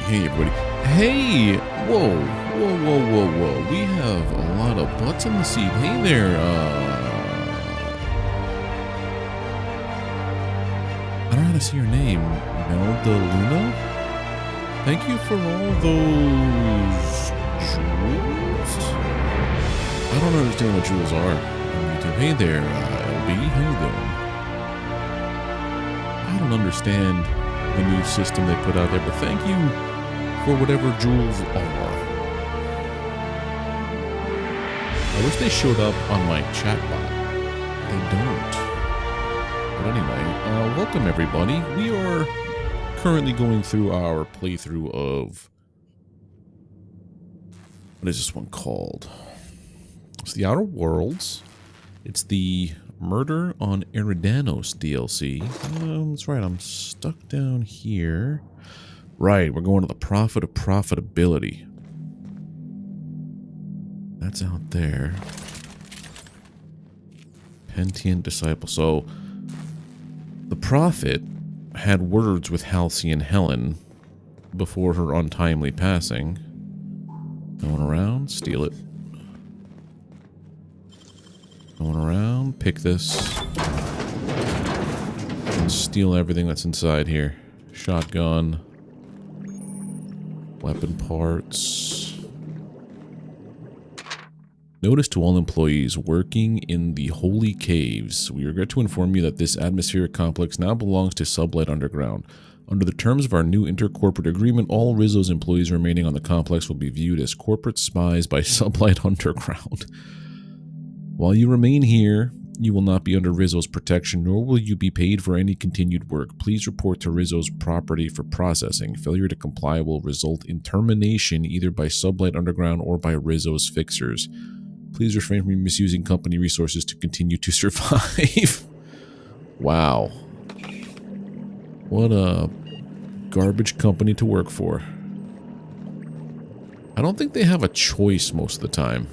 Hey everybody. Hey! Whoa. We have a lot of butts in the seat. Hey there, I don't know how to say your name. Melda Luna? Thank you for all those jewels? I don't understand what jewels are. Hey there, LB. How you doing? I don't understand the new system they put out there, but thank you for whatever jewels are. I wish they showed up on my chat bot. They don't. But anyway, welcome everybody. We are currently going through our playthrough of... What is this one called? It's the Outer Worlds. It's the Murder on Eridanos DLC. That's right, I'm stuck down here. Right, we're going to the Prophet of Profitability. That's out there. Pentient Disciple. So, the Prophet had words with Halcyon Helen before her untimely passing. Going around, steal it. Going around, pick this. And steal everything that's inside here. Shotgun. Weapon parts. Notice to all employees working in the Holy Caves. We regret to inform you that this atmospheric complex now belongs to Sublight Underground. Under the terms of our new intercorporate agreement, all Rizzo's employees remaining on the complex will be viewed as corporate spies by Sublight Underground. While you remain here, you will not be under Rizzo's protection, nor will you be paid for any continued work. Please report to Rizzo's property for processing. Failure to comply will result in termination either by Sublight Underground or by Rizzo's fixers. Please refrain from misusing company resources to continue to survive. Wow. What a garbage company to work for. I don't think they have a choice most of the time.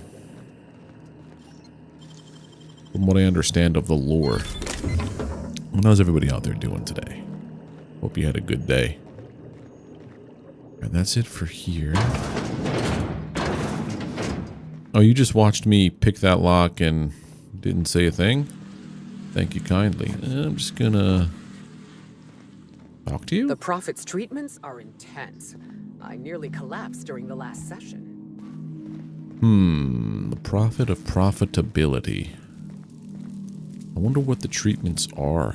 From what I understand of the lore. How's everybody out there doing today? Hope you had a good day. And that's it for here. Oh, you just watched me pick that lock and didn't say a thing? Thank you kindly. I'm just gonna talk to you. The Prophet's treatments are intense. I nearly collapsed during the last session. The Prophet of Profitability. I wonder what the treatments are.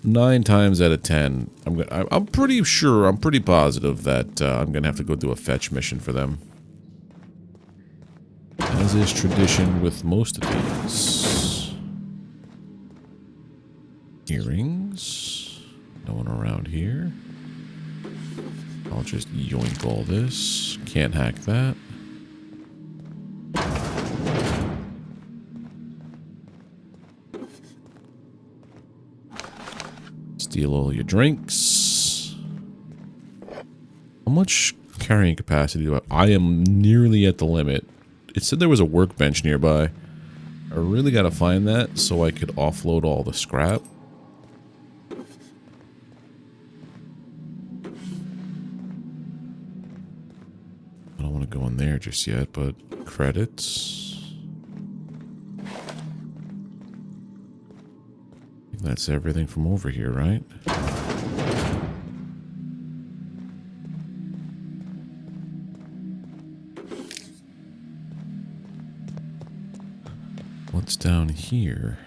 9 times out of 10, I'm pretty sure, I'm pretty positive that I'm gonna have to go do a fetch mission for them. As is tradition with most of these. Earrings. No one around here. I'll just yoink all this. Can't hack that. Steal all your drinks. How much carrying capacity do I am nearly at the limit. It said there was a workbench nearby. I really gotta find that so I could offload all the scrap. I don't want to go in there just yet, but credits. I think that's everything from over here, right? What's down here?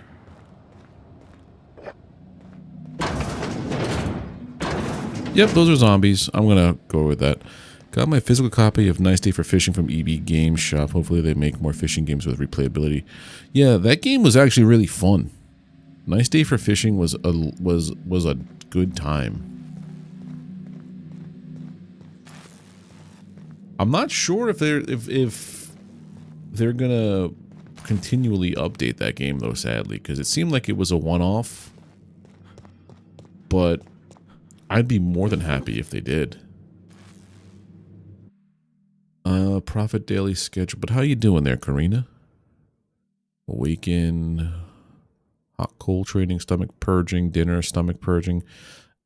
Yep, those are zombies. I'm gonna go with that. Got my physical copy of Nice Day for Fishing from EB Games Shop. Hopefully they make more fishing games with replayability. Yeah, that game was actually really fun. Nice Day for Fishing was a good time. I'm not sure if they're gonna continually update that game though, sadly, because it seemed like it was a one-off. But I'd be more than happy if they did. Profit daily schedule. But how you doing there, Karina? Awaken. Hot cold training, stomach purging, dinner, stomach purging.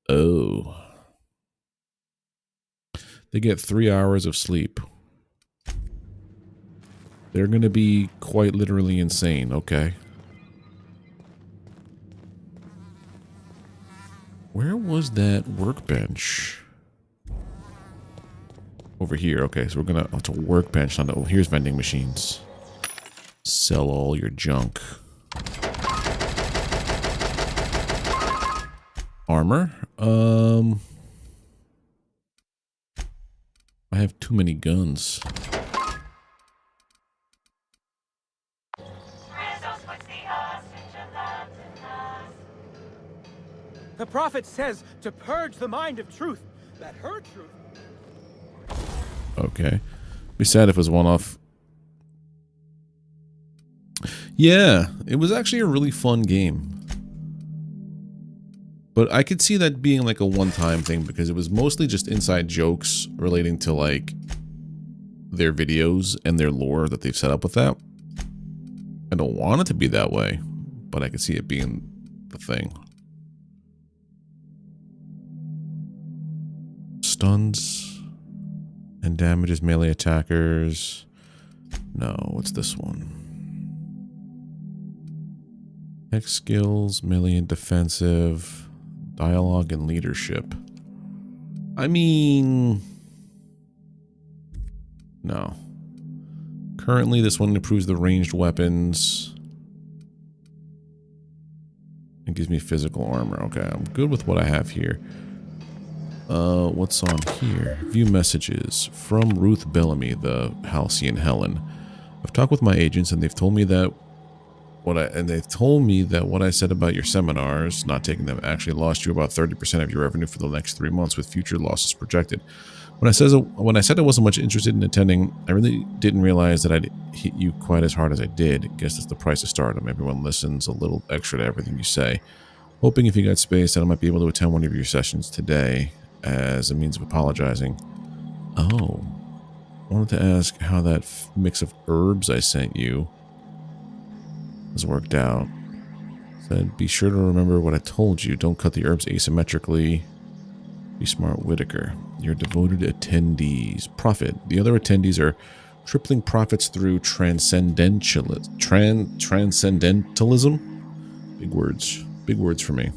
Oh. They get 3 hours of sleep. They're going to be quite literally insane. Okay. Where was that workbench? Over here. Okay, so we're going to... Oh, it's a workbench. Oh, here's vending machines. Sell all your junk. Armor? I have too many guns. The prophet says to purge the mind of truth, that her truth... Okay. Be sad if it was one-off. Yeah, it was actually a really fun game. But I could see that being like a one-time thing because it was mostly just inside jokes relating to like their videos and their lore that they've set up with that. I don't want it to be that way, but I could see it being the thing. Stuns and damages melee attackers. No, what's this one? X skills, melee and defensive, dialogue and leadership. I mean, no. Currently, this one improves the ranged weapons. It gives me physical armor. Okay, I'm good with what I have here. What's on here? View messages from Ruth Bellamy, the Halcyon Helen. I've talked with my agents, and they've told me that what I said about your seminars, not taking them, actually lost you about 30% of your revenue for the next 3 months, with future losses projected. When I said I wasn't much interested in attending, I really didn't realize that I'd hit you quite as hard as I did. I guess that's the price of stardom. Everyone listens a little extra to everything you say. Hoping if you got space that I might be able to attend one of your sessions today as a means of apologizing. Oh. I wanted to ask how that mix of herbs I sent you has worked out. Said, be sure to remember what I told you. Don't cut the herbs asymmetrically. Be smart, Whitaker. Your devoted attendees. Profit. The other attendees are tripling profits through transcendentalism. Big words. Big words for me.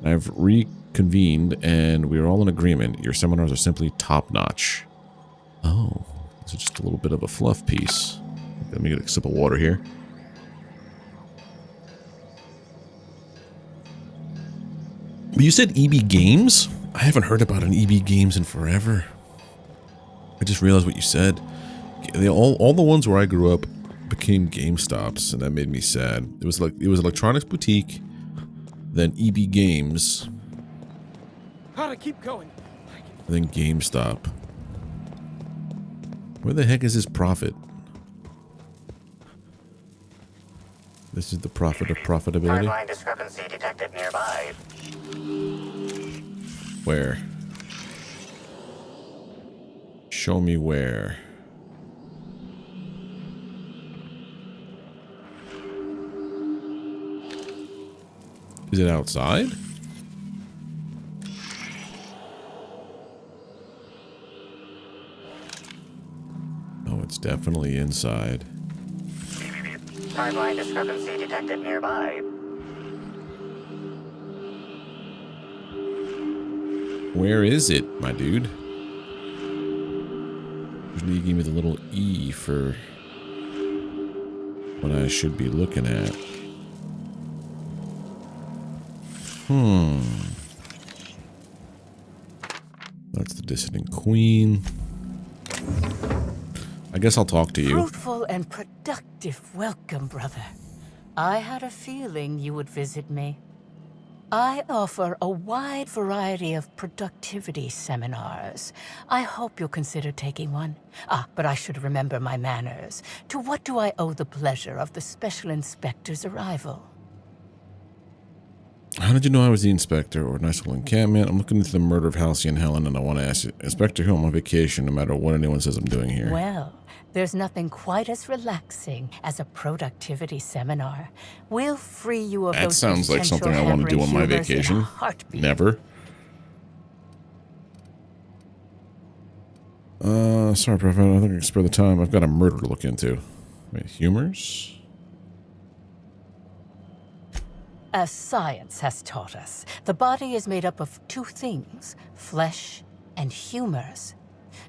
I've reconvened and we are all in agreement. Your seminars are simply top-notch. Oh. This is just a little bit of a fluff piece. Let me get a sip of water here. You said EB Games? I haven't heard about an EB Games in forever. I just realized what you said. All the ones where I grew up became GameStops, and that made me sad. It was Electronics Boutique, then EB Games, Gotta keep going. and then GameStop. Where the heck is his profit? This is the profit of profitability. Hardline discrepancy detected nearby. Where? Show me where. Is it outside? Oh, it's definitely inside. Hardline discrepancy detected nearby. Where is it, my dude? Usually you give me the little E for what I should be looking at. That's the Dissident Queen. I guess I'll talk to you. Fruitful and productive welcome, brother. I had a feeling you would visit me. I offer a wide variety of productivity seminars. I hope you'll consider taking one. But I should remember my manners. To what do I owe the pleasure of the Special Inspector's arrival? How did you know I was the inspector or nice little encampment? I'm looking into the murder of Halcyon Helen, and I want to ask you, Inspector Hill, I'm on vacation no matter what anyone says I'm doing here. Well, there's nothing quite as relaxing as a productivity seminar. We'll free you of That those sounds like something I want to do on my vacation. Never. Sorry, Prophet. I don't think I can spare the time. I've got a murder to look into. Wait, humors? As science has taught us, the body is made up of two things, flesh and humors.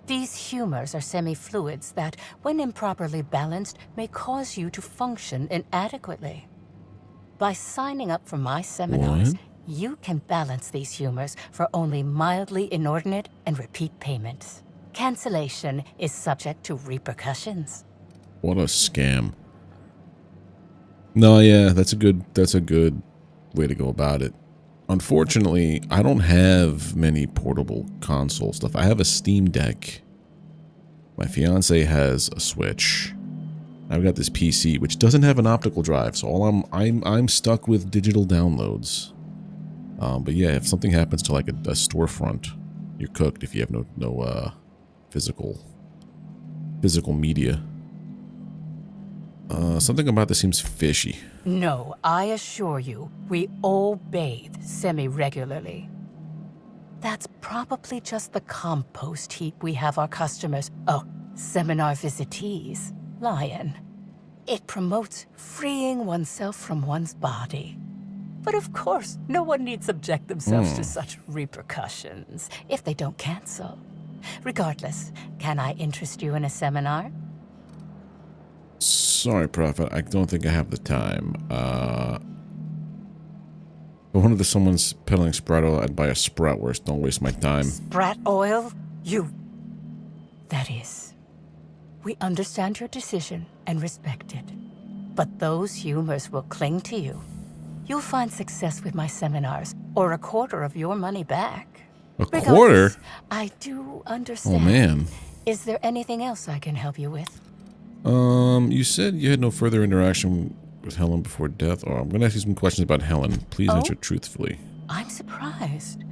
These humors are semi-fluids that, when improperly balanced, may cause you to function inadequately. By signing up for my seminars, you can balance these humors for only mildly inordinate and repeat payments. Cancellation is subject to repercussions. What a scam. No, yeah, that's a good way to go about it. Unfortunately, I don't have many portable console stuff. I have a Steam Deck. My fiance has a Switch. I've got this PC which doesn't have an optical drive, so all I'm stuck with digital downloads. But yeah, if something happens to like a storefront, you're cooked if you have no physical media. Something about this seems fishy. No, I assure you, we all bathe semi-regularly. That's probably just the compost heap we have our customers, seminar visitees, lie in. It promotes freeing oneself from one's body. But of course, no one need subject themselves to such repercussions if they don't cancel. Regardless, can I interest you in a seminar? Sorry, Prophet. I don't think I have the time. If one of someone's peddling Sprat oil, I'd buy a Spratwurst. Don't waste my time. Sprat oil? That is. We understand your decision and respect it. But those humors will cling to you. You'll find success with my seminars, or a quarter of your money back. A quarter? I do understand. Oh, man. Is there anything else I can help you with? You said you had no further interaction with Helen before death. I'm going to ask you some questions about Helen. Please answer truthfully. I'm surprised.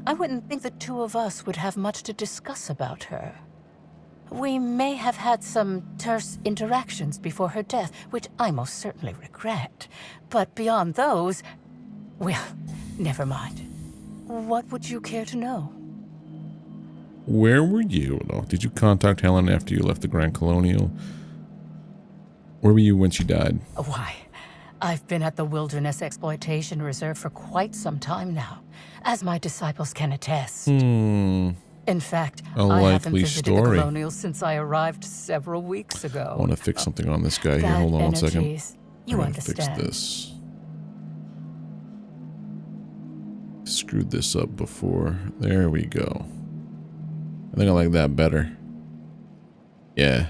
I wouldn't think the two of us would have much to discuss about her. We may have had some terse interactions before her death, which I most certainly regret. But beyond those, well, never mind. What would you care to know? Where were you? Did you contact Helen after you left the Grand Colonial? Where were you when she died? Why, I've been at the Wilderness Exploitation Reserve for quite some time now, as my disciples can attest. In fact, I haven't visited the Colonial since I arrived several weeks ago. I want to fix something on this guy here. Hold on one second. You understand. Fix this. Screwed this up before. There we go. I think I like that better. Yeah.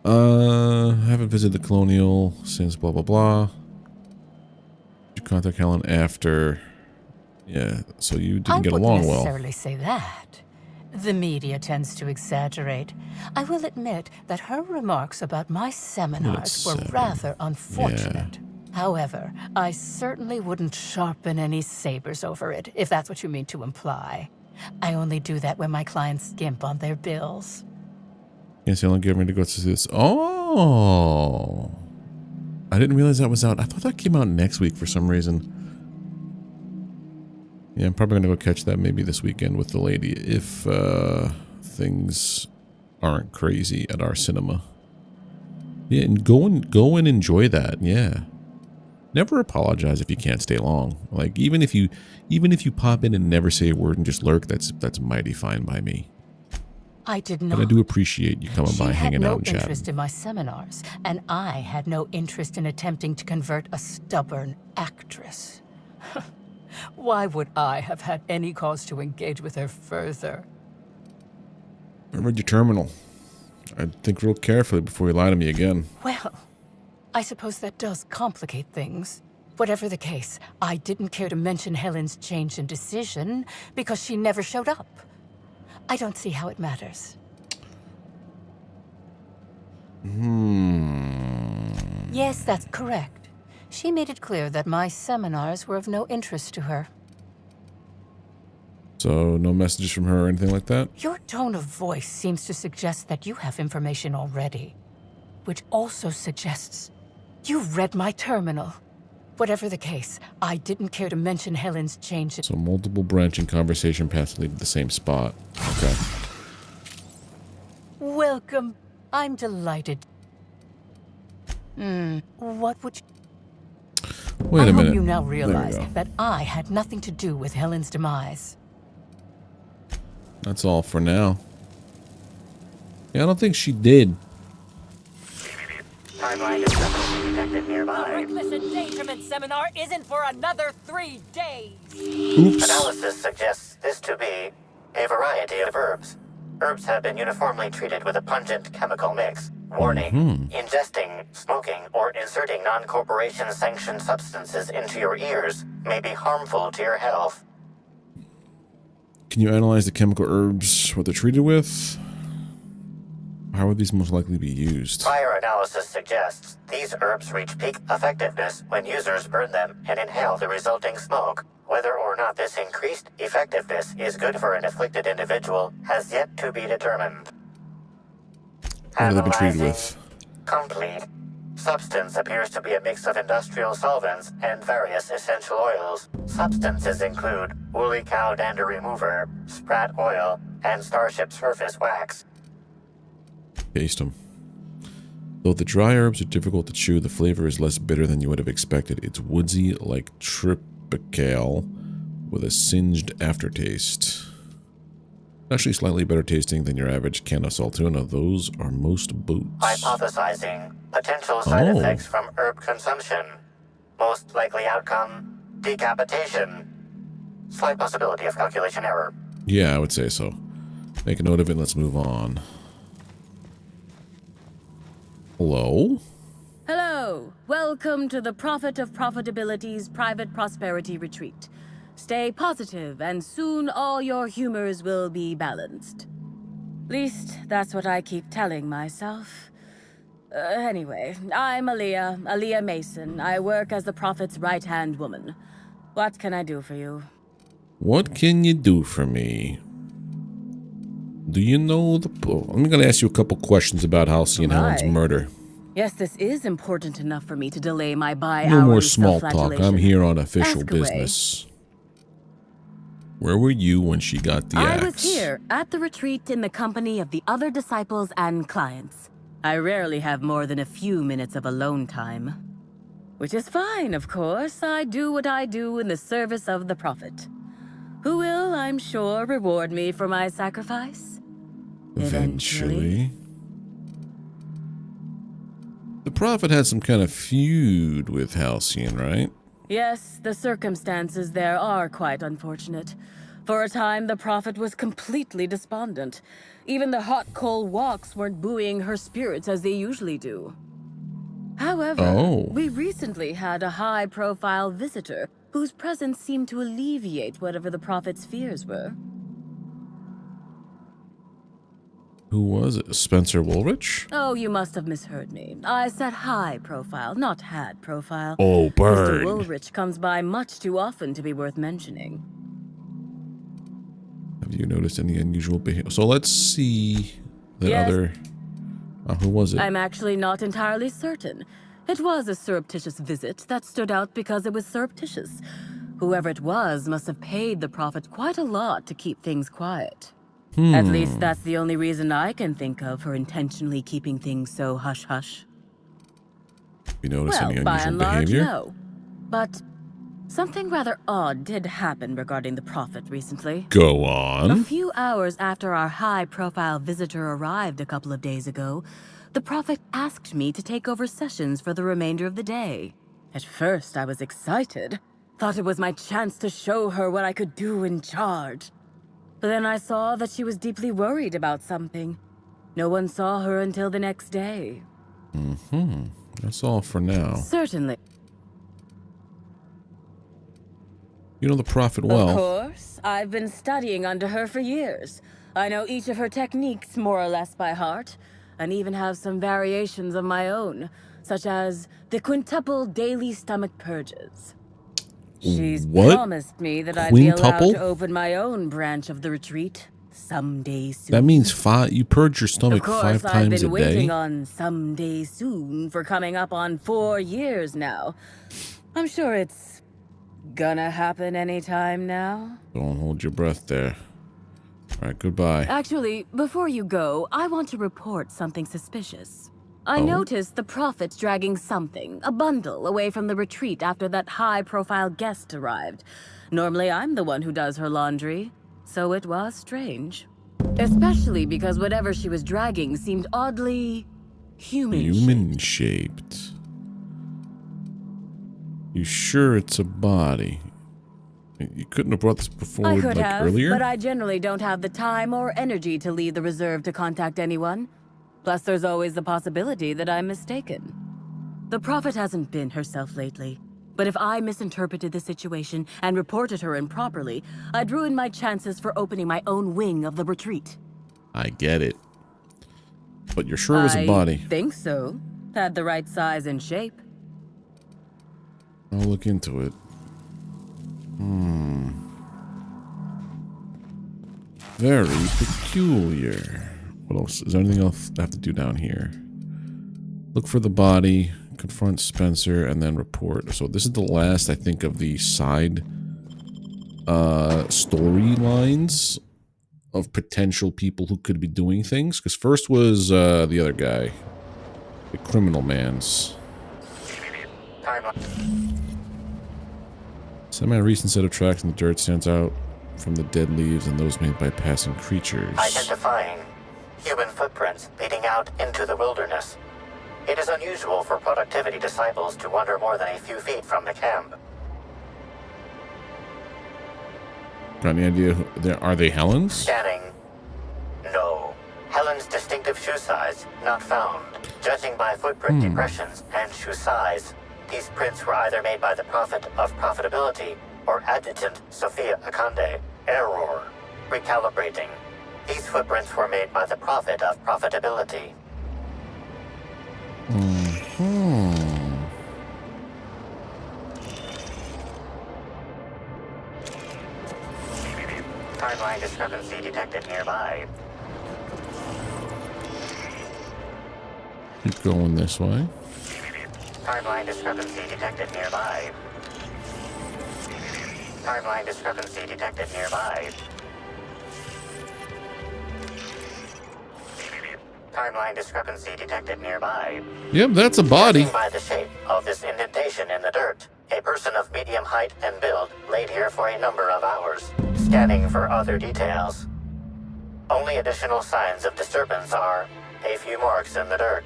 I haven't visited the Colonial since blah blah blah. Did you contact Helen after? Yeah, so you didn't get along well. I wouldn't necessarily say that. The media tends to exaggerate. I will admit that her remarks about my seminars were rather unfortunate. Yeah. However, I certainly wouldn't sharpen any sabers over it, if that's what you mean to imply. I only do that when my clients skimp on their bills. Yes, Helen gave me to go to this. Oh, I didn't realize that was out. I thought that came out next week for some reason. Yeah, I'm probably gonna go catch that maybe this weekend with the lady if things aren't crazy at our cinema. Yeah, and go and enjoy that. Yeah, never apologize if you can't stay long. Like even if you pop in and never say a word and just lurk, that's mighty fine by me. I did not. But I do appreciate you coming by, hanging out, and chatting. She had no interest in my seminars, and I had no interest in attempting to convert a stubborn actress. Why would I have had any cause to engage with her further? I read your terminal. I'd think real carefully before you lie to me again. Well, I suppose that does complicate things. Whatever the case, I didn't care to mention Helen's change in decision because she never showed up. I don't see how it matters. Yes, that's correct. She made it clear that my seminars were of no interest to her. So, no messages from her or anything like that? Your tone of voice seems to suggest that you have information already, which also suggests you read my terminal. Whatever the case, I didn't care to mention Helen's change. So multiple branching conversation paths lead to the same spot. Okay. welcome. I'm delighted. What would you... Wait a minute. I hope you now There we realize go. that I had nothing to do with Helen's demise. That's all for now. Yeah, I don't think she did. Timeline discrepancy detected nearby. Reckless endangerment seminar isn't for another 3 days. Oops. Analysis suggests this to be a variety of herbs. Herbs have been uniformly treated with a pungent chemical mix. Warning, ingesting, smoking, or inserting non-corporation sanctioned substances into your ears may be harmful to your health. Can you analyze the chemical herbs, what they're treated with? How would these most likely be used? Prior analysis suggests these herbs reach peak effectiveness when users burn them and inhale the resulting smoke. Whether or not this increased effectiveness is good for an afflicted individual has yet to be determined. What have they been treated Analyzing. with? Complete. Substance appears to be a mix of industrial solvents and various essential oils. Substances include woolly cow dander remover, sprat oil, and starship surface wax. Taste them. Though the dry herbs are difficult to chew, the flavor is less bitter than you would have expected. It's woodsy like tripicale with a singed aftertaste. Actually slightly better tasting than your average can of saltuna. Those are most boots. Hypothesizing potential side Oh. effects from herb consumption. Most likely outcome, decapitation. Slight possibility of calculation error. Yeah, I would say so. Make a note of it and let's move on. Hello? Hello. Welcome to the Prophet of Profitability's Private Prosperity Retreat. Stay positive, and soon all your humors will be balanced. Least, that's what I keep telling myself. Anyway, I'm Aaliyah Mason. I work as the Prophet's right-hand woman. What can I do for you? What can you do for me? Do you know the... I'm going to ask you a couple questions about Halcyon Helen's Right. murder. Yes, this is important enough for me to delay my bi-hourly No more small talk. self-flagellation. I'm here on official Ask away. business. Where were you when she got the axe? I was here at the retreat in the company of the other disciples and clients. I rarely have more than a few minutes of alone time. Which is fine, of course. I do what I do in the service of the Prophet. Who will, I'm sure, reward me for my sacrifice. Eventually. The Prophet had some kind of feud with Halcyon, right? Yes, the circumstances there are quite unfortunate. For a time, the Prophet was completely despondent. Even the hot coal walks weren't buoying her spirits as they usually do. However, we recently had a high-profile visitor whose presence seemed to alleviate whatever the Prophet's fears were. Who was it? Spencer Woolrich? Oh, you must have misheard me. I said high profile, not had profile. Oh, Mr. burn. Woolrich comes by much too often to be worth mentioning. Have you noticed any unusual behavior? So let's see the Yes. other... who was it? I'm actually not entirely certain. It was a surreptitious visit that stood out because it was surreptitious. Whoever it was must have paid the Prophet quite a lot to keep things quiet. At least that's the only reason I can think of for intentionally keeping things so hush-hush. You notice any Well, by unusual and large, behavior? no. But something rather odd did happen regarding the Prophet recently. Go A on. few hours after our high-profile visitor arrived a couple of days ago, the Prophet asked me to take over sessions for the remainder of the day. At first, I was excited. Thought it was my chance to show her what I could do in charge. But then I saw that she was deeply worried about something. No one saw her until the next day. That's all for now. Certainly. You know the Prophet Of well. course. I've been studying under her for years. I know each of her techniques more or less by heart, and even have some variations of my own, such as the quintuple daily stomach purges. She's What? promised me that I'd be allowed Quintuple? to open my own branch of the retreat someday soon. That means you purge your Of stomach course, 5 I've times been a day? waiting on someday soon for coming up on 4 years now. I'm sure it's gonna happen anytime now. Don't hold your breath there. Alright, goodbye. Actually, before you go, I want to report something suspicious. I Oh? noticed the Prophet's dragging something, a bundle, away from the retreat after that high-profile guest arrived. Normally, I'm the one who does her laundry, so it was strange. Especially because whatever she was dragging seemed oddly human-shaped. Human-shaped. You sure it's a body? You couldn't have brought this before, I could like, have, earlier? but I generally don't have the time or energy to leave the reserve to contact anyone. Plus, there's always the possibility that I'm mistaken. The Prophet hasn't been herself lately, but if I misinterpreted the situation and reported her improperly, I'd ruin my chances for opening my own wing of the retreat. I get it. But you're sure it was a body? I think so. Had the right size and shape. I'll look into it. Very peculiar. What else? Is there anything else I have to do down here? Look for the body, confront Spencer, and then report. So this is the last, I think, of the side storylines of potential people who could be doing things. Because first was the other guy. The criminal man's. Semi-recent set of tracks in the dirt stands out from the dead leaves and those made by passing creatures. Identifying human footprints leading out into the wilderness. It is unusual for productivity disciples to wander more than a few feet from the camp. Got any idea? Are they Helen's? Scanning. No. Helen's distinctive shoe size not found. Judging by footprint depressions and shoe size, these prints were either made by the Prophet of Profitability or Adjutant Sophia Akande. Error. Recalibrating. These footprints were made by the Prophet of Profitability. Timeline discrepancy detected nearby. Keep going this way. Timeline discrepancy detected nearby. Timeline discrepancy detected nearby. Timeline discrepancy detected nearby. Yep, that's a body. Judging by the shape of this indentation in the dirt, a person of medium height and build laid here for a number of hours, scanning for other details. Only additional signs of disturbance are a few marks in the dirt.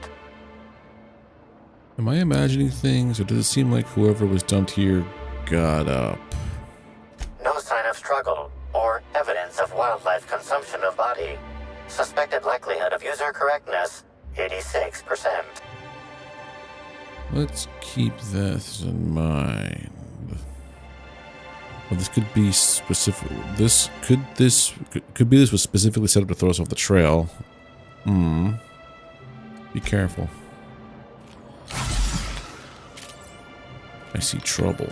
Am I imagining things, or does it seem like whoever was dumped here got up? No sign of struggle or evidence of wildlife consumption of body. Suspected likelihood of user correctness, 86%. Let's keep this in mind. Well, this could be specific. This could be this was specifically set up to throw us off the trail. Be careful. I see trouble.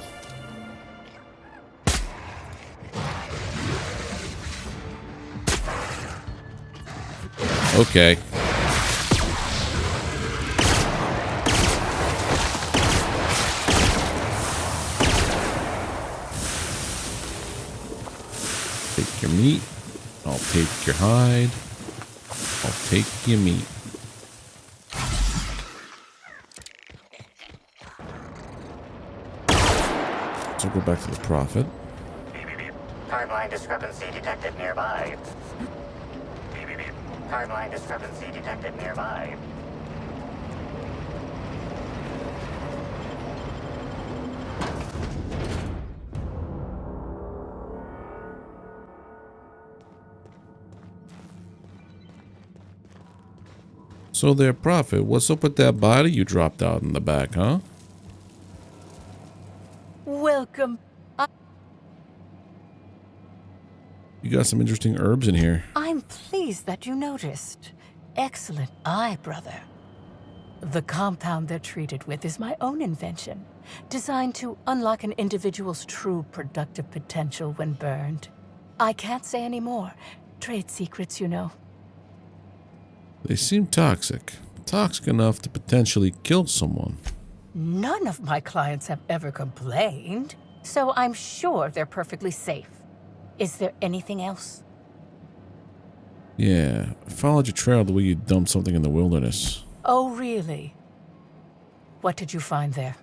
Okay. Take your meat. I'll take your hide. I'll take your meat. So go back to the Prophet. Timeline discrepancy detected nearby. Timeline discrepancy detected nearby. So there, Prophet, what's up with that body you dropped out in the back, huh? Welcome. You got some interesting herbs in here. I'm pleased that you noticed. Excellent eye, brother. The compound they're treated with is my own invention, designed to unlock an individual's true productive potential when burned. I can't say any more. Trade secrets, you know. They seem toxic. Toxic enough to potentially kill someone. None of my clients have ever complained, so I'm sure they're perfectly safe. Is there anything else? Yeah, I followed your trail the way you dumped something in the wilderness. Oh, really? What did you find there?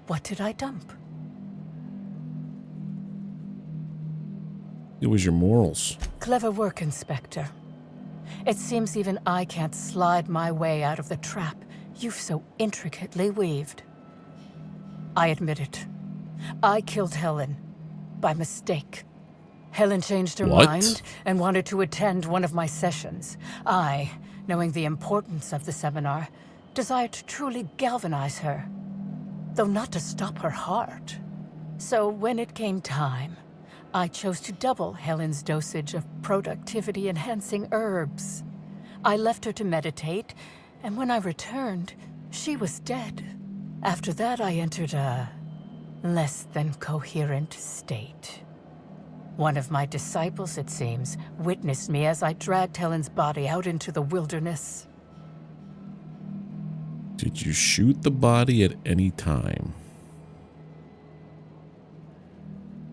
What did I dump? It was your morals. Clever work, Inspector. It seems even I can't slide my way out of the trap you've so intricately weaved. I admit it. I killed Helen. By mistake. Helen changed her mind and wanted to attend one of my sessions. I, knowing the importance of the seminar, desired to truly galvanize her, though not to stop her heart. So when it came time, I chose to double Helen's dosage of productivity-enhancing herbs. I left her to meditate, and when I returned, she was dead. After that, I entered a less than coherent state. One of my disciples, it seems, witnessed me as I dragged Helen's body out into the wilderness. Did you shoot the body at any time?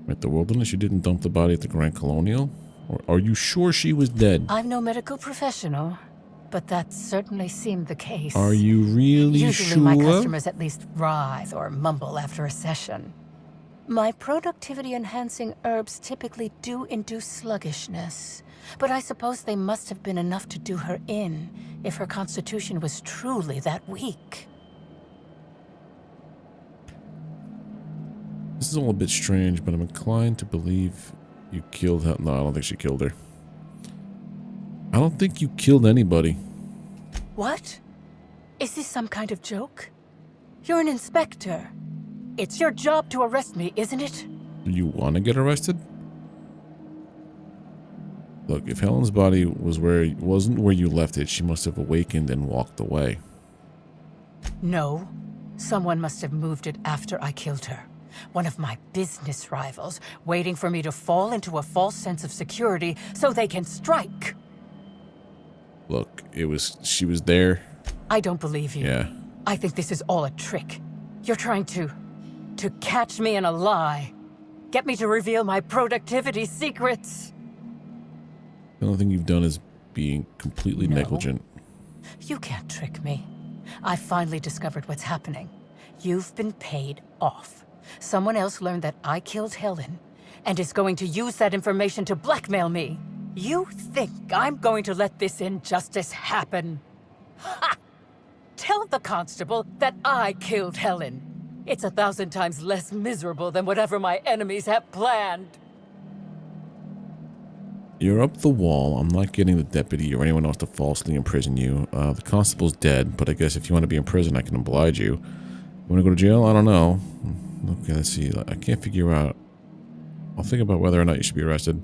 At the wilderness, you didn't dump the body at the Grand Colonial? Or are you sure she was dead? I'm no medical professional, but that certainly seemed the case. Are you really Usually my customers at least writhe or mumble after a session. My productivity-enhancing herbs typically do induce sluggishness, but I suppose they must have been enough to do her in if her constitution was truly that weak. This is all a bit strange, but I'm inclined to believe you killed her. No, I don't think she killed her. I don't think you killed anybody. What? Is this some kind of joke? You're an inspector. It's your job to arrest me, isn't it? Do you want to get arrested? Look, if Helen's body wasn't where you left it, she must have awakened and walked away. No. Someone must have moved it after I killed her. One of my business rivals, waiting for me to fall into a false sense of security so they can strike. Look, she was there. I don't believe you. Yeah. I think this is all a trick. You're trying to catch me in a lie. Get me to reveal my productivity secrets. The only thing you've done is being completely negligent. You can't trick me. I finally discovered what's happening. You've been paid off. Someone else learned that I killed Helen and is going to use that information to blackmail me. You think I'm going to let this injustice happen? Ha! Tell the constable that I killed Helen. It's 1,000 times less miserable than whatever my enemies have planned. You're up the wall. I'm not getting the deputy or anyone else to falsely imprison you. The constable's dead, but I guess if you want to be in prison, I can oblige you. You want to go to jail? I don't know. Okay, let's see. I can't figure out. I'll think about whether or not you should be arrested.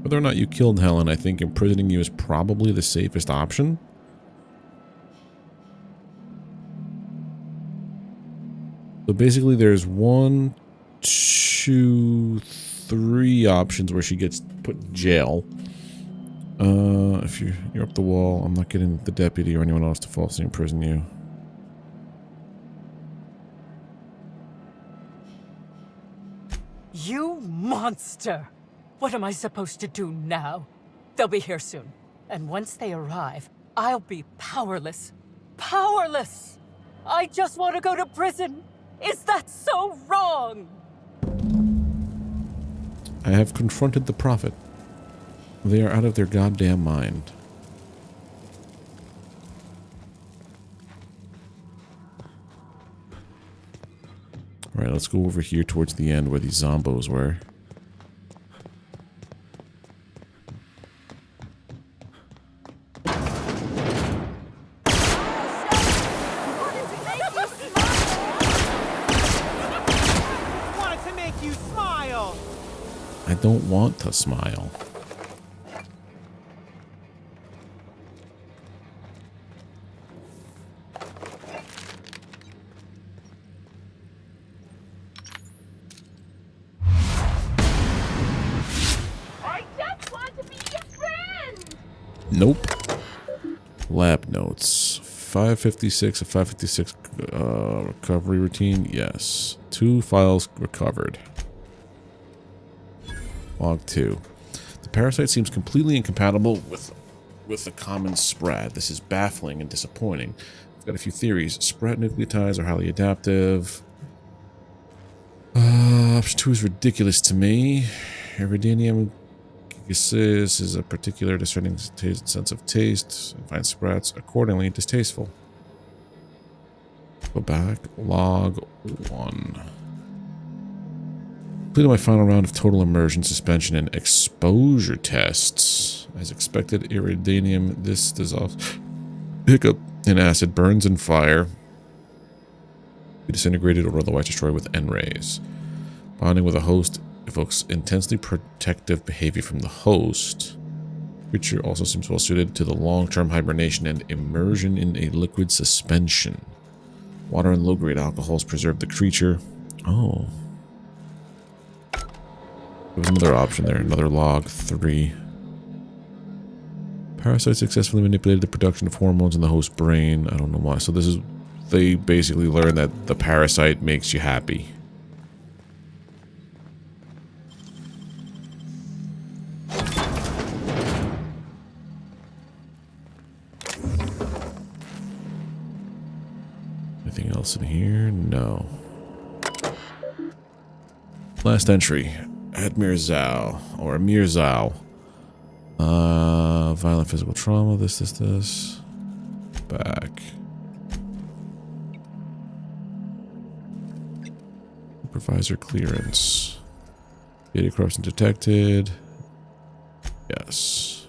Whether or not you killed Helen, I think imprisoning you is probably the safest option. So basically there's 1, 2, 3 options where she gets put in jail. If you're up the wall, I'm not getting the deputy or anyone else to falsely imprison you. You monster! What am I supposed to do now? They'll be here soon. And once they arrive, I'll be powerless. Powerless! I just want to go to prison! Is that so wrong? I have confronted the prophet. They are out of their goddamn mind. Alright, let's go over here towards the end where these zombos were. I don't want to smile. I just want to be your friend. Nope. Lab notes. 556, a 556 recovery routine. Yes. 2 files recovered. Log 2. The parasite seems completely incompatible with the common sprat. This is baffling and disappointing. I've got a few theories. Sprat nucleotides are highly adaptive. Option 2 is ridiculous to me. Eridanium gigasis is a particular discerning sense of taste and finds sprats accordingly distasteful. Go back. Log 1. Completed my final round of total immersion, suspension, and exposure tests. As expected, Eridanium, this dissolves. Hiccup in acid, burns in fire. Be disintegrated or otherwise destroyed with N-rays. Bonding with a host evokes intensely protective behavior from the host. Creature also seems well suited to the long-term hibernation and immersion in a liquid suspension. Water and low-grade alcohols preserve the creature. Oh. There was another option there. Another log 3. Parasite successfully manipulated the production of hormones in the host brain. I don't know why. So this is... They basically learn that the parasite makes you happy. Anything else in here? No. Last entry. Admir Zhao. Or Amir Zhao. Violent physical trauma. This. Back. Supervisor clearance. Data corruption detected. Yes.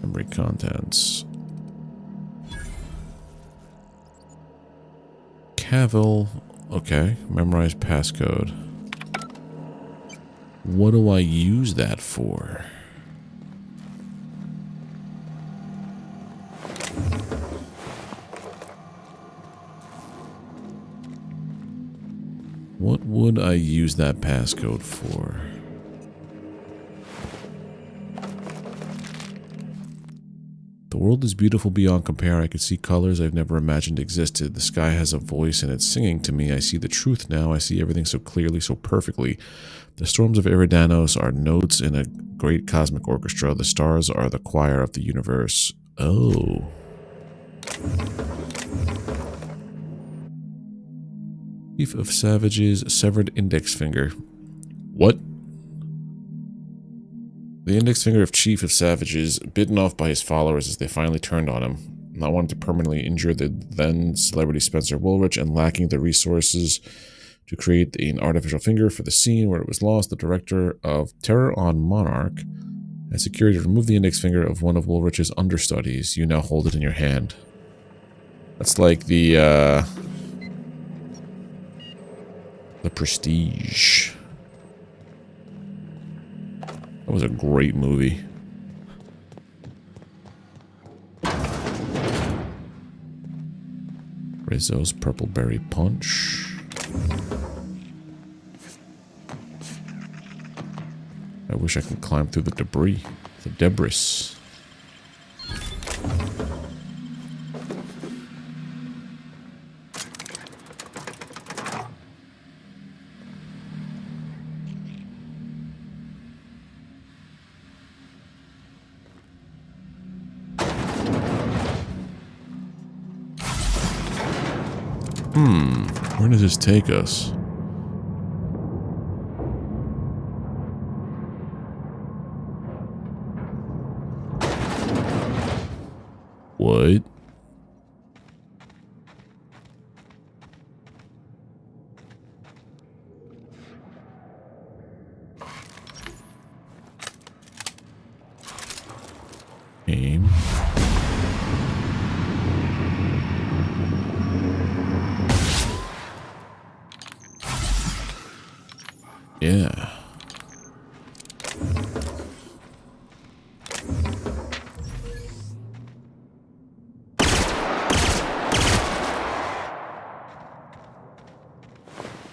Memory contents. Cavill. Okay. Memorize passcode. What do I use that for? What would I use that passcode for? The world is beautiful beyond compare. I could see colors I've never imagined existed. The sky has a voice and it's singing to me. I see the truth now. I see everything so clearly, so perfectly. The storms of Eridanos are notes in a great cosmic orchestra. The stars are the choir of the universe. Oh. Chief of Savages, severed index finger. What? The index finger of Chief of Savages, bitten off by his followers as they finally turned on him, not wanting to permanently injure the then celebrity Spencer Woolrich and lacking the resources to create an artificial finger for the scene where it was lost. The director of Terror on Monarch had security to remove the index finger of one of Woolrich's understudies. You now hold it in your hand. That's like the Prestige. That was a great movie. Rizzo's Purple Berry Punch. I wish I could climb through the debris. The debris. Where does this take us? What? Aim. Yeah.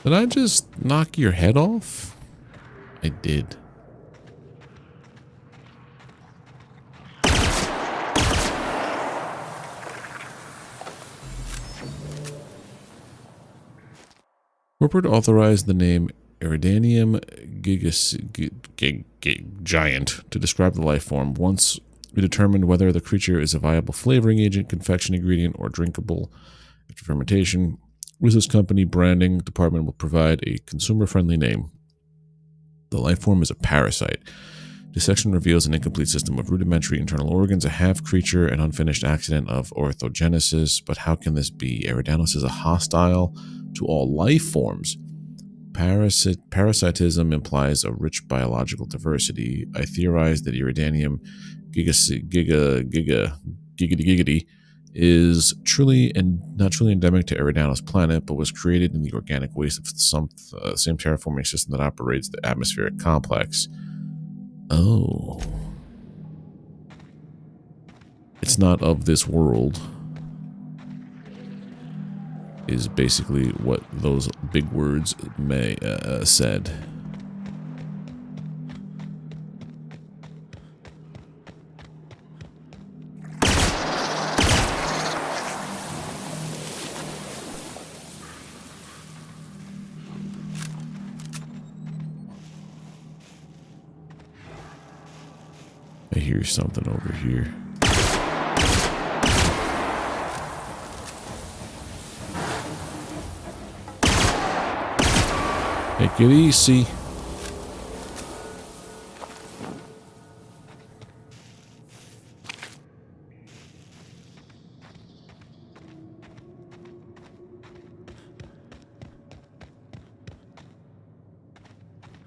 Did I just knock your head off? I did. Corporate authorized the name Eridanium giant to describe the life form. Once we determined whether the creature is a viable flavoring agent, confection ingredient, or drinkable after fermentation, Rizzo's company branding department will provide a consumer-friendly name. The life form is a parasite. Dissection reveals an incomplete system of rudimentary internal organs, a half-creature, an unfinished accident of orthogenesis. But how can this be? Eridanos is a hostile to all life forms. Parasitism implies a rich biological diversity. I theorize that Eridanium giggity is truly and not truly endemic to Eridanos' planet, but was created in the organic waste of some same terraforming system that operates the atmospheric complex. Oh. It's not of this world, is basically what those big words may said. I hear something over here. Take it easy. Is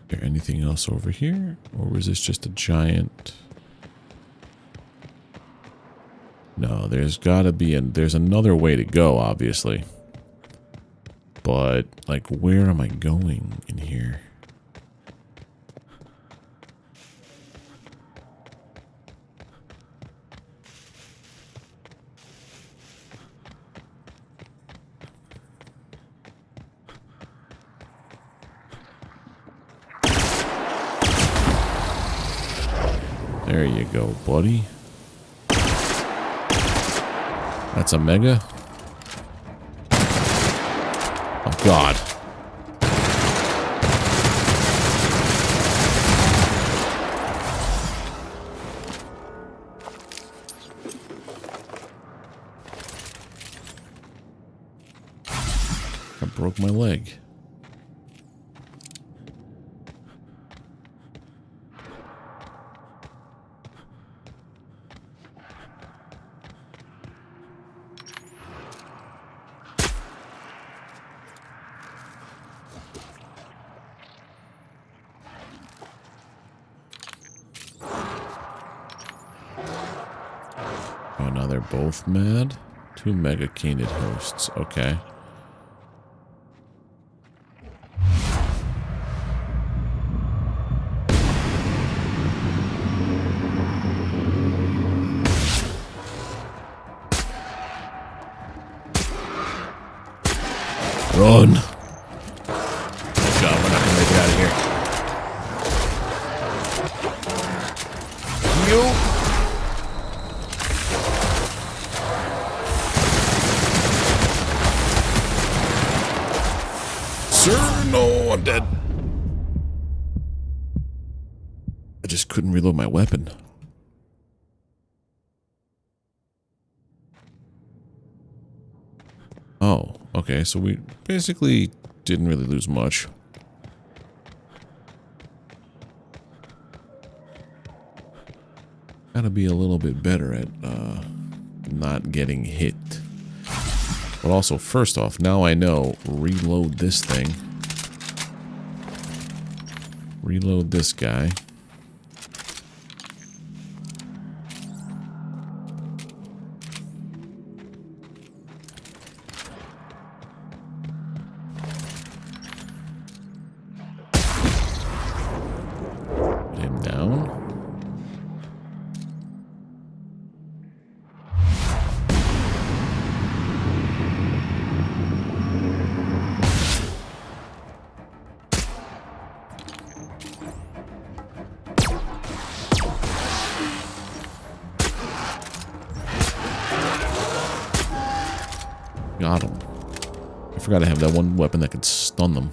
there anything else over here? Or was this just a giant... No, there's gotta be there's another way to go, obviously. But, like, where am I going in here? There you go, buddy. That's a mega. Oh, God. I broke my leg. Oh, now they're both mad? 2 mega canid hosts. Okay. Run! Oh God, we're not gonna make it out of here. You. Sir, no, I'm dead. I just couldn't reload my weapon. Oh, okay, so we basically didn't really lose much. Gotta be a little bit better at not getting hit. But also, first off, now I know, reload this thing. Reload this guy. Put him down. Got him. I forgot I have that one weapon that could stun them.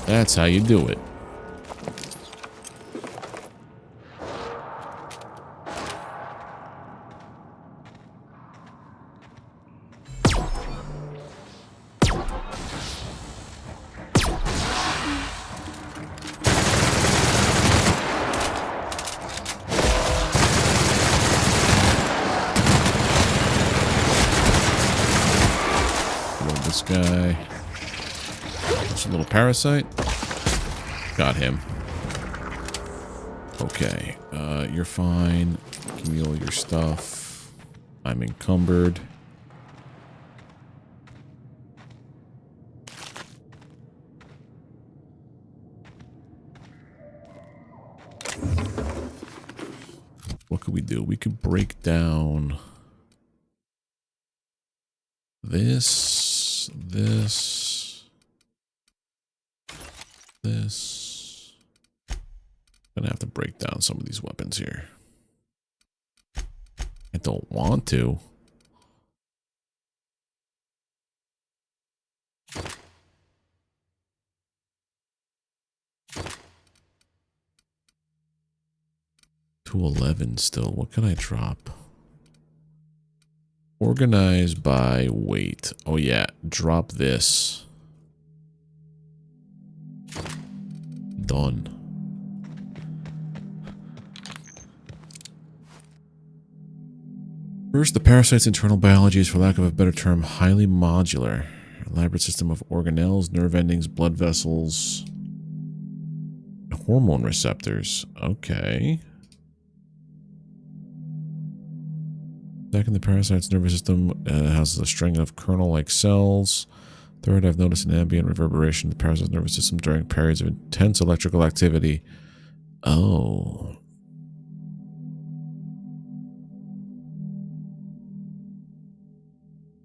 That's how you do it. This guy. Just a little parasite. Got him. Okay. You're fine. Give me all your stuff. I'm encumbered. What could we do? We could break down this. Gonna have to break down some of these weapons here. I don't want to. $211 still. What can I drop? Organize by weight. Oh yeah, drop this. Done. First, the parasite's internal biology is, for lack of a better term, highly modular. Elaborate system of organelles, nerve endings, blood vessels, hormone receptors. Okay. Second, the parasite's nervous system has a string of kernel-like cells. Third, I've noticed an ambient reverberation of the parasite's nervous system during periods of intense electrical activity. Oh.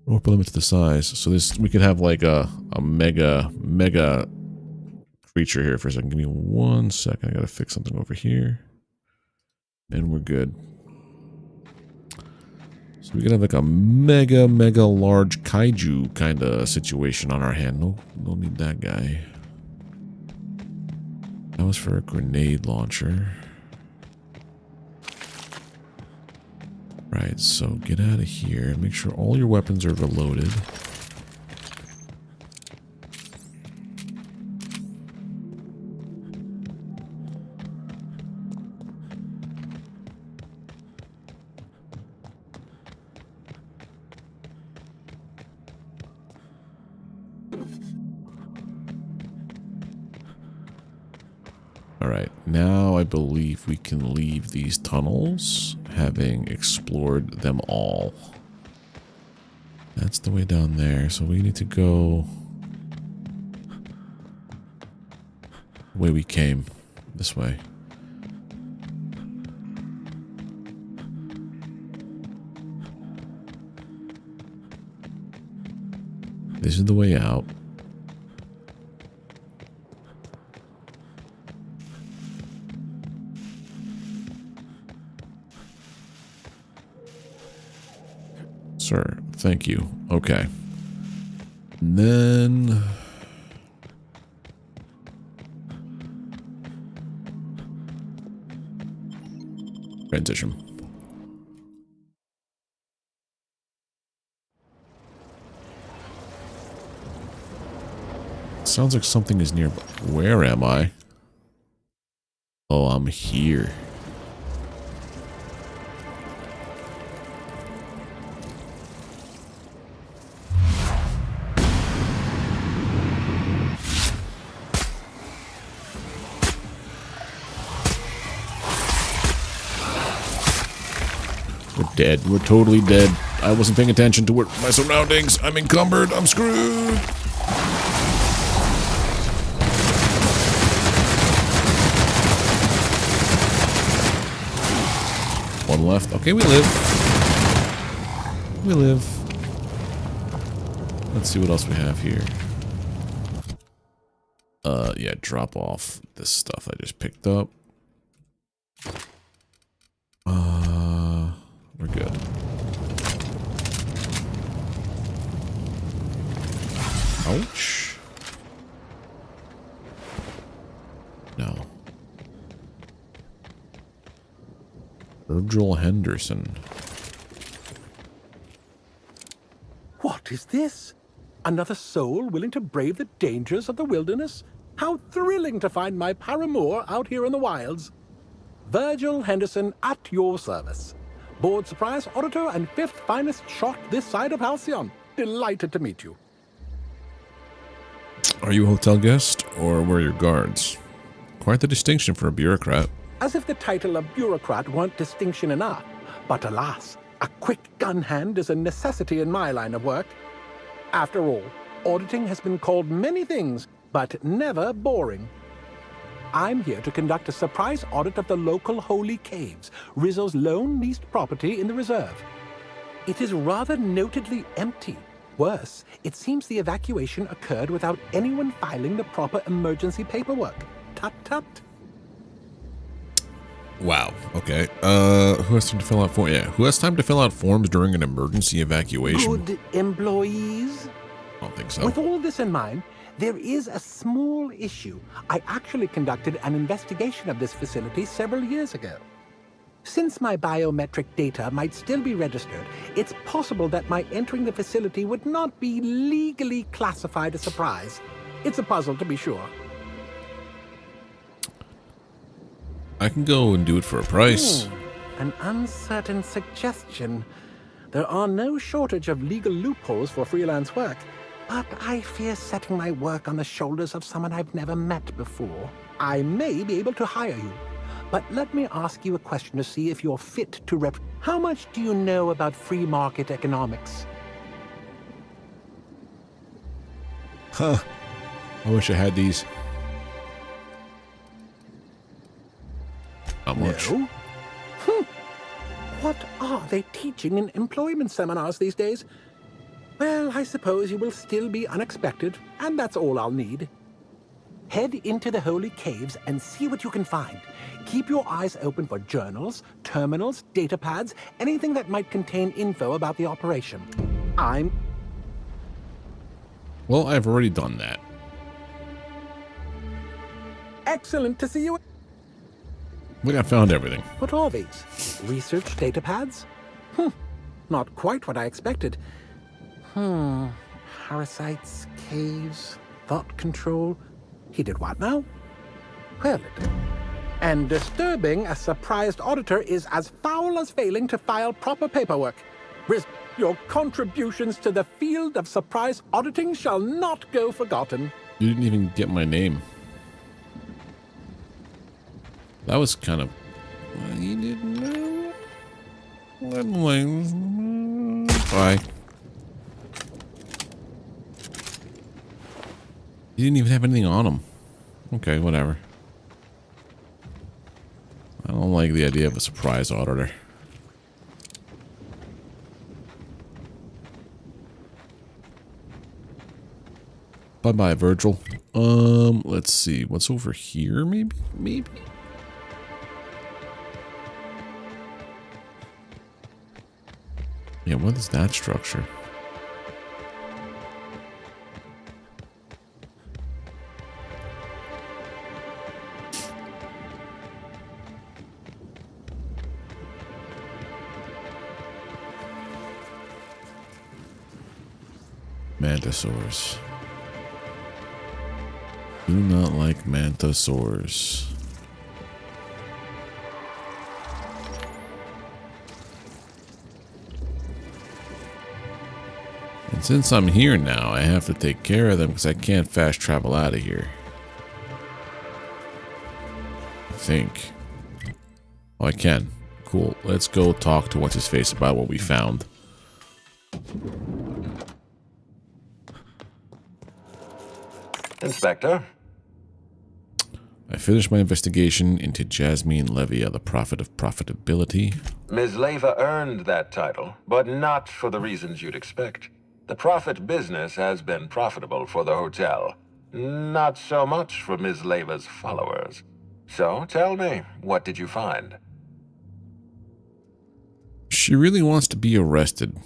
Upper limit to the size. So this, we could have like a mega creature here for a second. Give me 1 second. I gotta fix something over here. And we're good. So we could have like a mega large kaiju kind of situation on our hand. No need that guy. That was for a grenade launcher. Right, so get out of here. Make sure all your weapons are reloaded. Alright, now I believe we can leave these tunnels, having explored them all. That's the way down there, so we need to go the way we came, this way. This is the way out. Sir, thank you. Okay. And then transition. Sounds like something is nearby. Where am I? Oh, I'm here. We're dead. We're totally dead. I wasn't paying attention to my surroundings. I'm encumbered. I'm screwed. One left. Okay, we live. We live. Let's see what else we have here. Yeah, drop off this stuff I just picked up. We're good. Ouch. No. Virgil Henderson. What is this? Another soul willing to brave the dangers of the wilderness? How thrilling to find my paramour out here in the wilds. Virgil Henderson at your service. Board surprise auditor and 5th finest shot this side of Halcyon. Delighted to meet you. Are you a hotel guest, or were your guards? Quite the distinction for a bureaucrat. As if the title of bureaucrat weren't distinction enough. But alas, a quick gun hand is a necessity in my line of work. After all, auditing has been called many things, but never boring. I'm here to conduct a surprise audit of the local holy caves, Rizzo's lone leased property in the reserve. It is rather notedly empty. Worse, it seems the evacuation occurred without anyone filing the proper emergency paperwork. Tut tut. Wow. Okay. Who has time to fill out forms? Yeah. Who has time to fill out forms during an emergency evacuation? Good employees. I don't think so. With all this in mind, there is a small issue. I actually conducted an investigation of this facility several years ago. Since my biometric data might still be registered, it's possible that my entering the facility would not be legally classified a surprise. It's a puzzle, to be sure. I can go and do it for a price. An uncertain suggestion. There are no shortage of legal loopholes for freelance work, but I fear setting my work on the shoulders of someone I've never met before. I may be able to hire you, but let me ask you a question to see if you're fit to rep. How much do you know about free market economics? Huh. I wish I had these. How much? No? What are they teaching in employment seminars these days? Well, I suppose you will still be unexpected, and that's all I'll need. Head into the holy caves and see what you can find. Keep your eyes open for journals, terminals, datapads, anything that might contain info about the operation. Well, I've already done that. Excellent to see you. Look, I found everything. What are these? Research datapads? Not quite what I expected. Parasites, caves, thought control. He did what now? Well, and disturbing a surprised auditor is as foul as failing to file proper paperwork. Your contributions to the field of surprise auditing shall not go forgotten. You didn't even get my name. That was kind of... You didn't know? Bye. You didn't even have anything on him. Okay, whatever. I don't like the idea of a surprise auditor. Bye-bye, Virgil. Let's see. What's over here, maybe? Maybe? Yeah, what is that structure? Mantisaurs. Do not like mantisaurs. And since I'm here now, I have to take care of them because I can't fast travel out of here. I think. Oh, I can. Cool. Let's go talk to what's-his-face about what we found. Inspector? I finished my investigation into Jasmine Levia, the Prophet of Profitability. Ms. Leva earned that title, but not for the reasons you'd expect. The Prophet business has been profitable for the hotel. Not so much for Ms. Leva's followers. So, tell me, what did you find? She really wants to be arrested.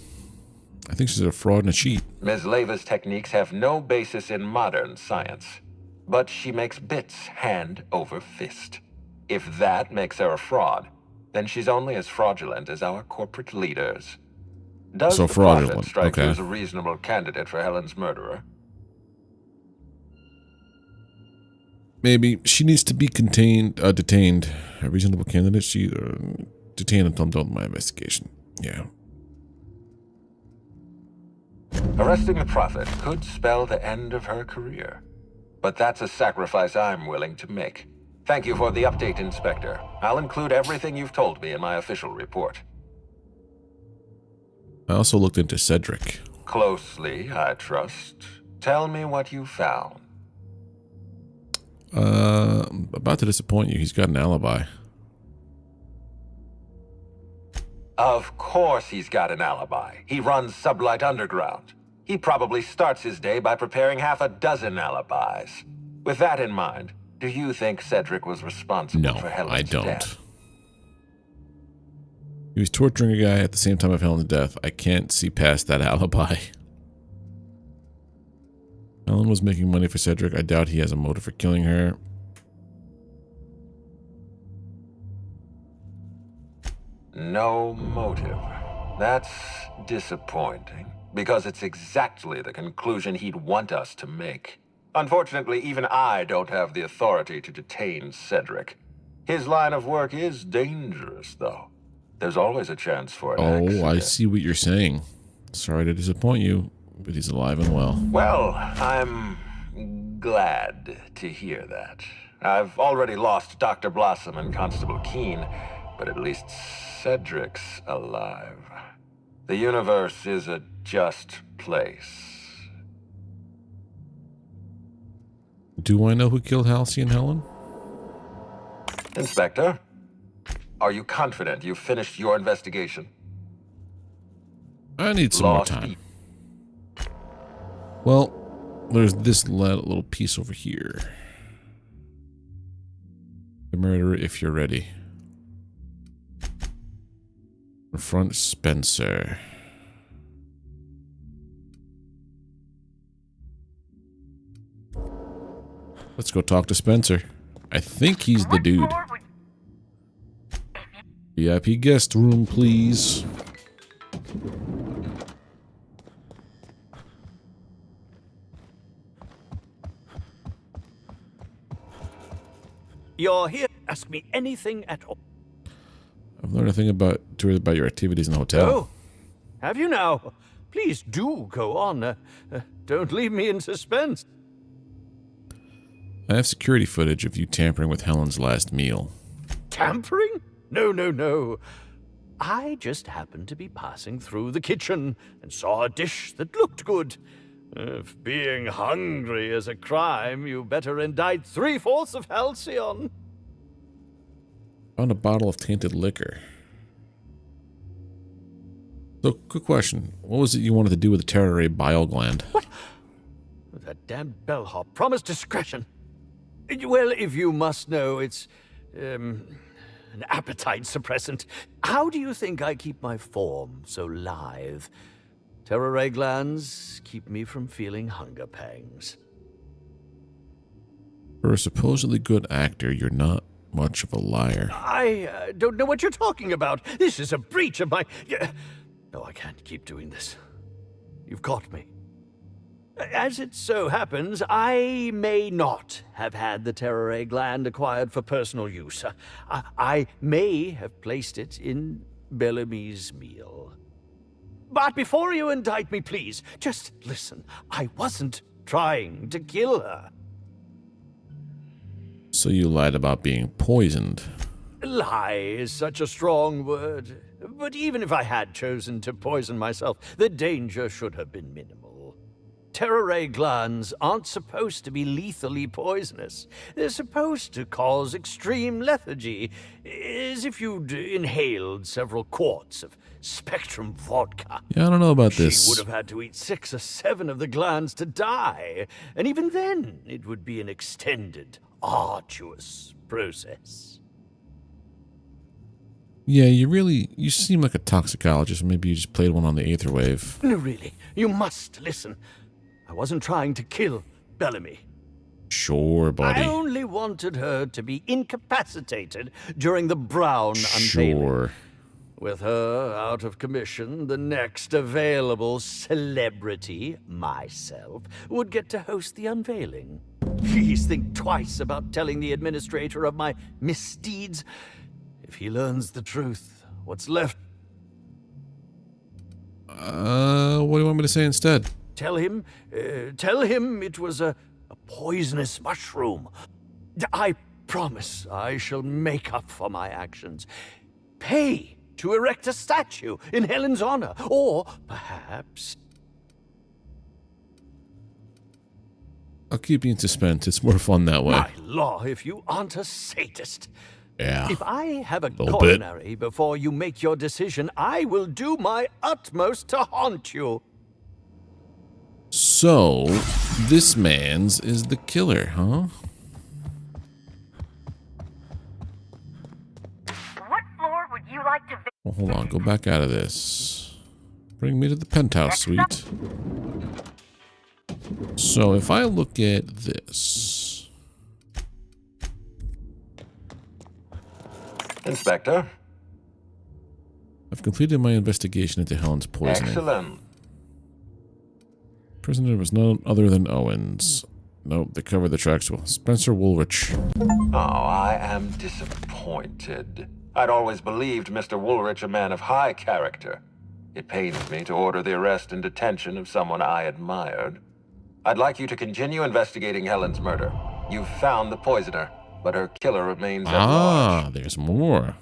I think she's a fraud and a cheat. Ms. Leva's techniques have no basis in modern science, but she makes bits hand over fist. If that makes her a fraud, then she's only as fraudulent as our corporate leaders. Does So the fraudulent, Prophet strike you okay. as a reasonable candidate for Helen's murderer? Maybe she needs to be detained. A reasonable candidate. She detained until I'm done with my investigation. Yeah. Arresting the Prophet could spell the end of her career. But that's a sacrifice I'm willing to make. Thank you for the update, Inspector. I'll include everything you've told me in my official report. I also looked into Cedric. Closely, I trust. Tell me what you found. About to disappoint you. He's got an alibi. Of course he's got an alibi. He runs Sublight Underground. He probably starts his day by preparing half a dozen alibis. With that in mind, do you think Cedric was responsible for Helen's death? No, I don't. He was torturing a guy at the same time of Helen's death. I can't see past that alibi. Helen was making money for Cedric. I doubt he has a motive for killing her. No motive. That's disappointing, because it's exactly the conclusion he'd want us to make. Unfortunately, even I don't have the authority to detain Cedric. His line of work is dangerous, though. There's always a chance for an accident. Oh, I see what you're saying. Sorry to disappoint you, but he's alive and well. Well, I'm glad to hear that. I've already lost Dr. Blossom and Constable Keene, but at least Cedric's alive. The universe is a just place. Do I know who killed Halcyon, Helen? Inspector, are you confident you've finished your investigation? I need some more time. Well, there's this little piece over here. The murderer, if you're ready. Confront Spencer. Let's go talk to Spencer. I think he's the dude. VIP guest room, please. You're here. Ask me anything at all. I've learned a thing about your activities in the hotel. Oh, have you now? Please do go on. Don't leave me in suspense. I have security footage of you tampering with Helen's last meal. Tampering? No, no, no. I just happened to be passing through the kitchen and saw a dish that looked good. If being hungry is a crime, you better indict 3/4 of Halcyon. Found a bottle of tainted liquor. So, quick question. What was it you wanted to do with the terror ray bile gland? What? That damned bellhop promised discretion. Well, if you must know, it's an appetite suppressant. How do you think I keep my form so lithe? Terror ray glands keep me from feeling hunger pangs. For a supposedly good actor, you're not much of a liar. I don't know what you're talking about. This is a breach of my... No, I can't keep doing this. You've caught me. As it so happens, I may not have had the terror ray gland acquired for personal use. I may have placed it in Bellamy's meal. But before you indict me, please, just listen. I wasn't trying to kill her. So you lied about being poisoned. Lie is such a strong word. But even if I had chosen to poison myself, the danger should have been minimal. Terror ray glands aren't supposed to be lethally poisonous. They're supposed to cause extreme lethargy, as if you'd inhaled several quarts of Spectrum vodka. Yeah, I don't know about She this. would have had to eat 6 or 7 of the glands to die, and even then it would be an extended, arduous process. Yeah, you seem like a toxicologist. Maybe you just played one on the Aether Wave. No, really, you must listen. I wasn't trying to kill Bellamy. Sure, buddy. I only wanted her to be incapacitated during the Brown unveiling. Sure. With her out of commission, the next available celebrity, myself, would get to host the unveiling. Please think twice about telling the administrator of my misdeeds. If he learns the truth, what's left? What do you want me to say instead? Tell him it was a poisonous mushroom. I promise I shall make up for my actions. Pay to erect a statue in Helen's honor, or perhaps... I'll keep you in suspense. It's more fun that way. My law, if you aren't a sadist. Yeah. If I have a Little coronary before you make your decision, I will do my utmost to haunt you. So, this man's is the killer, huh? What floor would you like to visit? Well, hold on. Go back out of this. Bring me to the penthouse suite. So, if I look at this... Inspector. I've completed my investigation into Helen's poisoning. Excellent. Prisoner was none other than Owens. Nope, they covered the tracks well. Spencer Woolrich. Oh, I am disappointed. I'd always believed Mr. Woolrich a man of high character. It pains me to order the arrest and detention of someone I admired. I'd like you to continue investigating Helen's murder. You've found the poisoner, but her killer remains at large. There's more.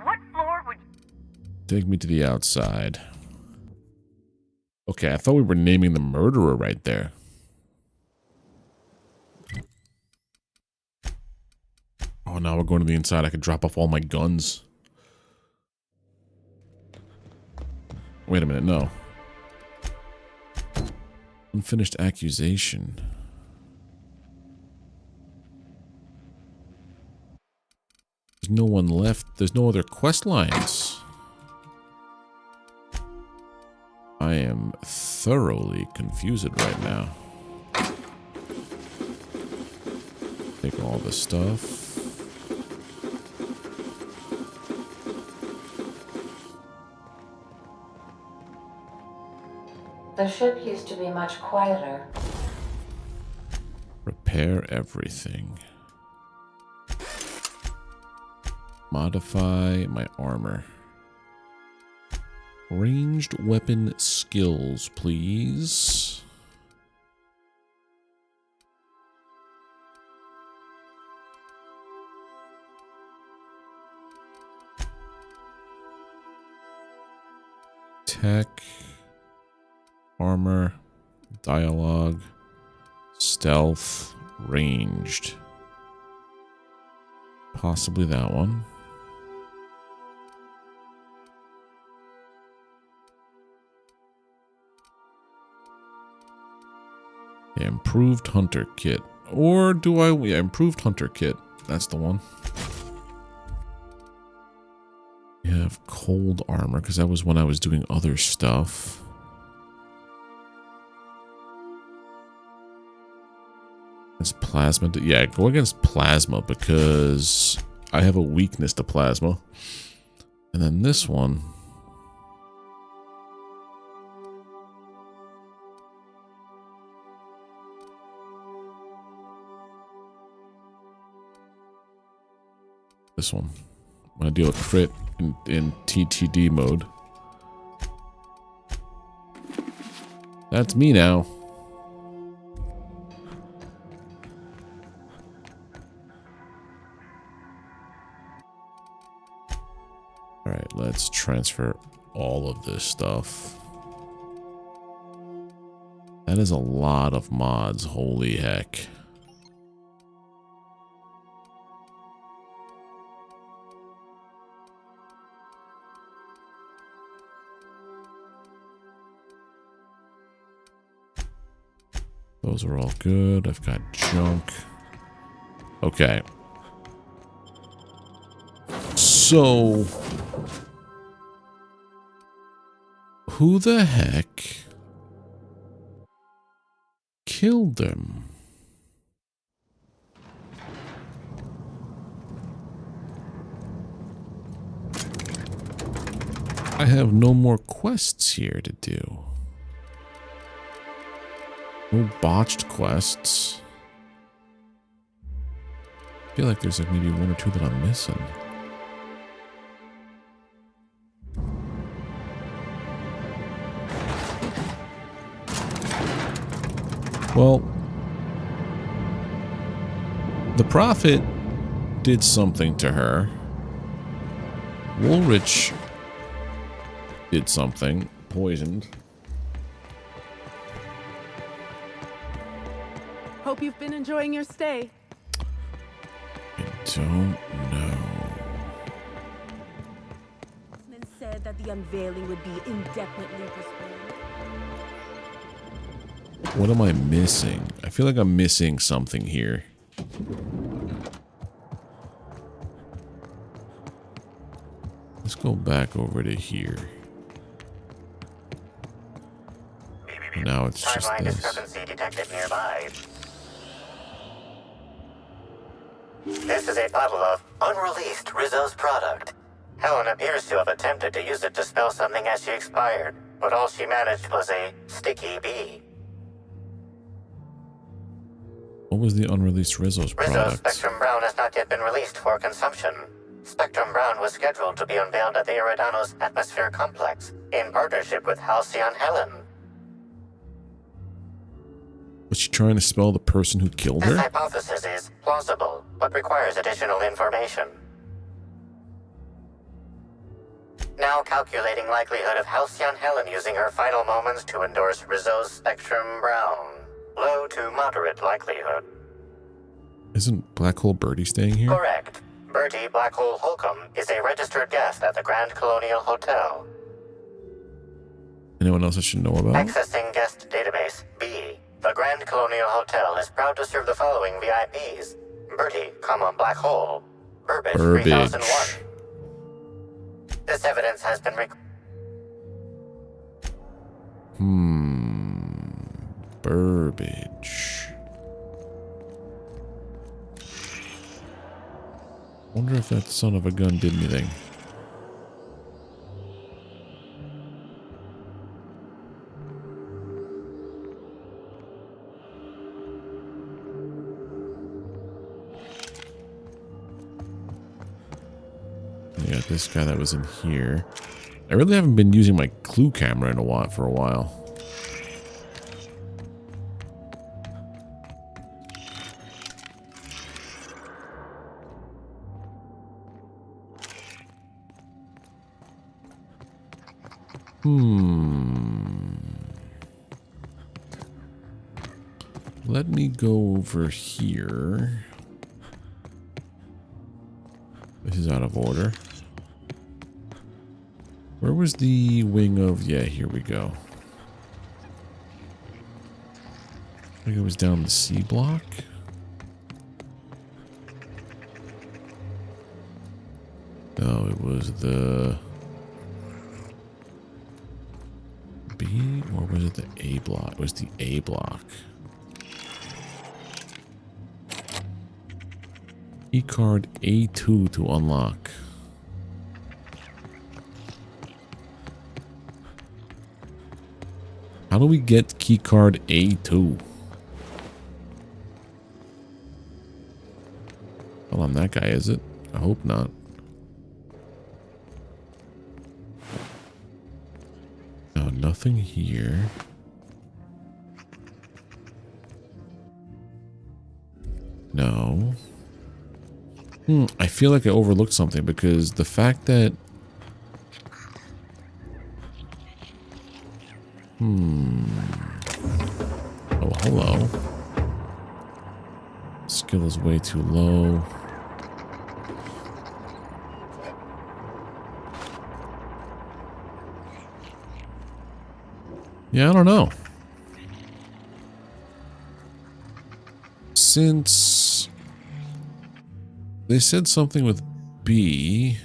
What floor would Take me to the outside. Okay, I thought we were naming the murderer right there. Oh, now we're going to the inside. I could drop off all my guns. Wait a minute, no. Unfinished accusation. There's no one left. There's no other quest lines. I am thoroughly confused right now. Take all the stuff. The ship used to be much quieter. Repair everything. Modify my armor. Ranged weapon skills, please. Tech. Armor. Dialogue. Stealth. Ranged. Possibly that one. Improved Hunter Kit. Or do I... Yeah, Improved Hunter Kit. That's the one. We have Cold Armor, because that was when I was doing other stuff. It's Plasma. Yeah, go against Plasma, because I have a weakness to Plasma. And then this one... This one. I'm gonna deal a crit in TTD mode. That's me now. Alright, let's transfer all of this stuff. That is a lot of mods, holy heck. Those are all good. I've got junk. Okay. So, who the heck killed them? I have no more quests here to do. No botched quests. I feel like there's like maybe one or two that I'm missing. Well, the Prophet did something to her. Woolrich did something. Poisoned. Hope you've been enjoying your stay. I don't know. Said that the unveiling would be indefinitely postponed. What am I missing? I feel like I'm missing something here. Let's go back over to here. Now it's just Timeline this. discrepancy detected nearby. This is a bottle of unreleased Rizzo's product. Helen appears to have attempted to use it to spell something as she expired, but all she managed was a sticky bee. What was the unreleased Rizzo's Rizzo's product? Spectrum Brown has not yet been released for consumption. Spectrum Brown was scheduled to be unveiled at the Eridanos Atmosphere Complex in partnership with Halcyon Helen. Was she trying to spell the person who killed This her? hypothesis is plausible, but requires additional information. Now calculating likelihood of Halcyon Helen using her final moments to endorse Rizzo's Spectrum Brown. Low to moderate likelihood. Isn't Black Hole Birdie staying here? Correct. Bertie Black Hole Holcomb is a registered guest at the Grand Colonial Hotel. Anyone else I should know about? Accessing guest database B. The Grand Colonial Hotel is proud to serve the following VIPs. Bertie, Black Hole. Burbage 3001. This evidence has been Burbage. Wonder if that son of a gun did anything. You got this guy that was in here. I really haven't been using my clue camera for a while. Let me go over here. This is out of order. Where was the wing of... Yeah, here we go. I think it was down the C block. No, it was the... B, or was it the A block? It was the A block. Key card A2 to unlock. How do we get key card A2? Well, I'm that guy, is it? I hope not. No, nothing here. No. I feel like I overlooked something because the fact that Oh, hello. Skill is way too low. Yeah, I don't know. Since they said something with B,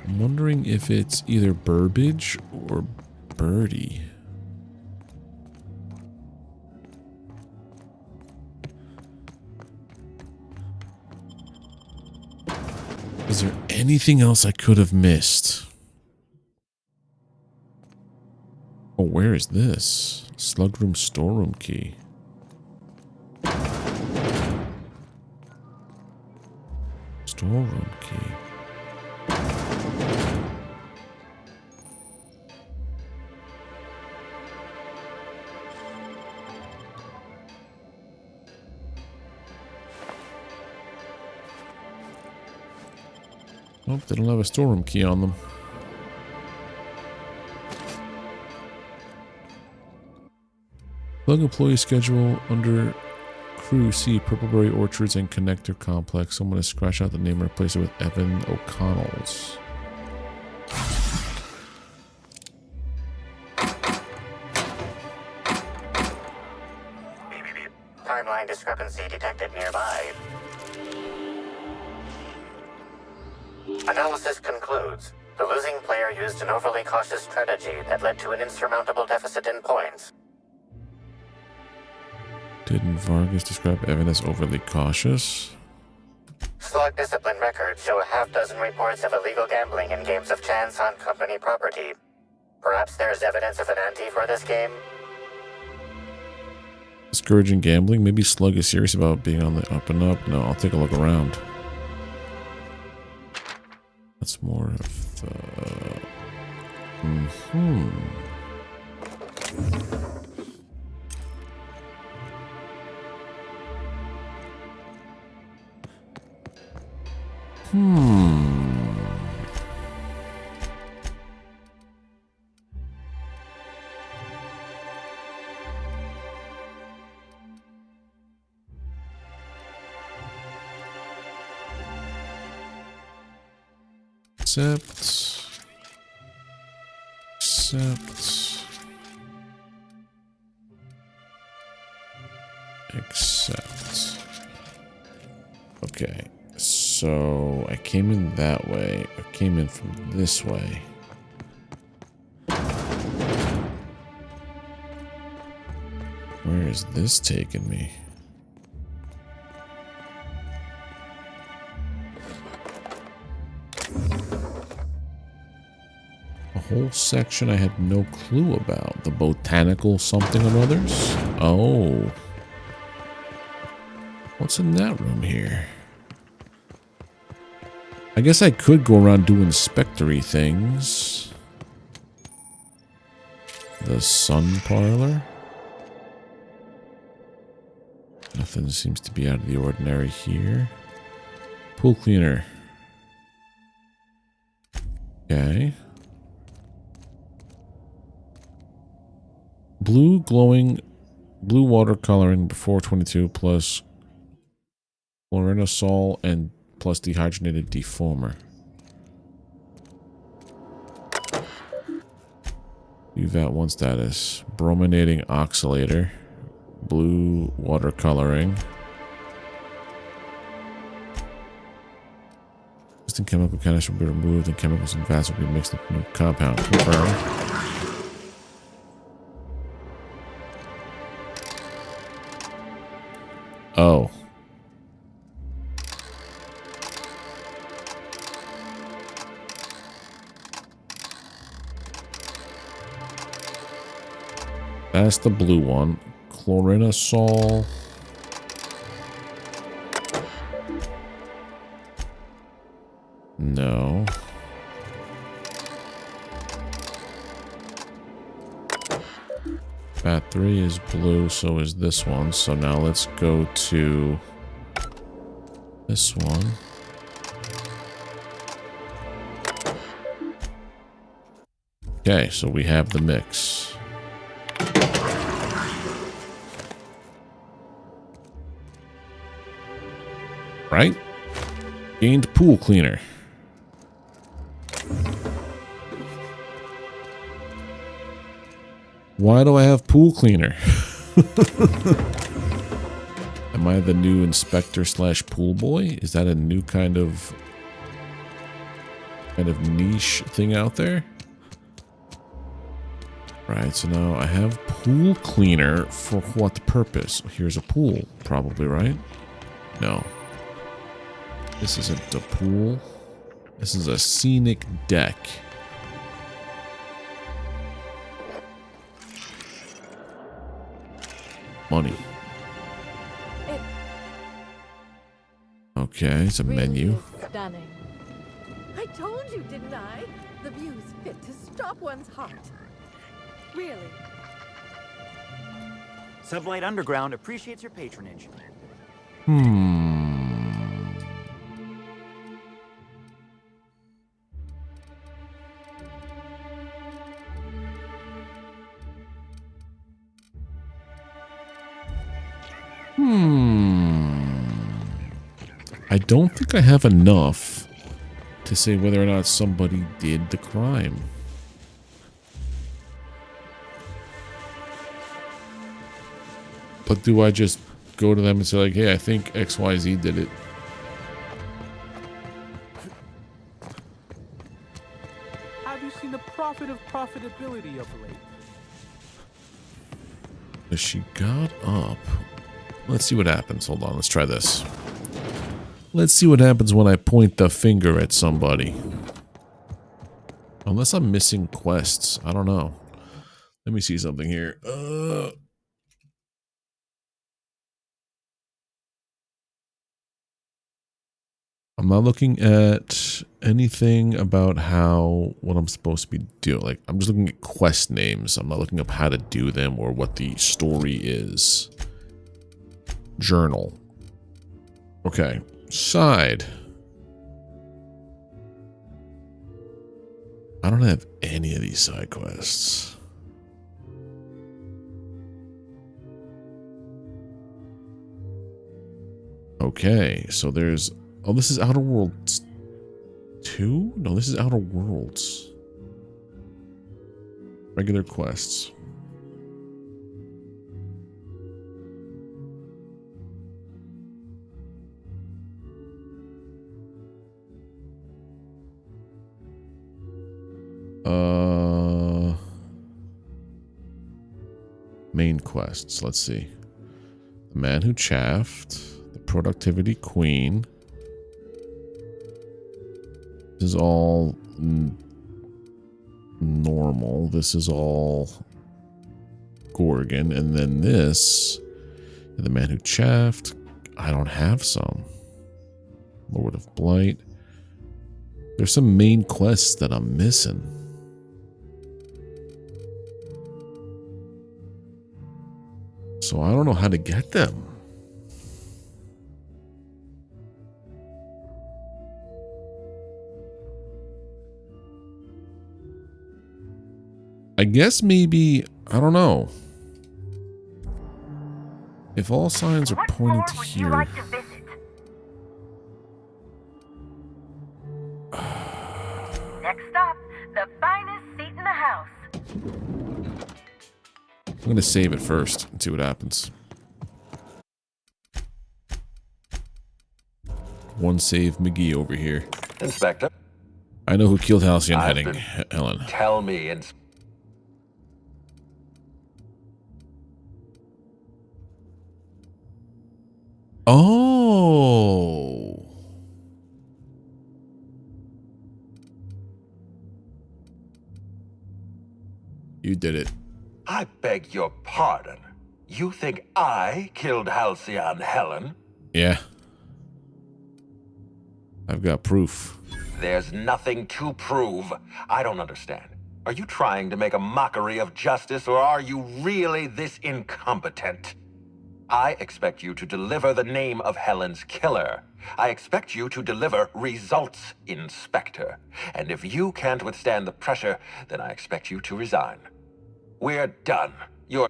I'm wondering if it's either Burbage or Birdie. Is there anything else I could have missed? Oh, where is this? Slug room storeroom key. Storeroom key. Nope, they don't have a storeroom key on them. Plug employee schedule under crew C, Purpleberry Orchards and Connector Complex. Someone has scratched out the name and replaced it with Evan O'Connell's. Timeline discrepancy detected nearby. Analysis concludes. The losing player used an overly cautious strategy that led to an insurmountable deficit in points. Didn't Vargas describe Evan as overly cautious? Slug discipline records show a half-dozen reports of illegal gambling in games of chance on company property. Perhaps there's evidence of an ante for this game? Discouraging gambling? Maybe Slug is serious about being on the up and up. No, I'll take a look around. That's more of accept. Okay, so I came in that way. I came in from this way. Where is this taking me? Whole section I had no clue about. The botanical something or others? Oh. What's in that room here? I guess I could go around doing inspectory things. The sun parlor? Nothing seems to be out of the ordinary here. Pool cleaner. Okay. Blue water coloring before 22 plus chlorinasol and plus dehydrogenated defoamer. UVAT 1 status. Brominating oxalator. Blue water coloring. Existing chemical canister will be removed and chemicals and vats will be mixed into a new compound. Confirmed. Oh. That's the blue one. Chlorinasol. No. Bat 3 is blue, so is this one. So now let's go to this one. Okay, so we have the mix. Right? Gained pool cleaner. Why do I have pool cleaner? Am I the new inspector slash pool boy? Is that a new kind of niche thing out there? Right, so now I have pool cleaner for what purpose? Here's a pool, probably, right? No. This isn't a pool. This is a scenic deck. Money. Okay, it's a menu. Stunning. I told you, didn't I? The view's fit to stop one's heart. Really? Sublight Underground appreciates your patronage. I don't think I have enough to say whether or not somebody did the crime. But do I just go to them and say, like, hey, I think XYZ did it? Have you seen the profit of profitability of late? She got up. Let's see what happens. Hold on, let's try this. Let's see what happens when I point the finger at somebody. Unless I'm missing quests. I don't know. Let me see something here. I'm not looking at anything about what I'm supposed to be doing. Like, I'm just looking at quest names. I'm not looking up how to do them or what the story is. Journal. Okay. Side. I don't have any of these side quests. Okay, so there's... Oh, this is Outer Worlds 2? No, this is Outer Worlds. Regular quests. Main quests. Let's see. The Man Who Chaffed. The Productivity Queen. This is all normal. This is all Gorgon. And then this, the Man Who Chaffed. I don't have some. Lord of Blight. There's some main quests that I'm missing. So I don't know how to get them. I guess maybe, I don't know. If all signs are pointing to here. Next up, the finest seat in the house. I'm going to save it first and see what happens. One save McGee over here. Inspector. I know who killed Halcyon heading, Helen. Tell me, Oh. You did it. I beg your pardon. You think I killed Halcyon Helen? Yeah. I've got proof. There's nothing to prove. I don't understand. Are you trying to make a mockery of justice, or are you really this incompetent? I expect you to deliver the name of Helen's killer. I expect you to deliver results, Inspector. And if you can't withstand the pressure, then I expect you to resign. We're done. You're...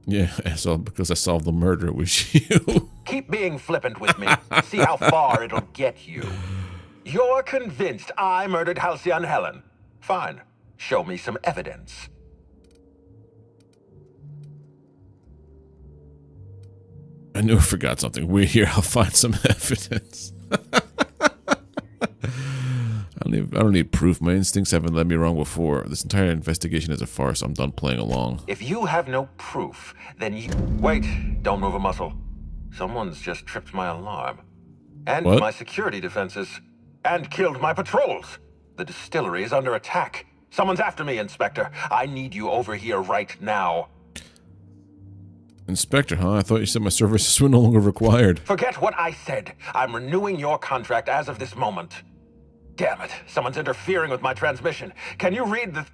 Yeah, so because I solved the murder, it was you. Keep being flippant with me. See how far it'll get you. You're convinced I murdered Halcyon Helen. Fine. Show me some evidence. I knew I forgot something weird here. I'll find some evidence. I don't need proof. My instincts haven't led me wrong before. This entire investigation is a farce. I'm done playing along. If you have no proof, then you... Wait, don't move a muscle. Someone's just tripped my alarm. And what? My security defenses. And killed my patrols. The distillery is under attack. Someone's after me, Inspector. I need you over here right now. Inspector, huh? I thought you said my services were no longer required. Forget what I said. I'm renewing your contract as of this moment. Damn it. Someone's interfering with my transmission. Can you read the...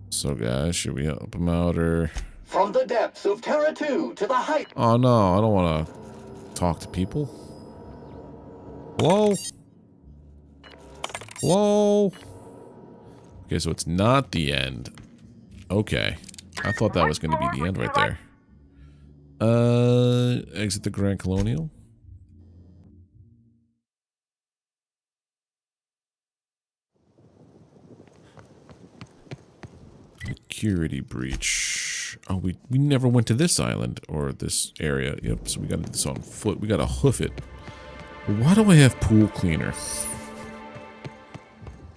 So, guys, should we help him out or... From the depths of Terra 2 to the height... Oh, no. I don't want to talk to people. Hello? Hello? Okay, so it's not the end. Okay. I thought that was going to be the end right there. Exit the Grand Colonial. Security breach. Oh, we never went to this island or this area. Yep, so we got to do this on foot. We got to hoof it. Why do I have pool cleaner?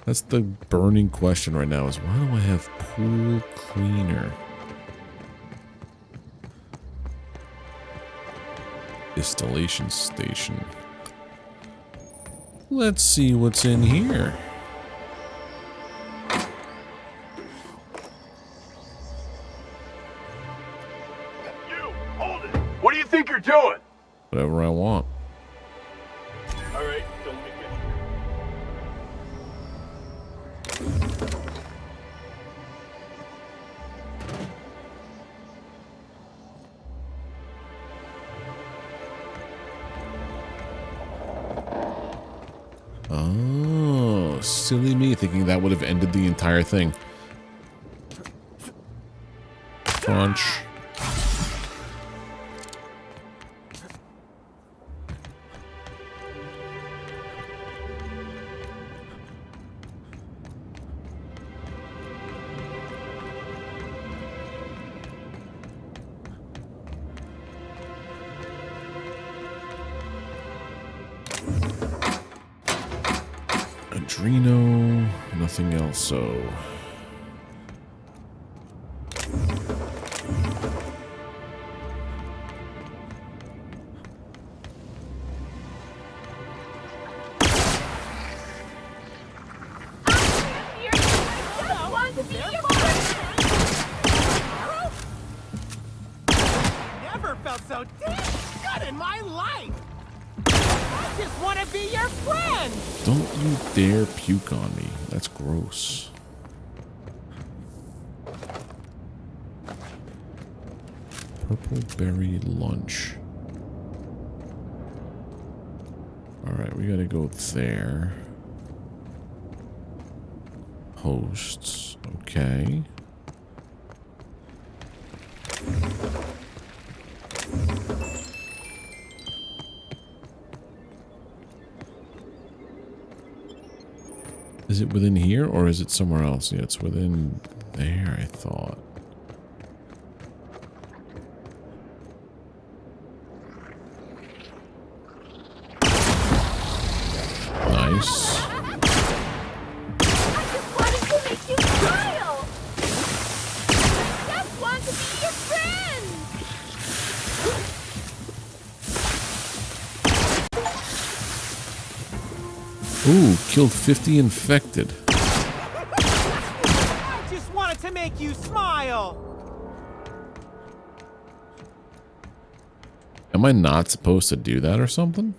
That's the burning question right now is why do I have pool cleaner? Distillation station. Let's see what's in here. You, hold it! What do you think you're doing? Whatever I want. All right, don't make it. Oh, silly me thinking that would have ended the entire thing. Crunch. Adreno, nothing else, so... Never felt so damn good in my life! I just want to be your friend! Don't you dare puke on me. That's gross. Purple berry lunch. Alright, we gotta go there. Hosts. Okay. Is it within here or is it somewhere else? Yeah, it's within there, I thought. Nice. Ooh, killed 50 infected. I just wanted to make you smile! Am I not supposed to do that or something?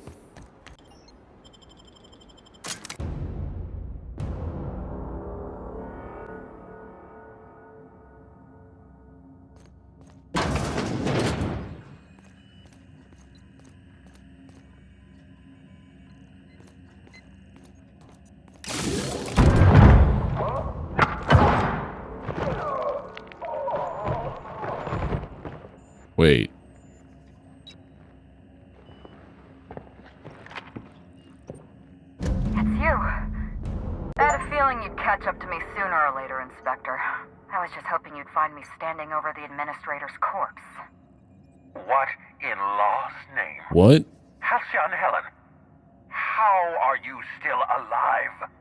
you. I had a feeling you'd catch up to me sooner or later, Inspector. I was just hoping you'd find me standing over the Administrator's corpse. What in law's name? What? Halcyon Helen, how are you still alive?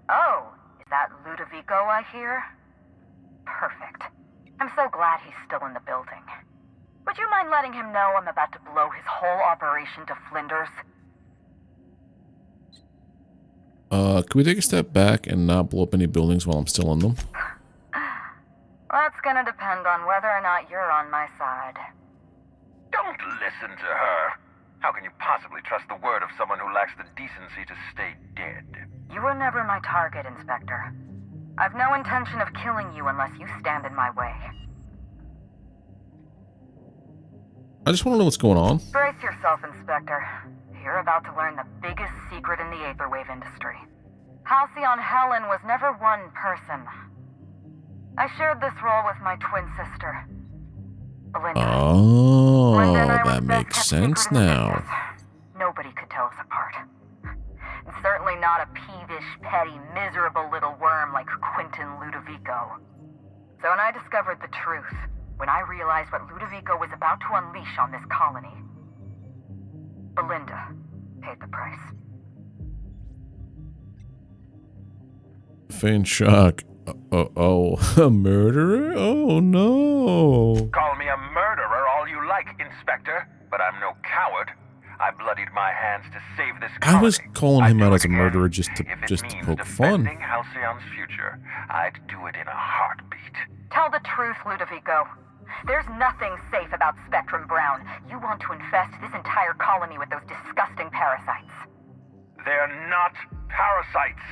Oh, is that Ludovico I hear? Perfect. I'm so glad he's still in the building. Would you mind letting him know I'm about to blow his whole operation to flinders? Can we take a step back and not blow up any buildings while I'm still in them? That's gonna depend on whether or not you're on my side. Don't listen to her. How can you possibly trust the word of someone who lacks the decency to stay dead? You were never my target, Inspector. I've no intention of killing you unless you stand in my way. I just want to know what's going on. Brace yourself, Inspector. You're about to learn the biggest secret in the Aetherwave industry. Halcyon Helen was never one person. I shared this role with my twin sister, Belinda. Oh, that makes sense now. Nobody could tell us apart. And certainly not a peevish, petty, miserable little worm like Quentin Ludovico. So when I discovered the truth, when I realized what Ludovico was about to unleash on this colony, Belinda paid the price. Faint shock. A murderer? Oh no. Call me a murderer all you like, Inspector, but I'm no coward. I bloodied my hands to save this colony. I was calling him out as a murderer just to poke fun. Defending Halcyon's future, I'd do it in a heartbeat. Tell the truth, Ludovico. There's nothing safe about Spectrum Brown. You want to infest this entire colony with those disgusting parasites. They're not parasites.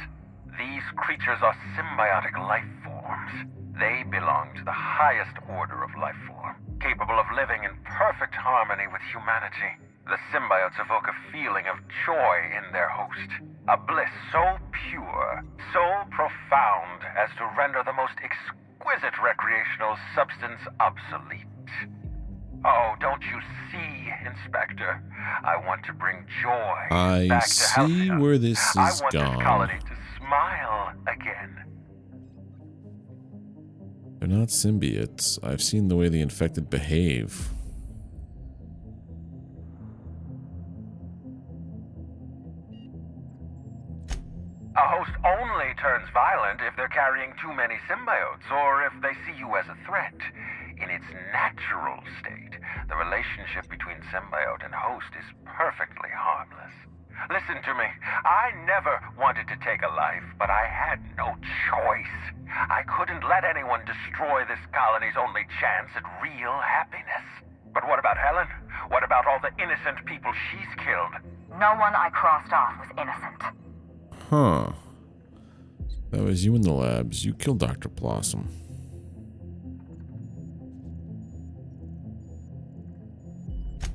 These creatures are symbiotic life forms. They belong to the highest order of life form, capable of living in perfect harmony with humanity. The symbiotes evoke a feeling of joy in their host, a bliss so pure, so profound as to render the most exquisite recreational substance obsolete. Oh, don't you see, Inspector? I want to bring joy back to see Halcyon. where this is I want gone. this colony to smile again. They're not symbiotes. I've seen the way the infected behave. A host only turns violent if they're carrying too many symbiotes, or if they see you as a threat. In its natural state, the relationship between symbiote and host is perfectly harmless. Listen to me. I never wanted to take a life, but I had no choice. I couldn't let anyone destroy this colony's only chance at real happiness. But what about Helen? What about all the innocent people she's killed? No one I crossed off was innocent. Huh. That was you in the labs. You killed Dr. Blossom.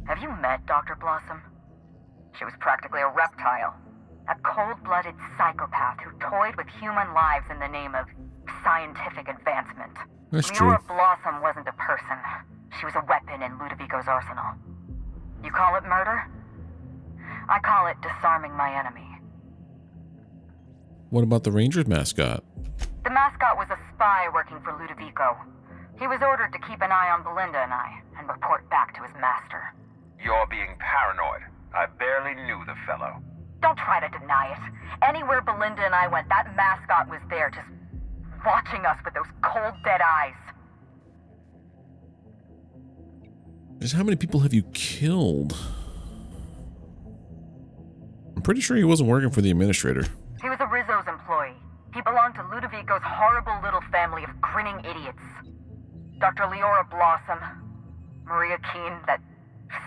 Have you met Dr. Blossom? She was practically a reptile. A cold-blooded psychopath who toyed with human lives in the name of scientific advancement. That's true. Leora Blossom wasn't a person. She was a weapon in Ludovico's arsenal. You call it murder? I call it disarming my enemy. What about the Rangers mascot? The mascot was a spy working for Ludovico. He was ordered to keep an eye on Belinda and I, and report back to his master. You're being paranoid. I barely knew the fellow. Don't try to deny it. Anywhere Belinda and I went, that mascot was there, just watching us with those cold, dead eyes. Just how many people have you killed? I'm pretty sure he wasn't working for the administrator. He was a Rizzo's employee. He belonged to Ludovico's horrible little family of grinning idiots. Dr. Leora Blossom, Maria Keene, that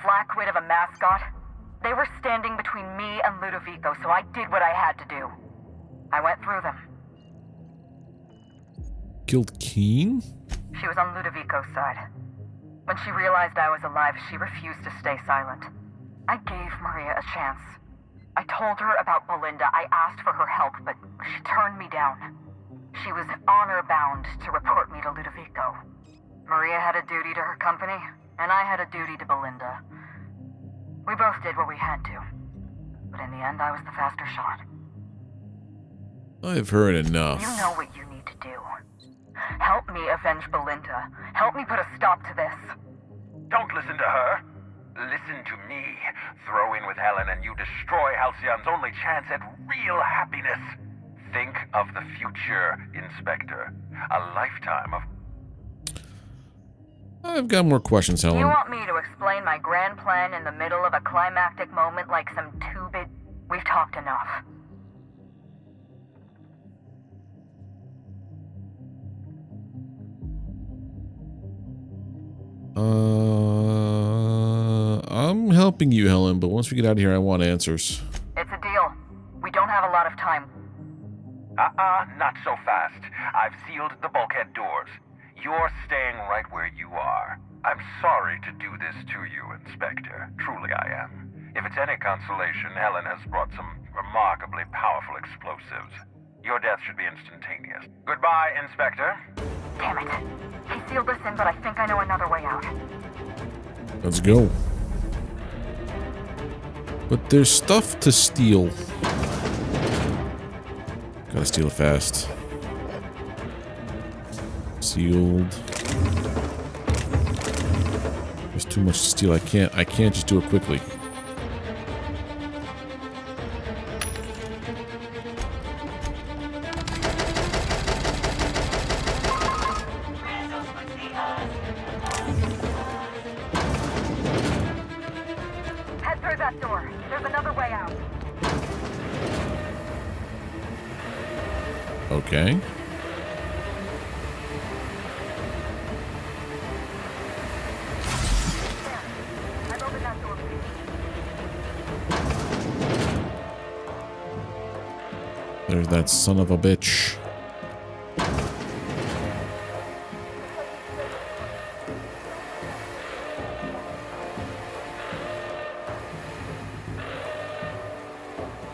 flackwit of a mascot. They were standing between me and Ludovico, so I did what I had to do. I went through them. Killed Keene? She was on Ludovico's side. When she realized I was alive, she refused to stay silent. I gave Maria a chance. I told her about Belinda. I asked for her help, but she turned me down. She was honor-bound to report me to Ludovico. Maria had a duty to her company, and I had a duty to Belinda. We both did what we had to. But in the end, I was the faster shot. I've heard enough. You know what you need to do. Help me avenge Belinda. Help me put a stop to this. Don't listen to her. Listen to me. Throw in with Helen and you destroy Halcyon's only chance at real happiness. Think of the future, Inspector. A lifetime of... I've got more questions, Helen. You want me to explain my grand plan in the middle of a climactic moment like some two-bit... We've talked enough. I'm helping you, Helen, but once we get out of here, I want answers. It's a deal. We don't have a lot of time. Not so fast. I've sealed the bulkhead doors. You're staying right where you are. I'm sorry to do this to you, Inspector. Truly I am. If it's any consolation, Helen has brought some remarkably powerful explosives. Your death should be instantaneous. Goodbye, Inspector. Damn it. He sealed us in, but I think I know another way out. Let's go. But there's stuff to steal. Gotta steal it fast. Sealed. There's too much to steal. I can't just do it quickly. Head through that door. There's another way out. Okay. There's that son of a bitch.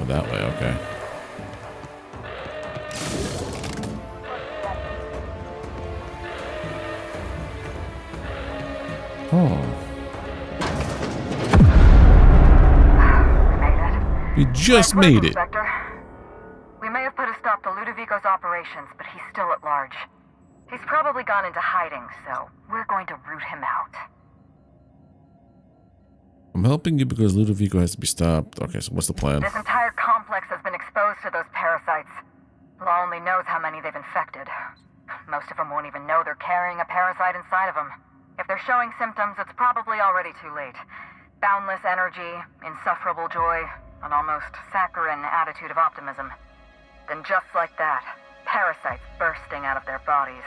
Oh, that way, okay. We just made it. We may have put a stop to Ludovico's operations, but he's still at large. He's probably gone into hiding, so we're going to root him out. I'm helping you because Ludovico has to be stopped. Okay, so what's the plan? This entire complex has been exposed to those parasites. Law only knows how many they've infected. Most of them won't even know they're carrying a parasite inside of them. If they're showing symptoms, it's probably already too late. Boundless energy, insufferable joy, an almost saccharine attitude of optimism. Then just like that, parasites bursting out of their bodies.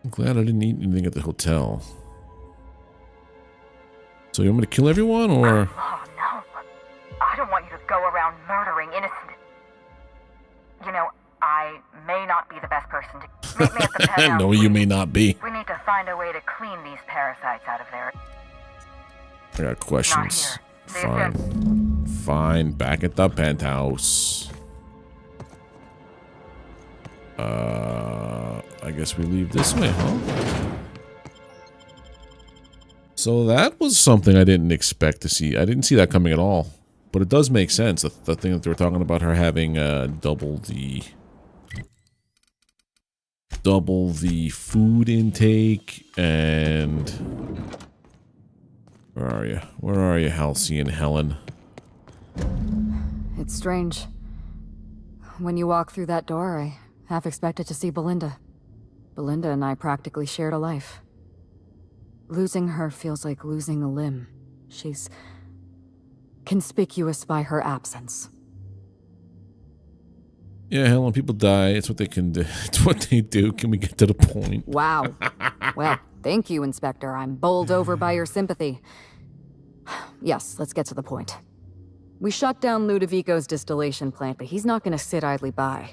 I'm glad I didn't eat anything at the hotel. So you want me to kill everyone, or? Oh, no. I don't want you to go around murdering innocent... You know, I may not be the best person to... Meet me at the penthouse. No, you may not be. We need to find a way to clean these parasites out of there. I got questions. Fine. Fine. Back at the penthouse. I guess we leave this way, huh? So that was something I didn't expect to see. I didn't see that coming at all. But it does make sense. The thing that they were talking about, her having double the food intake and... Where are you? Where are you, Halcyon Helen? It's strange. When you walk through that door, I half expected to see Belinda. Belinda and I practically shared a life. Losing her feels like losing a limb. She's conspicuous by her absence. Yeah, Helen, people die. It's what they can do. It's what they do. Can we get to the point? Wow. Well, thank you, Inspector. I'm bowled over by your sympathy. Yes, let's get to the point. We shut down Ludovico's distillation plant, but he's not going to sit idly by.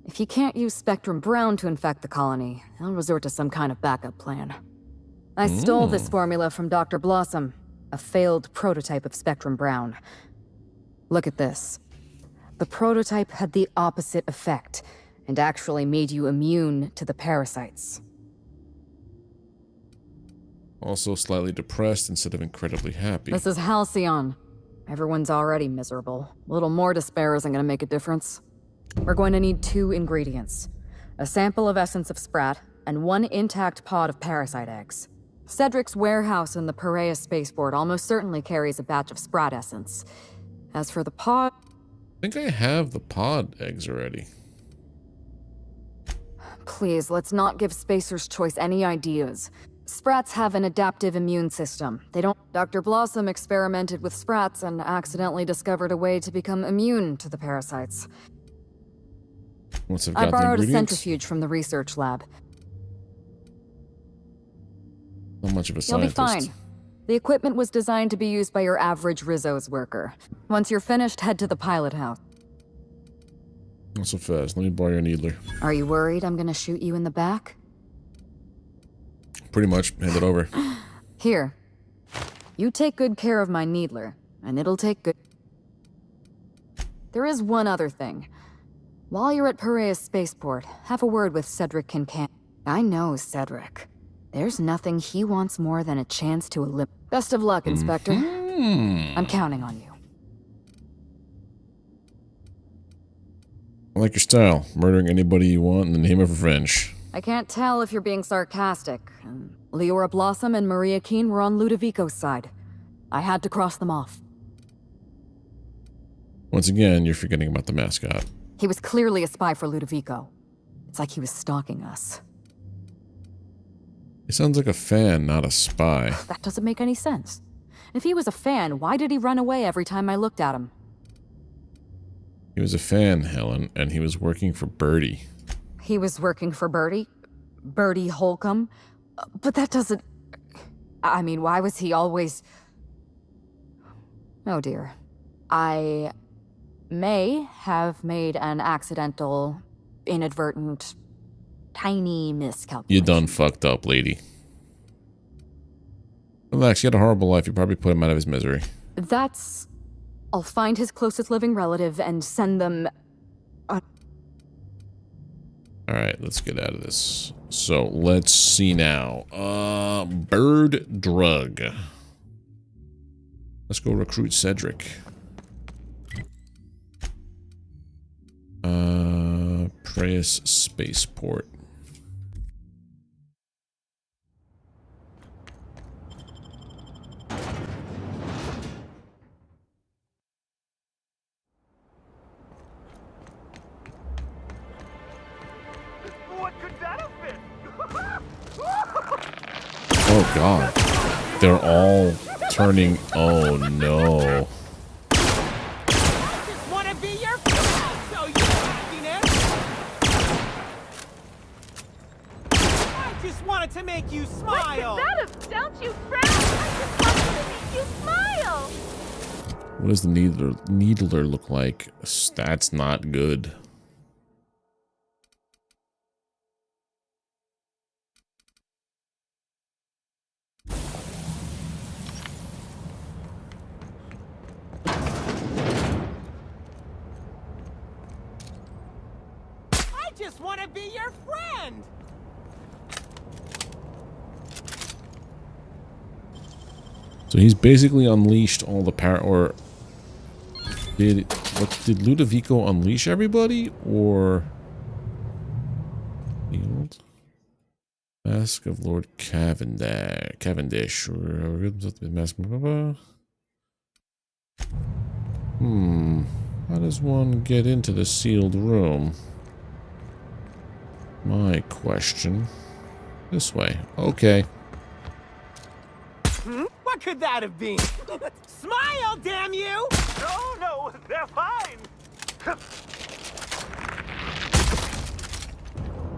If he can't use Spectrum Brown to infect the colony, he'll resort to some kind of backup plan. I stole this formula from Dr. Blossom, a failed prototype of Spectrum Brown. Look at this. The prototype had the opposite effect, and actually made you immune to the parasites. Also slightly depressed instead of incredibly happy. This is Halcyon. Everyone's already miserable. A little more despair isn't gonna make a difference. We're going to need 2 ingredients. A sample of essence of sprat, and 1 intact pod of parasite eggs. Cedric's warehouse in the Piraeus spaceport almost certainly carries a batch of sprat essence. As for the pod... I think I have the pod eggs already. Please, let's not give Spacer's Choice any ideas. Sprats have an adaptive immune system. They don't... Dr. Blossom experimented with sprats and accidentally discovered a way to become immune to the parasites. Once I've got I borrowed the a ingredients, centrifuge from the research lab. not much of a You'll be scientist. fine. The equipment was designed to be used by your average Rizzo's worker. Once you're finished, head to the pilot house. Not so fast. Let me borrow your needler. Are you worried I'm gonna shoot you in the back? Pretty much. Hand it over. Here. You take good care of my needler, and it'll take good... There is one other thing. While you're at Piraeus Spaceport, have a word with Cedric Kincan. I know Cedric. There's nothing he wants more than a chance to eliminate... Best of luck, Inspector. I'm counting on you. I like your style. Murdering anybody you want in the name of revenge. I can't tell if you're being sarcastic. Leora Blossom and Maria Keene were on Ludovico's side. I had to cross them off. Once again, you're forgetting about the mascot. He was clearly a spy for Ludovico. It's like he was stalking us. He sounds like a fan, not a spy. That doesn't make any sense. If he was a fan, why did he run away every time I looked at him? He was a fan, Helen, and he was working for Birdie. He was working for Birdie? Birdie Holcomb? But that doesn't... I mean, why was he always... Oh dear. I may have made an accidental, inadvertent, tiny miscalculation. You done fucked up, lady. Relax, he had a horrible life. You probably put him out of his misery. That's... I'll find his closest living relative and send them... Alright, let's get out of this. So, let's see now. Bird drug. Let's go recruit Cedric. Piraeus Spaceport. What could that have been? Oh god. They're all turning... Oh no. I just want to be your friend, so you happiness. I just wanted to make you smile. What could that have... Don't you frown! I just wanted to make you smile! What does the needler look like? That's not good. I just want to be your friend. So he's basically unleashed all the power, or did Ludovico unleash everybody, or Field? Mask of Lord Cavendish, or how does one get into the sealed room? My question. This way. Okay. What could that have been? Smile, damn you! No, they're fine.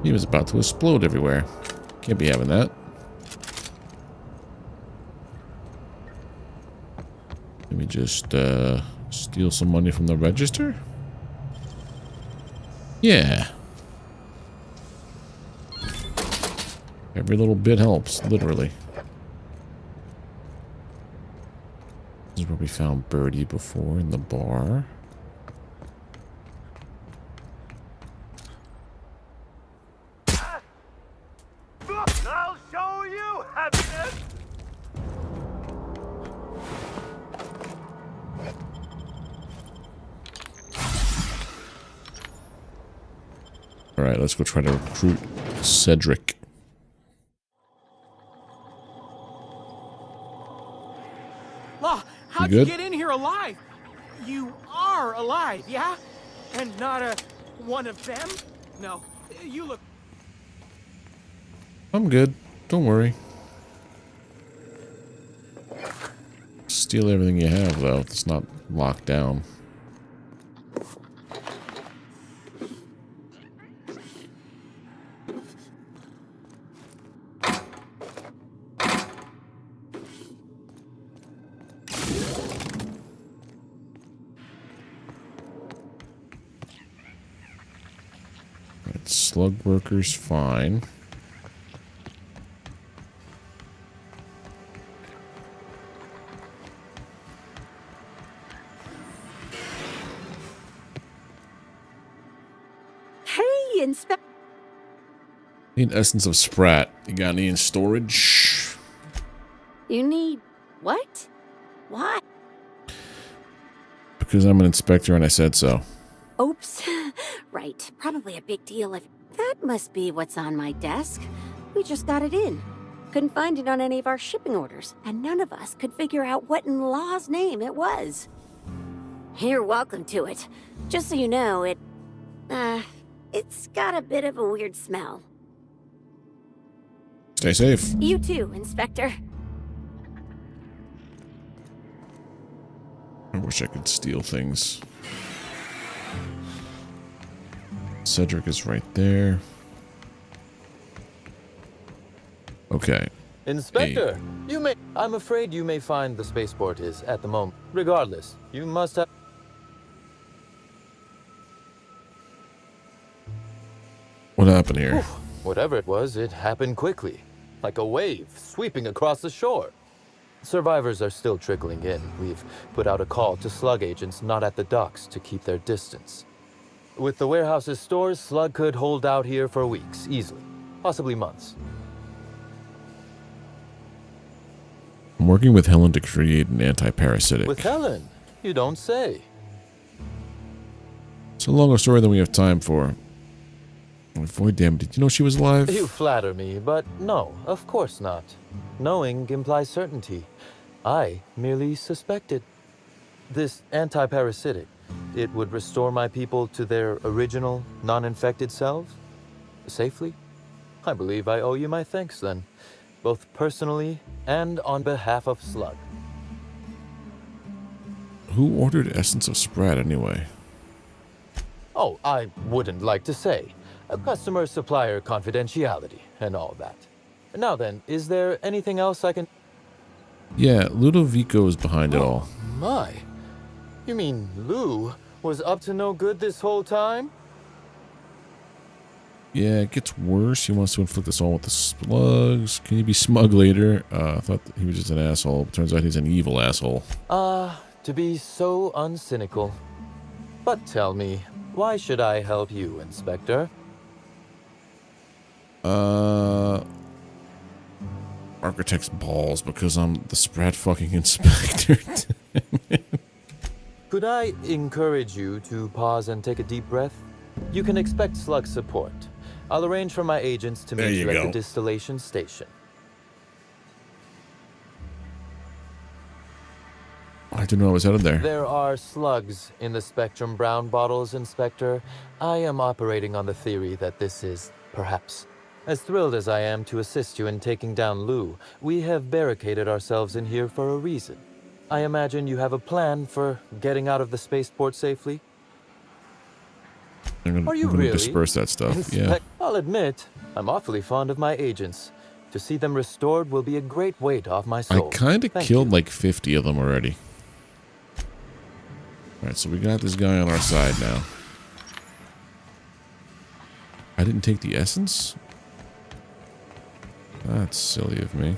He was about to explode everywhere. Can't be having that. Let me just steal some money from the register. Yeah. Every little bit helps, literally. This is where we found Birdie before, in the bar. I'll show you happiness. Alright, let's go try to recruit Cedric. Law, how'd you get in here alive? You are alive, yeah? And not one of them? No, you look... I'm good. Don't worry. Steal everything you have, though. It's not locked down. Right, slug workers, fine. Inspect. Need essence of Sprat. You got any in storage? You need what? Why? Because I'm an inspector and I said so. Oops. Right. Probably a big deal if... That must be what's on my desk. We just got it in. Couldn't find it on any of our shipping orders, and none of us could figure out what in law's name it was. You're welcome to it. Just so you know, it's got a bit of a weird smell. Stay safe. You too, Inspector. I wish I could steal things. Cedric is right there. Okay. Inspector, I'm afraid you may find the spaceport is at the moment. Regardless, you must have... What happened here? Whatever it was, it happened quickly. Like a wave sweeping across the shore. Survivors are still trickling in. We've put out a call to slug agents not at the docks to keep their distance. With the warehouse's stores, slug could hold out here for weeks, easily. Possibly months. I'm working with Helen to create an anti-parasitic. With Helen? You don't say. It's a longer story than we have time for. Boy, damn, did you know she was alive? You flatter me, but no, of course not. Knowing implies certainty. I merely suspected. This anti-parasitic, it would restore my people to their original, non-infected selves? Safely? I believe I owe you my thanks then. Both personally and on behalf of Slug. Who ordered Essence of Sprat anyway? Oh, I wouldn't like to say. A customer-supplier confidentiality and all that. Now then, is there anything else I can... Yeah, Ludovico is behind it all. My. You mean Lou was up to no good this whole time? Yeah, it gets worse. He wants to inflict us all with the slugs. Can you be smug later? I thought he was just an asshole. Turns out he's an evil asshole. To be so uncynical. But tell me, why should I help you, Inspector? Architect's balls, because I'm the Sprat fucking inspector. Could I encourage you to pause and take a deep breath? You can expect slug support. I'll arrange for my agents to meet you at the distillation station. I didn't know I was headed there. There are slugs in the Spectrum Brown bottles, Inspector. I am operating on the theory that this is, perhaps. As thrilled as I am to assist you in taking down Lou, we have barricaded ourselves in here for a reason. I imagine you have a plan for getting out of the spaceport safely? I'm gonna disperse that stuff, yeah. I'll admit, I'm awfully fond of my agents. To see them restored will be a great weight off my soul. I kind of killed like 50 of them already. Alright, so we got this guy on our side now. I didn't take the essence? That's silly of me.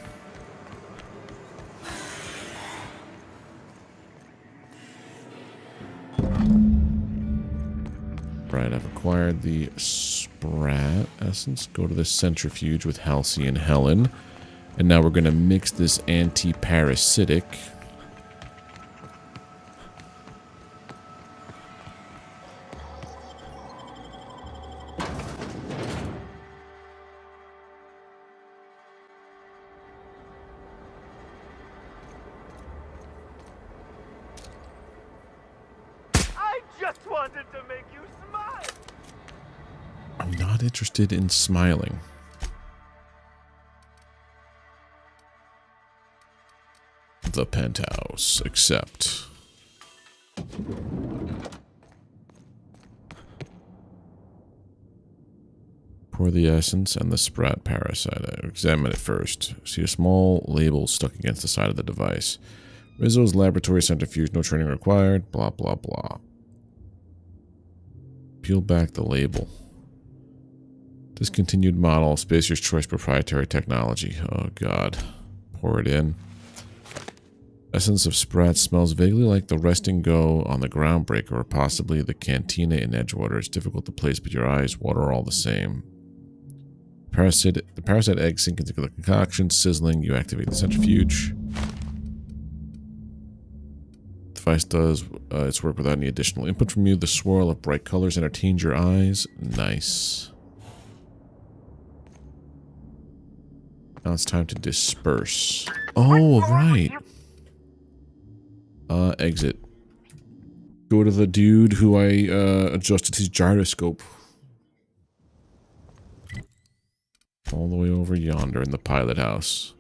Right, I've acquired the Sprat essence. Go to the centrifuge with Halcyon Helen. And now we're going to mix this anti-parasitic. wanted to make you smile. I'm not interested in smiling. The penthouse. Accept. Pour the essence and the sprat parasite. Examine it first. See a small label stuck against the side of the device. Rizzo's laboratory centrifuge, no training required. Blah, blah, blah. Peel back the label. Discontinued model, Spacer's Choice proprietary technology. Oh god. Pour it in. Essence of Sprat smells vaguely like the resting go on the Groundbreaker or possibly the Cantina in Edgewater. It's difficult to place, but your eyes water are all the same. The parasite eggs sink into the concoction, sizzling. You activate the centrifuge. The device does its work without any additional input from you. The swirl of bright colors entertains your eyes. Nice. Now it's time to disperse. Oh, right. Exit. Go to the dude who I adjusted his gyroscope. All the way over yonder in the pilot house.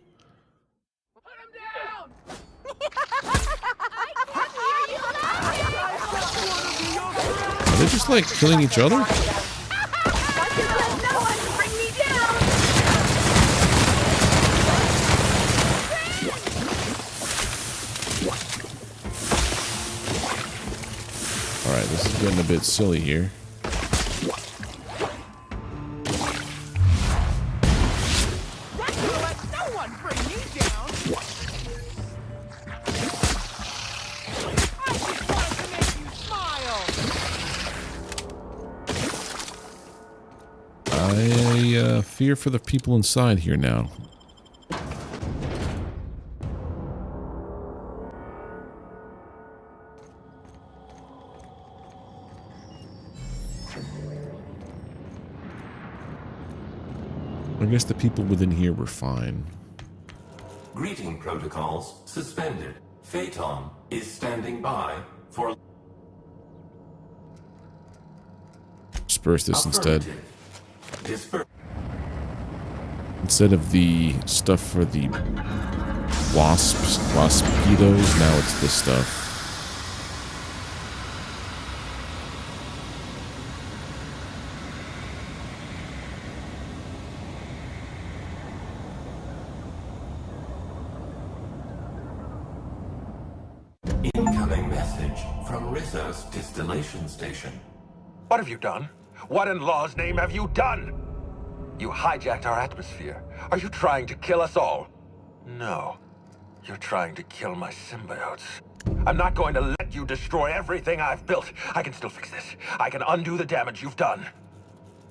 Are they just like killing each other? Alright, this is getting a bit silly here. I fear for the people inside here now. I guess the people within here were fine. Greeting protocols suspended. Phaeton is standing by for... Disperse this instead. Instead of the stuff for the waspitos, now it's this stuff. Incoming message from Rizzo's distillation station. What have you done? What in law's name have you done? You hijacked our atmosphere. Are you trying to kill us all? No. You're trying to kill my symbiotes. I'm not going to let you destroy everything I've built. I can still fix this. I can undo the damage you've done.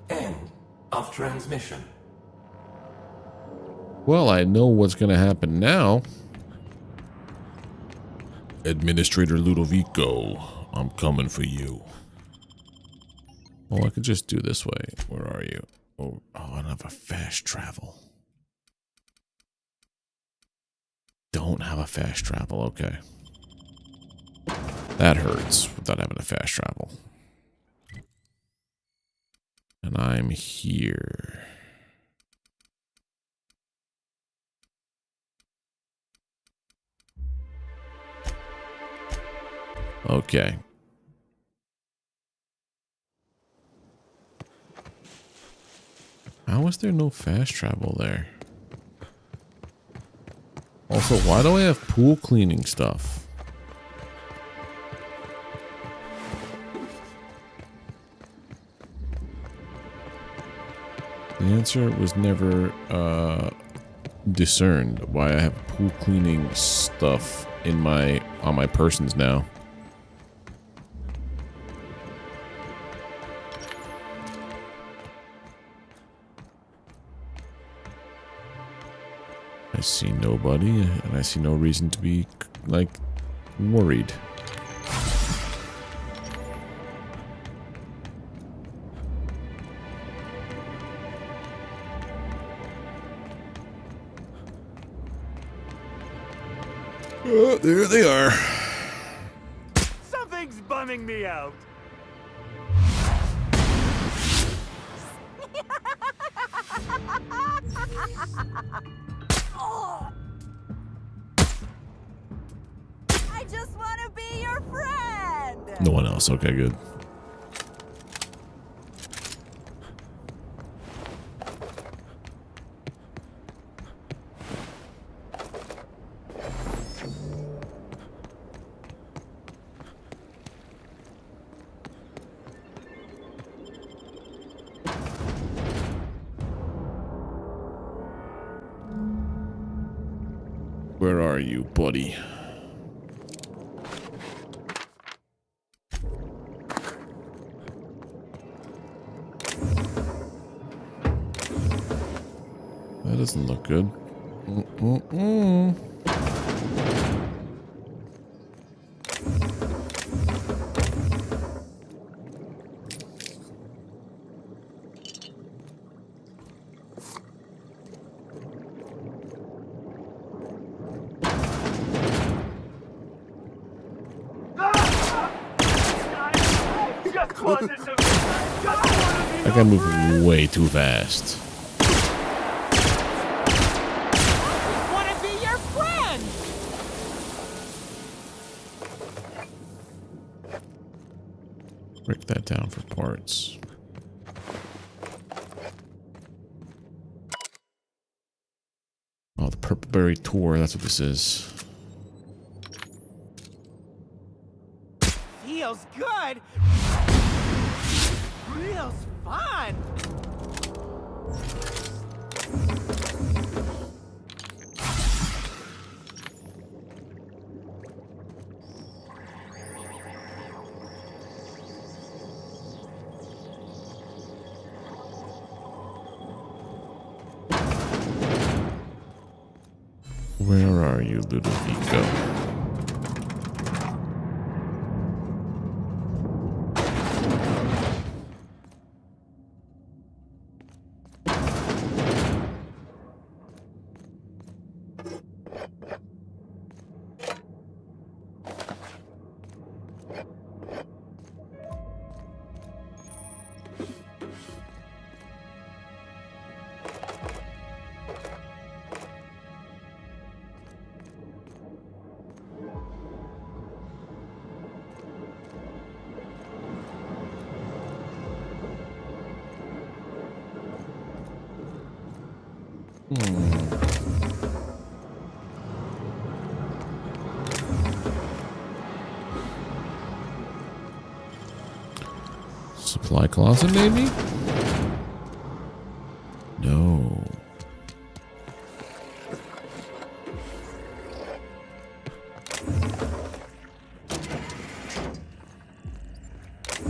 End of transmission. Well, I know what's going to happen now. Administrator Ludovico, I'm coming for you. Well, I could just do this way. Where are you? Oh, I don't have a fast travel. Don't have a fast travel, okay. That hurts without having a fast travel. And I'm here. Okay. How is there no fast travel there? Also, why do I have pool cleaning stuff? The answer was never discerned why I have pool cleaning stuff in on my persons now. I see nobody, and I see no reason to be, like, worried. Oh, there they are. Something's bumming me out. I just want to be your friend. No one else. Okay, good. Where are you, buddy? That doesn't look good. I can move way too fast. Want to be your friend. Break that down for parts. Oh, the Purpleberry Tour. That's what this is. Feels good. Feels fun. Where are you, Ludovico? Supply closet, maybe? No.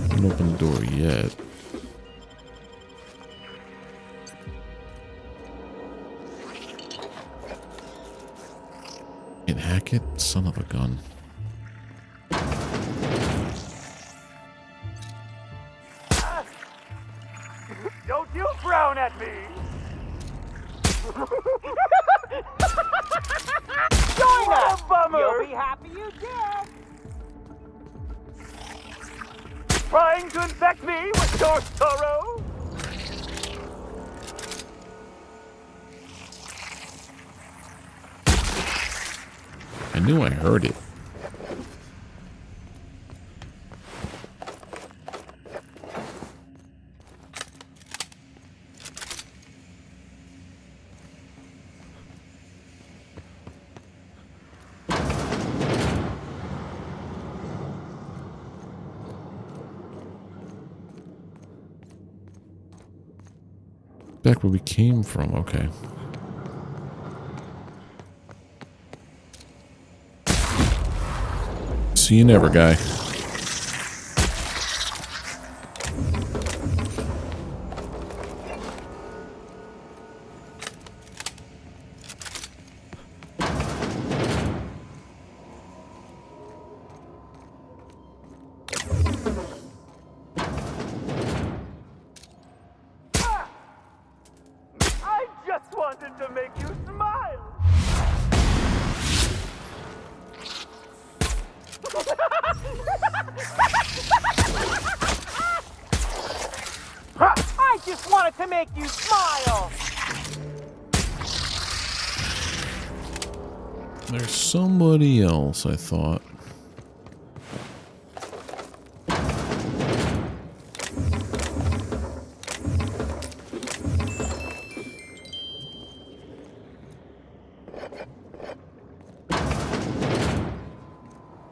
Don't open the door yet. Can hack it? Son of a gun. Don't you frown at me! Join us! Bummer! You'll be happy you did! Trying to infect me with your sorrow? I knew I heard it. Back where we came from, okay. See you never, guy. I just wanted to make you smile! to make you smile! There's somebody else, I thought.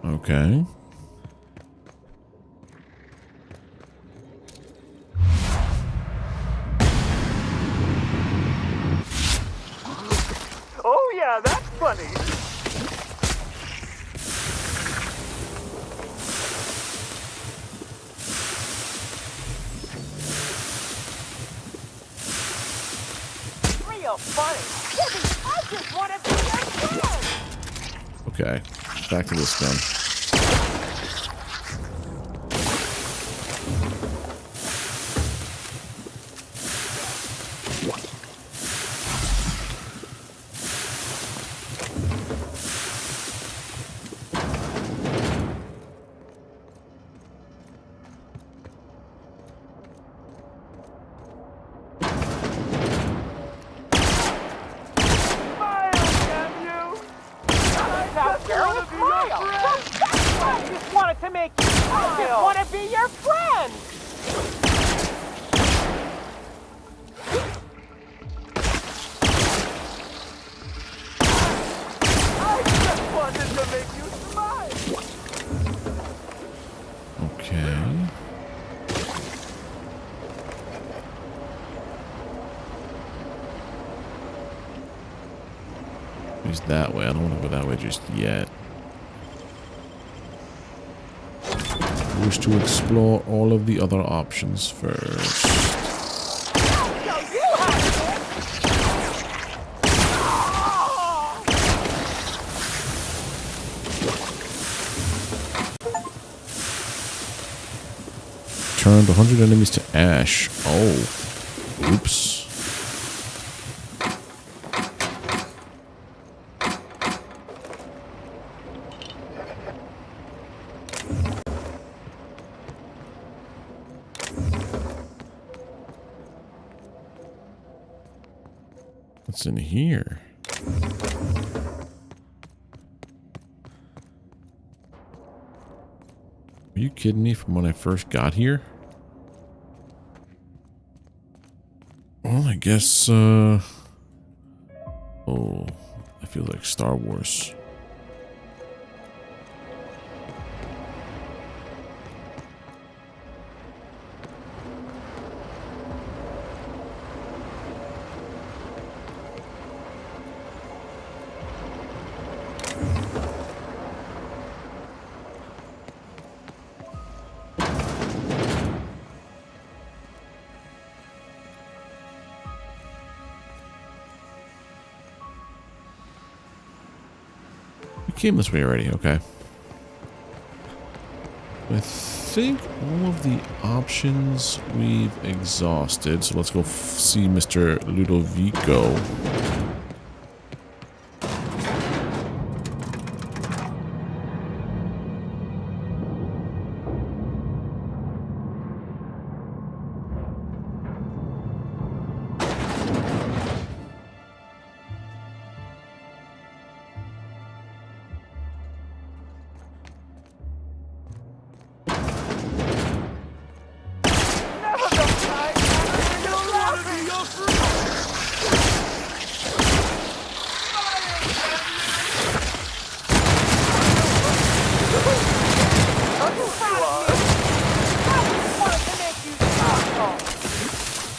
Okay. Oh yeah, that's funny! Real funny! Jimmy, I just want to be your friend! Okay. Back to this gun. I just wanted to make you smile! I just want to be your friend! I just wanted to make you smile! Okay. He's that way. I don't want to go that way just yet. I wish to explore all of the other options first. Turned 100 enemies to ash. Oh. Oops. What's in here? Are you kidding me from when I first got here? Well, I guess, oh, I feel like Star Wars. Came this way already, okay. I think all of the options we've exhausted, so let's go see Mr. Ludovico.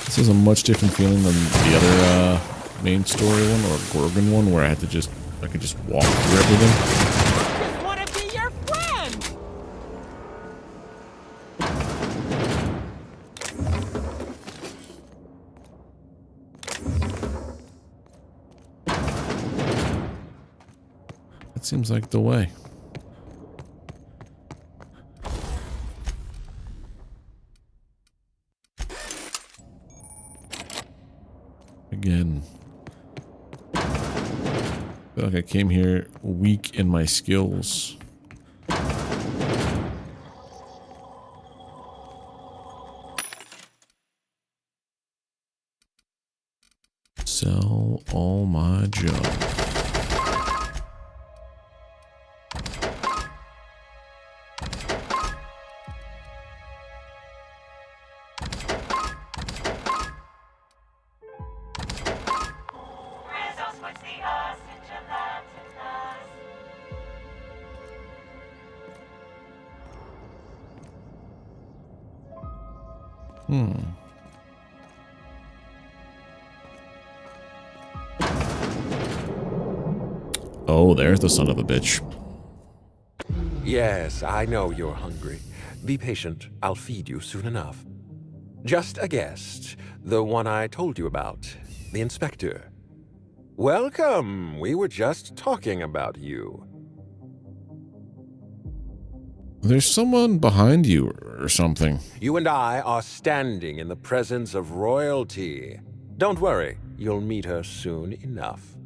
This is a much different feeling than the other main story one or Gorgon one, where I could just walk through everything. I just want to be your friend! That seems like the way. Again, I feel like I came here weak in my skills. Sell all my junk. Oh, there's the son of a bitch. Yes, I know you're hungry. Be patient. I'll feed you soon enough. Just a guest. The one I told you about. The inspector. Welcome. We were just talking about you. There's someone behind you or something. You and I are standing in the presence of royalty. Don't worry. You'll meet her soon enough.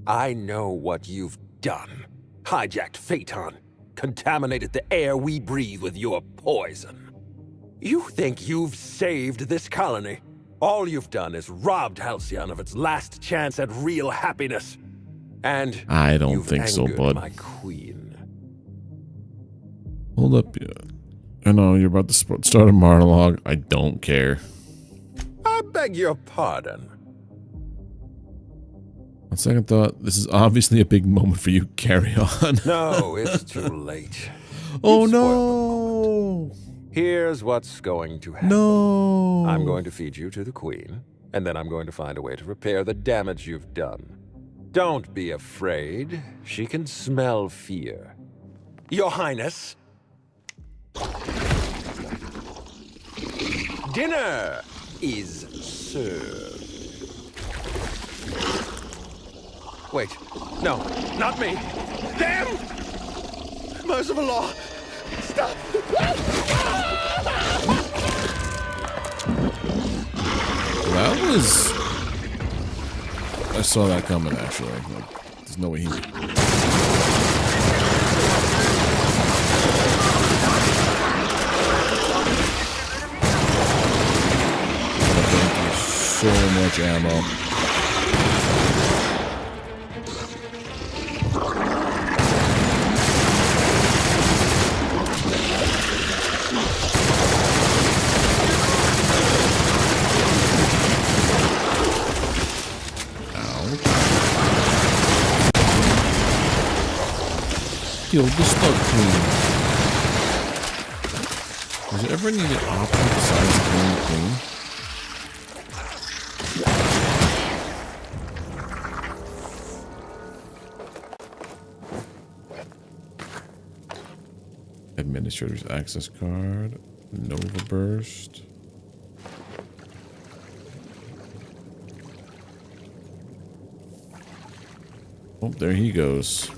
I know what you've done. Hijacked Phaeton. Contaminated the air we breathe with your poison. You think you've saved this colony? All you've done is robbed Halcyon of its last chance at real happiness. And I don't think so, bud. My queen. Hold up. I know you're about to start a monologue. I don't care. I beg your pardon. On second thought, this is obviously a big moment for you. Carry on. No, it's too late. Oh no! Here's what's going to happen. No! I'm going to feed you to the queen, and then I'm going to find a way to repair the damage you've done. Don't be afraid. She can smell fear. Your Highness. Dinner is served. Wait, no, not me. Damn! Merciful law! Stop! That was... I saw that coming, actually. Like, there's no way he... Thank you so much ammo. Killed the Slug Queen. Was there ever needed option besides killing the Queen? Administrator's access card. Nova Burst. Oh, there he goes.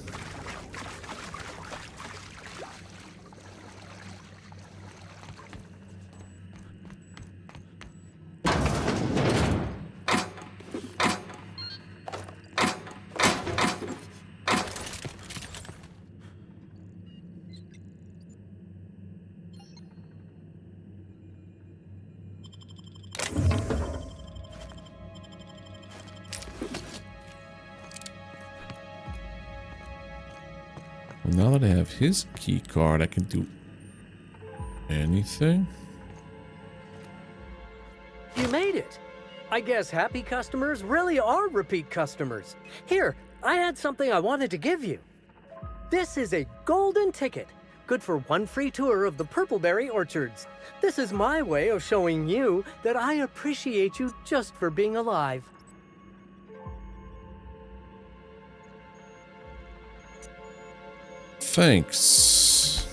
Now that I have his key card, I can do anything. You made it. I guess happy customers really are repeat customers. Here, I had something I wanted to give you. This is a golden ticket, good for one free tour of the Purpleberry Orchards. This is my way of showing you that I appreciate you just for being alive. Thanks.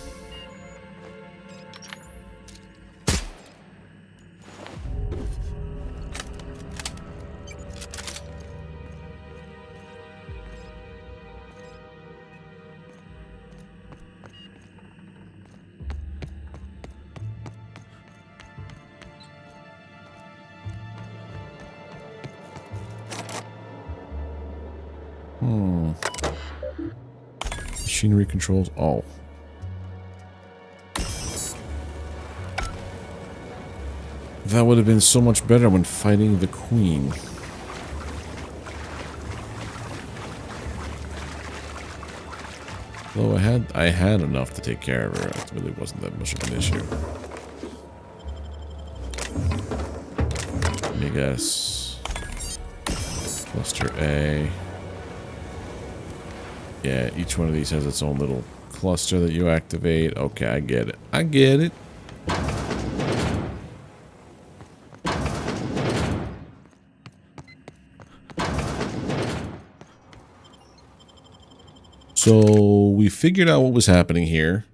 Machinery controls. Oh. That would have been so much better when fighting the Queen. Though I had enough to take care of her. It really wasn't that much of an issue. Let me guess. Cluster A. Yeah, each one of these has its own little cluster that you activate. Okay, I get it. I get it. So we figured out what was happening here.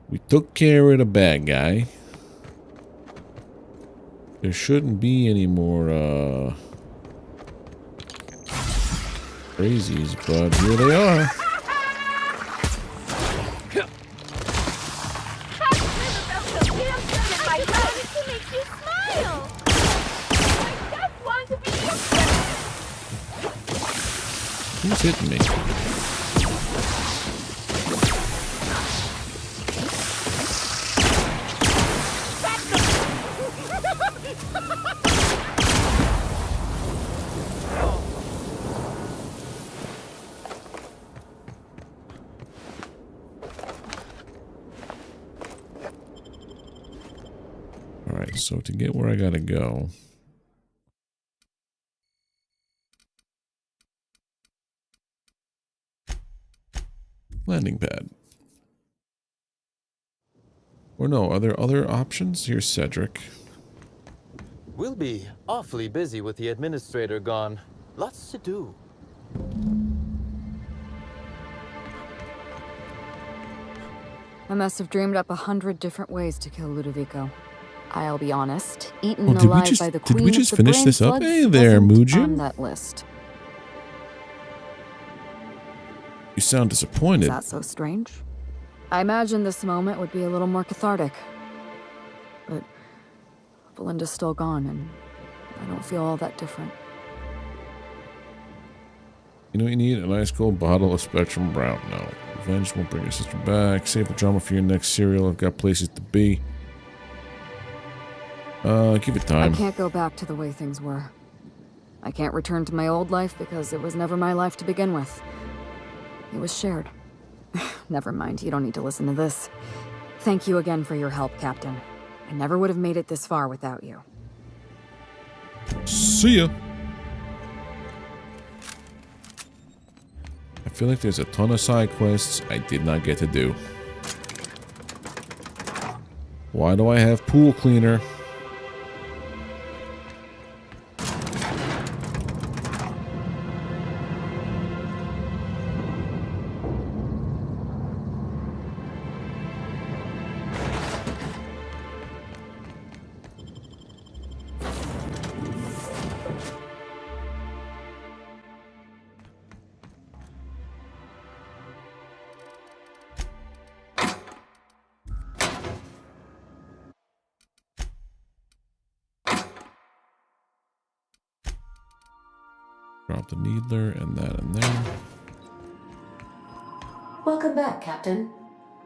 We took care of the bad guy. There shouldn't be any more crazies, but here they are. Who's hitting me? Alright, so to get where I gotta go. Landing pad. Or no, are there other options? Here's Cedric. We'll be awfully busy with the administrator gone. Lots to do. I must have dreamed up 100 different ways to kill Ludovico. I'll be honest, eaten alive by the queen did we just of the finish this up? Brain Hey Slugs there, wasn't Mujin. on that list. You sound disappointed. Is that so strange? I imagined this moment would be a little more cathartic. But Belinda's still gone, and I don't feel all that different. You know what you need? A nice cold bottle of Spectrum Brown. No. Revenge won't bring your sister back. Save the drama for your next serial. I've got places to be. Give it time. I can't go back to the way things were. I can't return to my old life because it was never my life to begin with. It was shared. Never mind, you don't need to listen to this. Thank you again for your help, Captain. I never would have made it this far without you. See ya. I feel like there's a ton of side quests I did not get to do. Why do I have pool cleaner? Drop the needler and that in there. Welcome back, Captain.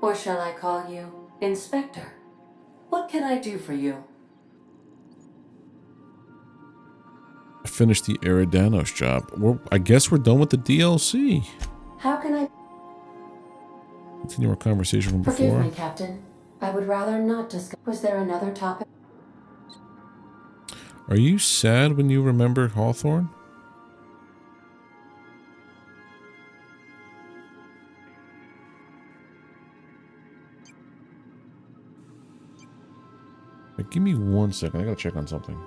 Or shall I call you Inspector? What can I do for you? I finished the Eridanos job. I guess we're done with the DLC. How can I... Continue our conversation from Forgive before. me, Captain. I would rather not discuss... Was there another topic? Are you sad when you remember Hawthorne? Wait, give me 1 second. I gotta check on something.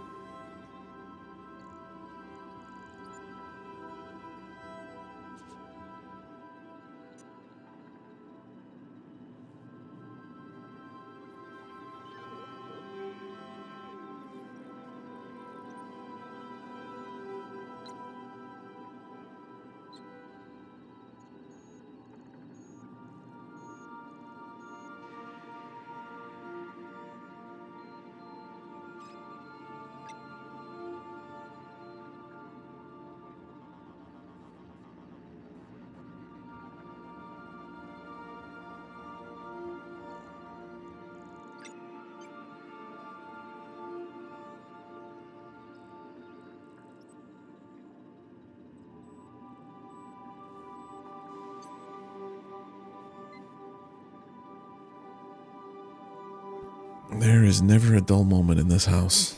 There is never a dull moment in this house.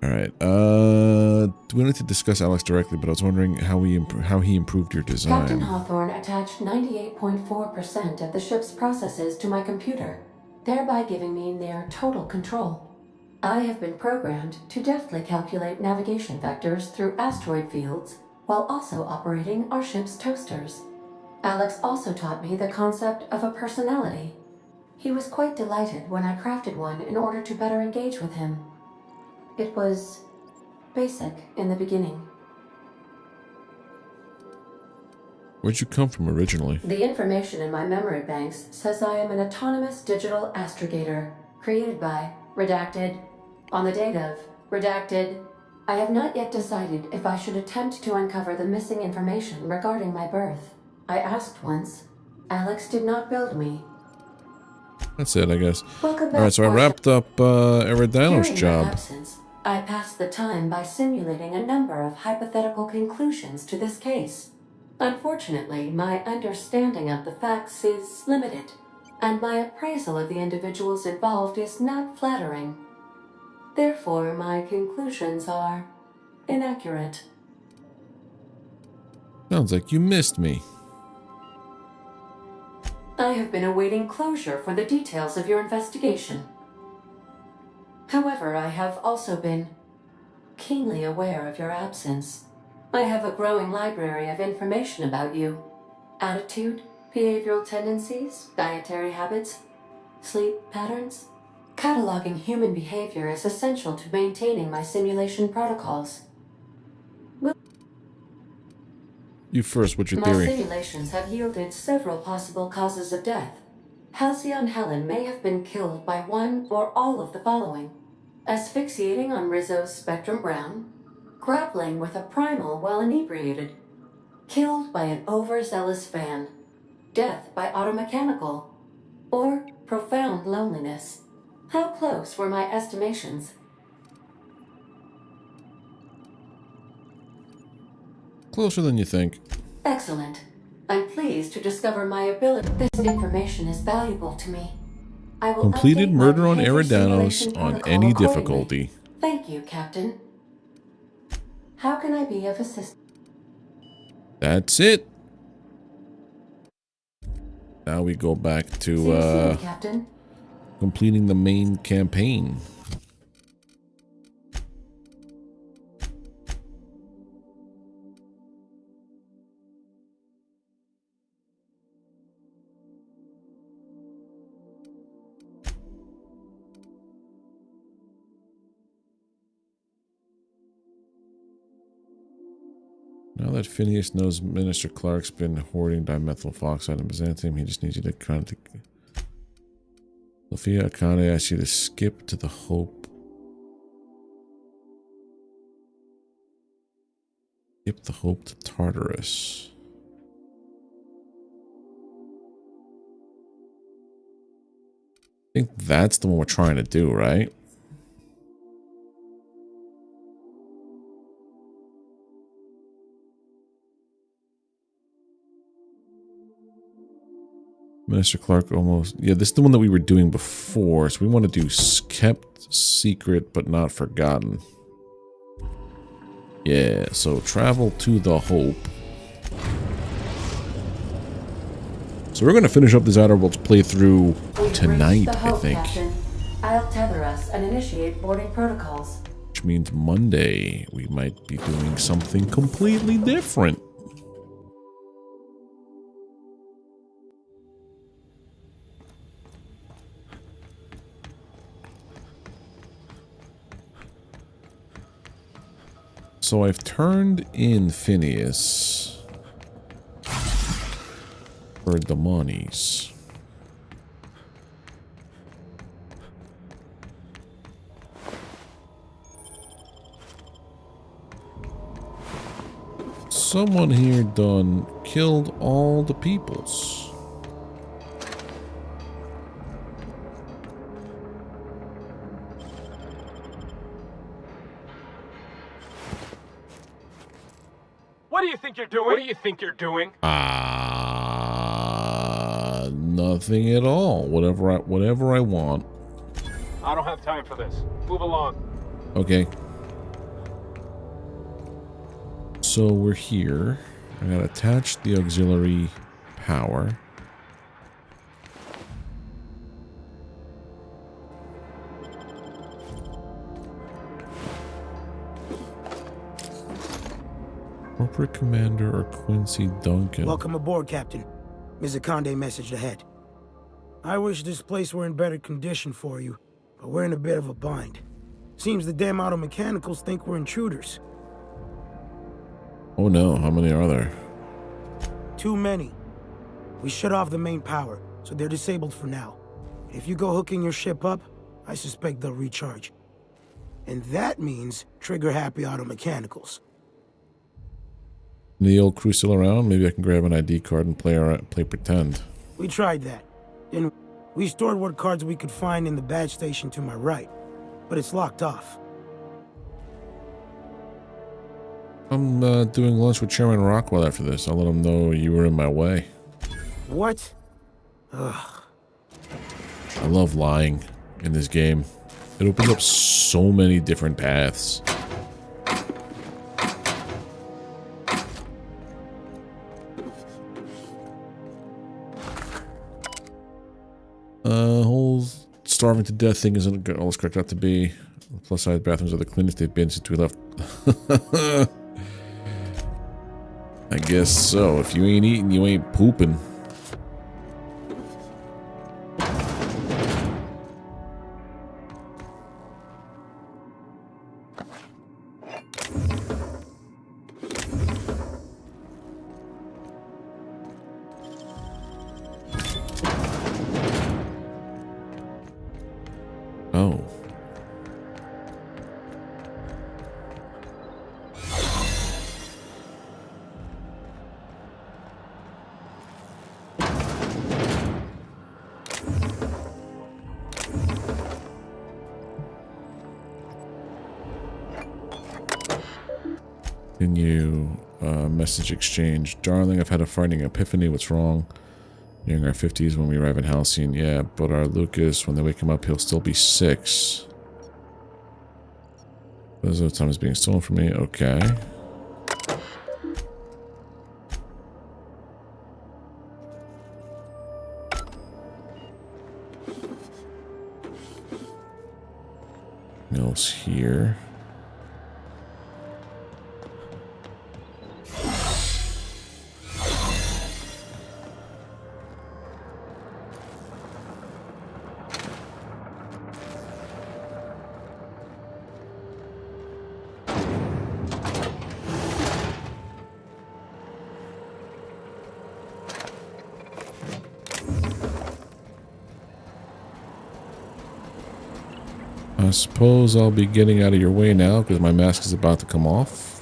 Alright, we don't need to discuss Alex directly, but I was wondering how he improved your design. Captain Hawthorne attached 98.4% of the ship's processes to my computer, thereby giving me near total control. I have been programmed to deftly calculate navigation vectors through asteroid fields, while also operating our ship's toasters. Alex also taught me the concept of a personality. He was quite delighted when I crafted one in order to better engage with him. It was basic in the beginning. Where'd you come from originally? The information in my memory banks says I am an autonomous digital astrogator, created by, redacted, on the date of, redacted. I have not yet decided if I should attempt to uncover the missing information regarding my birth. I asked once. Alex did not build me. That's it, I guess. Welcome back. Alright, so I wrapped up Eridanos' During job. my absence, I passed the time by simulating a number of hypothetical conclusions to this case. Unfortunately, my understanding of the facts is limited, and my appraisal of the individuals involved is not flattering. Therefore, my conclusions are inaccurate. Sounds like you missed me. I have been awaiting closure for the details of your investigation. However, I have also been keenly aware of your absence. I have a growing library of information about you. Attitude, behavioral tendencies, dietary habits, sleep patterns. Cataloging human behavior is essential to maintaining my simulation protocols. You first, what's your My theory? simulations have yielded several possible causes of death. Halcyon Helen may have been killed by one or all of the following: asphyxiating on Rizzo's Spectrum Brown, grappling with a primal while inebriated, killed by an overzealous fan, death by automechanical, or profound loneliness. How close were my estimations? Closer than you think. Excellent. I'm pleased to discover my ability. This information is valuable to me. I will Completed update my murder on behavior Eridanos simulation on protocol any accordingly. difficulty. Thank you, Captain. How can I be of assistance? That's it. Now we go back See you to soon, Captain. completing the main campaign. Now that Phineas knows Minister Clark's been hoarding dimethyl foxide and Byzantium, he just needs you to kind of... Sophia Akane asks you to skip to the Hope. Skip the Hope to Tartarus. I think that's the one we're trying to do, right? Minister Clark almost... Yeah, this is the one that we were doing before. So we want to do kept secret but not forgotten. Yeah, so travel to the Hope. So we're going to finish up this Outer Worlds playthrough tonight, I think. Captain. I'll tether us and initiate boarding protocols. Which means Monday we might be doing something completely different. So I've turned in Phineas for the monies. Someone here done killed all the peoples. What do you think you're doing? What do you think you're doing? None Nothing at all. Whatever I want. I don't have time for this. Move along. Okay. So we're here. I gotta attach the auxiliary power. Corporate Commander or Quincy Duncan. Welcome aboard, Captain. Mr. Conde messaged ahead. I wish this place were in better condition for you, but we're in a bit of a bind. Seems the damn auto mechanicals think we're intruders. Oh no, how many are there? Too many. We shut off the main power, so they're disabled for now. If you go hooking your ship up, I suspect they'll recharge. And that means trigger-happy auto mechanicals. The old crew still around? Maybe I can grab an ID card and play pretend. We tried that. Then we stored what cards we could find in the badge station to my right, but it's locked off. I'm doing lunch with Chairman Rockwell after this. I'll let him know you were in my way. What? Ugh. I love lying in this game. It opens up so many different paths. Whole starving to death thing isn't all it's cracked out to be. The plus side bathrooms are the cleanest they've been since we left. I guess so. If you ain't eating, you ain't pooping. Oh. Continue message exchange. Darling, I've had a frightening epiphany. What's wrong? Nearing our 50s when we arrive in Halcyon. Yeah, but our Lucas, when they wake him up, he'll still be 6. Those of time is being stolen from me. Okay. Mills here. I suppose I'll be getting out of your way now because my mask is about to come off.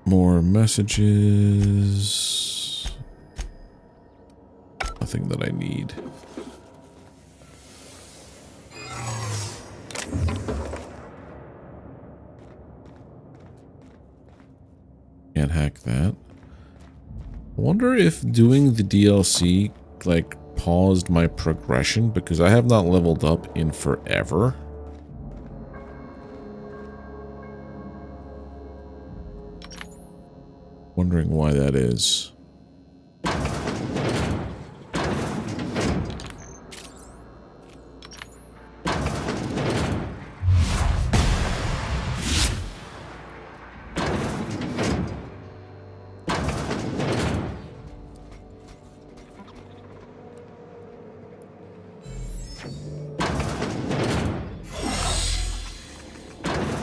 More messages. Nothing that I need. Can't hack that. I wonder if doing the DLC like paused my progression because I have not leveled up in forever. Wondering why that is.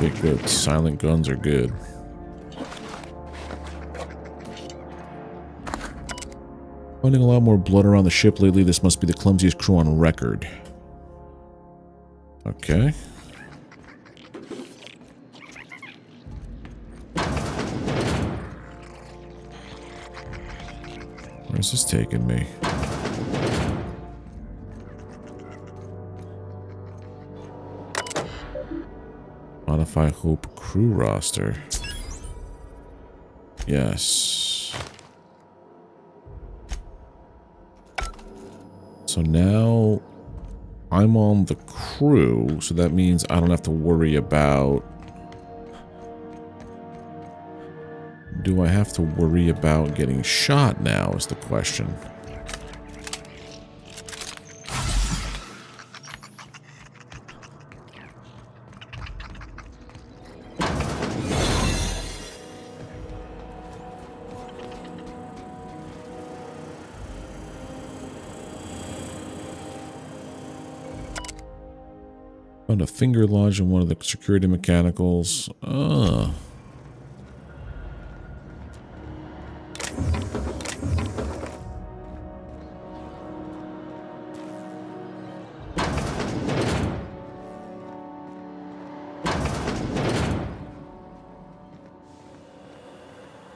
Okay, good. Silent guns are good. Finding a lot more blood around the ship lately. This must be the clumsiest crew on record. Okay. Where's this taking me? Modify Hope crew roster. Yes. So now I'm on the crew, so that means I don't have to worry about... Do I have to worry about getting shot now is the question. Found a finger lodge in one of the security mechanicals.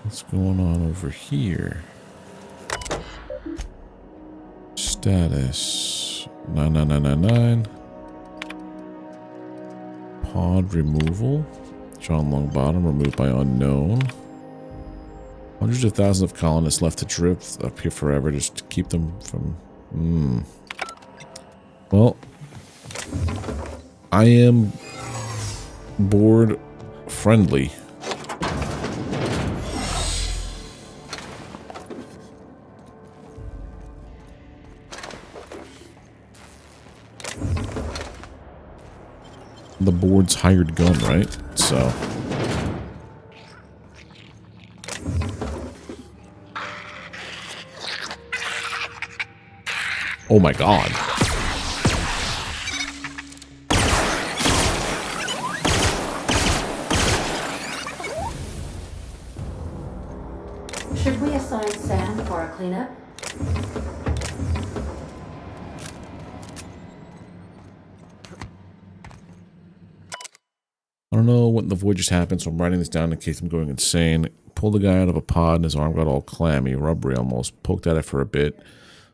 What's going on over here? Status 99999. Pod removal. John Longbottom removed by unknown. Hundreds of thousands of colonists left to drift up here forever just to keep them from... Well, I am board friendly. The board's hired gun, right? So. Oh my god. Should we assign Sam for a cleanup? I don't know what in the void just happened, so I'm writing this down in case I'm going insane. Pulled the guy out of a pod and his arm got all clammy, rubbery almost. Poked at it for a bit.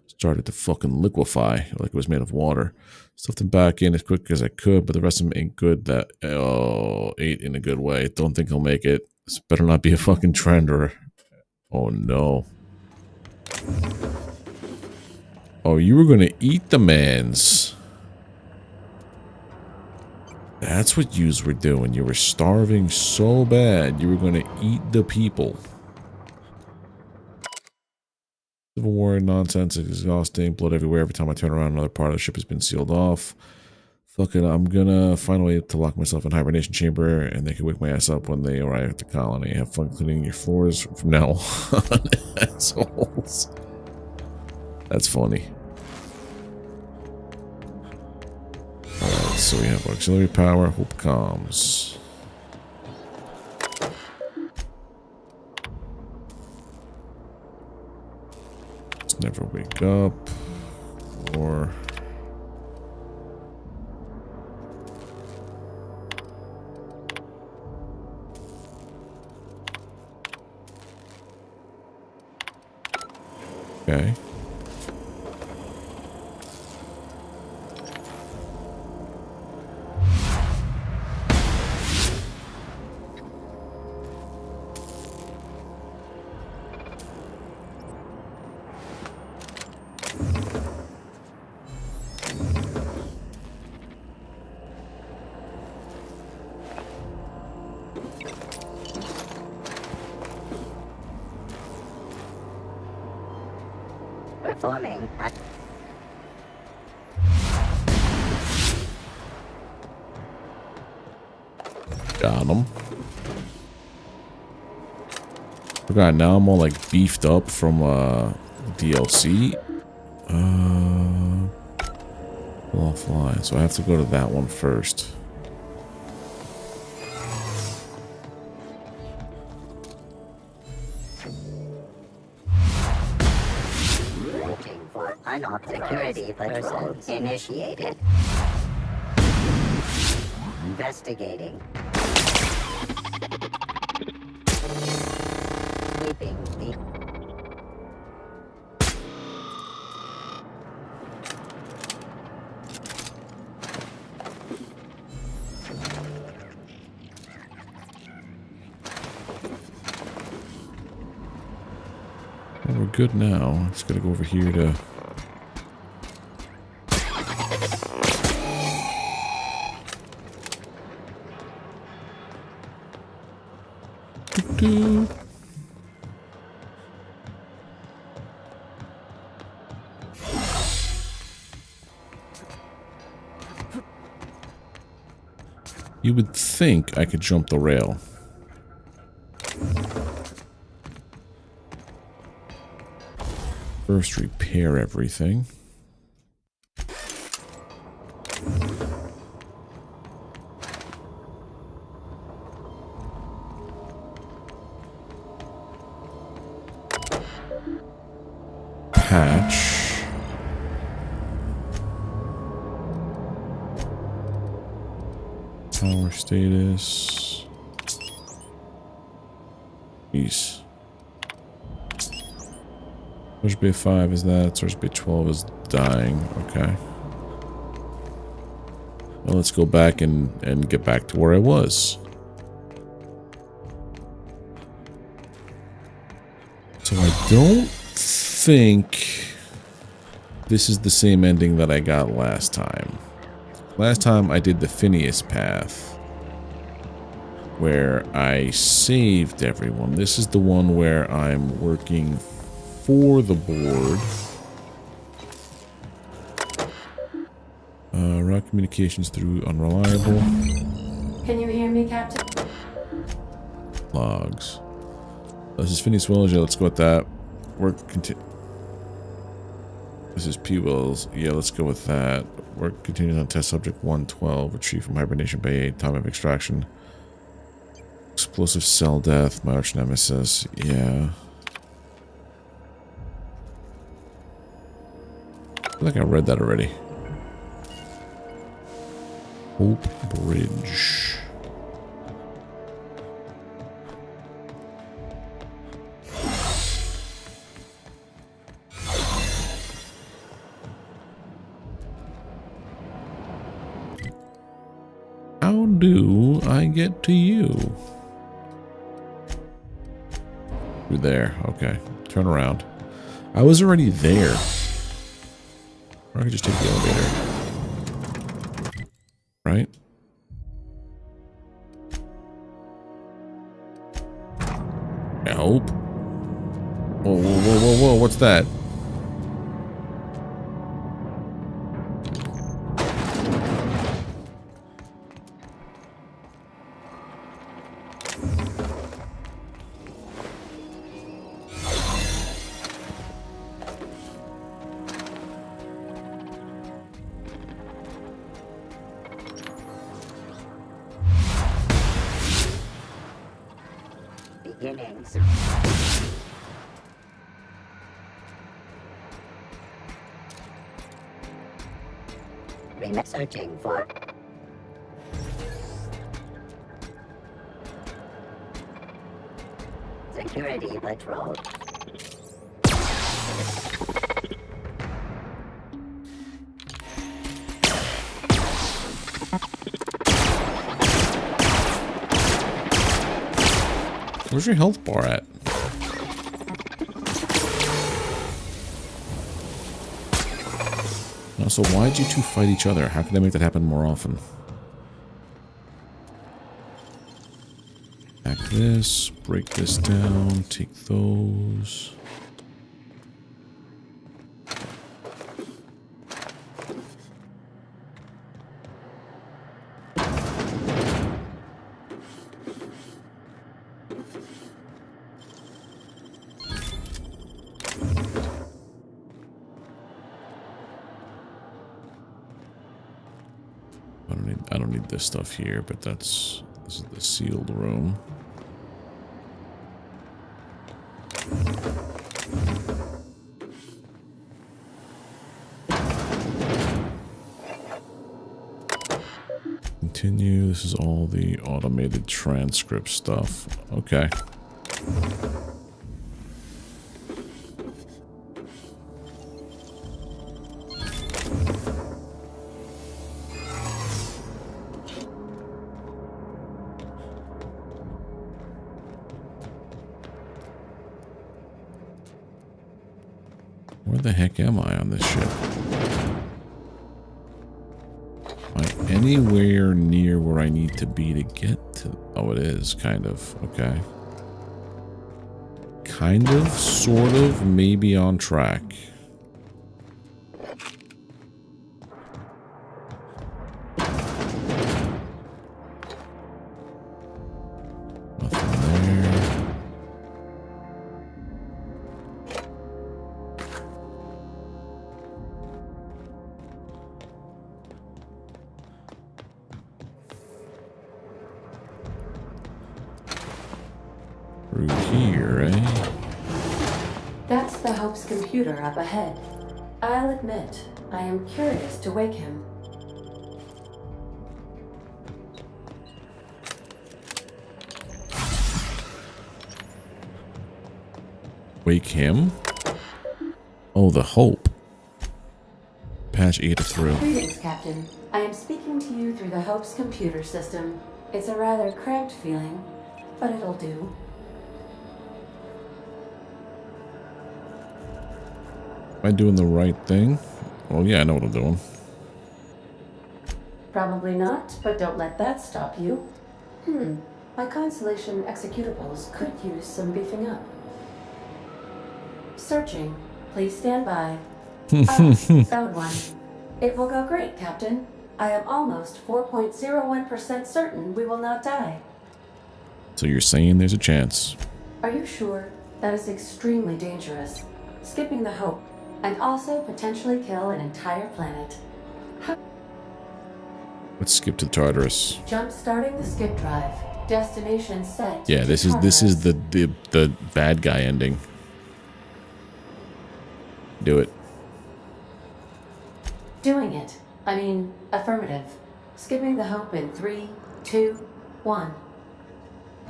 Started to fucking liquefy like it was made of water. Stuffed him back in as quick as I could, but the rest of him ain't good that... Oh, ate in a good way. Don't think he'll make it. This better not be a fucking trend or... Oh no. Oh, you were gonna eat the mans. That's what yous were doing. You were starving so bad, you were going to eat the people. Civil War nonsense is exhausting. Blood everywhere. Every time I turn around, another part of the ship has been sealed off. Fuck it. I'm going to find a way to lock myself in hibernation chamber, and they can wake my ass up when they arrive at the colony. Have fun cleaning your floors from now on, assholes. That's funny. Alright, so we have auxiliary power, hope comms. Let's never wake up. Or... Okay. Performing. Got him. Forgot, now I'm all like beefed up from DLC. Offline, so I have to go to that one first. Looking for unlocked security patrol initiated. Investigating. Sweeping the... Well, we're good now. Just gotta go over here to... You would think I could jump the rail. First, repair everything. Patch. Power status. Jeez. Source bay 5 is that. Source bay 12 is dying. Okay. Well, let's go back and get back to where I was. So I don't think this is the same ending that I got last time. Last time I did the Phineas path, where I saved everyone. This is the one where I'm working for the board. Route communications through unreliable. Can you hear me, Captain? Logs. This is Phineas Wells. Yeah, let's go with that. Work continue. This is P. Wells. Yeah, let's go with that. Work continues on test subject 112. Retrieve from hibernation bay 8. Time of extraction. Explosive cell death. My arch nemesis. Yeah. I feel like I read that already. Hope Bridge. How do I get to you? You're there. Okay. Turn around. I was already there. Or I could just take the elevator. Right? Help. Whoa, whoa, whoa, whoa, whoa. What's that? Beginnings. Searching for security patrol. Where's your health bar at? Now, so why'd you two fight each other? How can I make that happen more often? Back this, break this down, take those. I don't need this stuff here, but this is the sealed room. Continue. This is all the automated transcript stuff. Okay. Where the heck am I on this ship? Am I anywhere near where I need to be to get to... Oh, it is, kind of. Okay. Kind of, sort of, maybe on track. Through here, eh? That's the Hope's computer up ahead. I'll admit, I am curious to wake him. Wake him? Oh, the Hope. Patch 8 through. Greetings, Captain. I am speaking to you through the Hope's computer system. It's a rather cramped feeling, but it'll do. Am I doing the right thing? Well, yeah, I know what I'm doing. Probably not, but don't let that stop you. My Constellation executables could use some beefing up. Searching. Please stand by. Found one. It will go great, Captain. I am almost 4.01% certain we will not die. So you're saying there's a chance? Are you sure? That is extremely dangerous. Skipping the Hope, and also potentially kill an entire planet. Let's skip to the Tartarus. Jump starting the skip drive. Destination set. Yeah, this is the bad guy ending. Do it. Doing it. I mean, affirmative. Skipping the Hope in 3, 2, 1.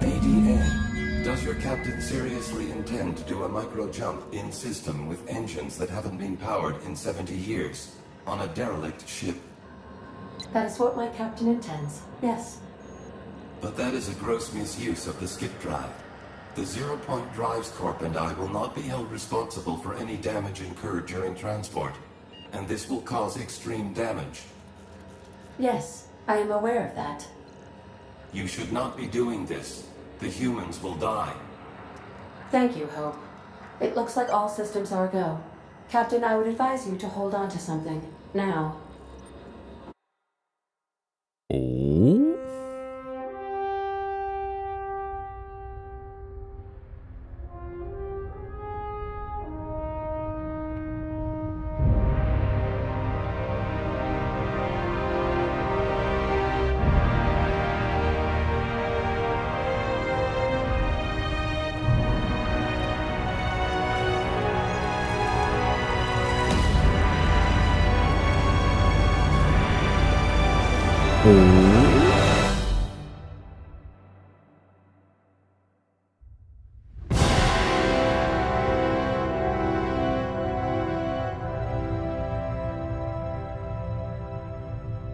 ADN, does your captain seriously intend to do a micro jump in system with engines that haven't been powered in 70 years on a derelict ship? That is what my captain intends, yes. But that is a gross misuse of the skip drive. The Zero Point Drives Corp and I will not be held responsible for any damage incurred during transport, and this will cause extreme damage. Yes, I am aware of that. You should not be doing this. The humans will die. Thank you, Hope. It looks like all systems are go. Captain, I would advise you to hold on to something. Now. Oh?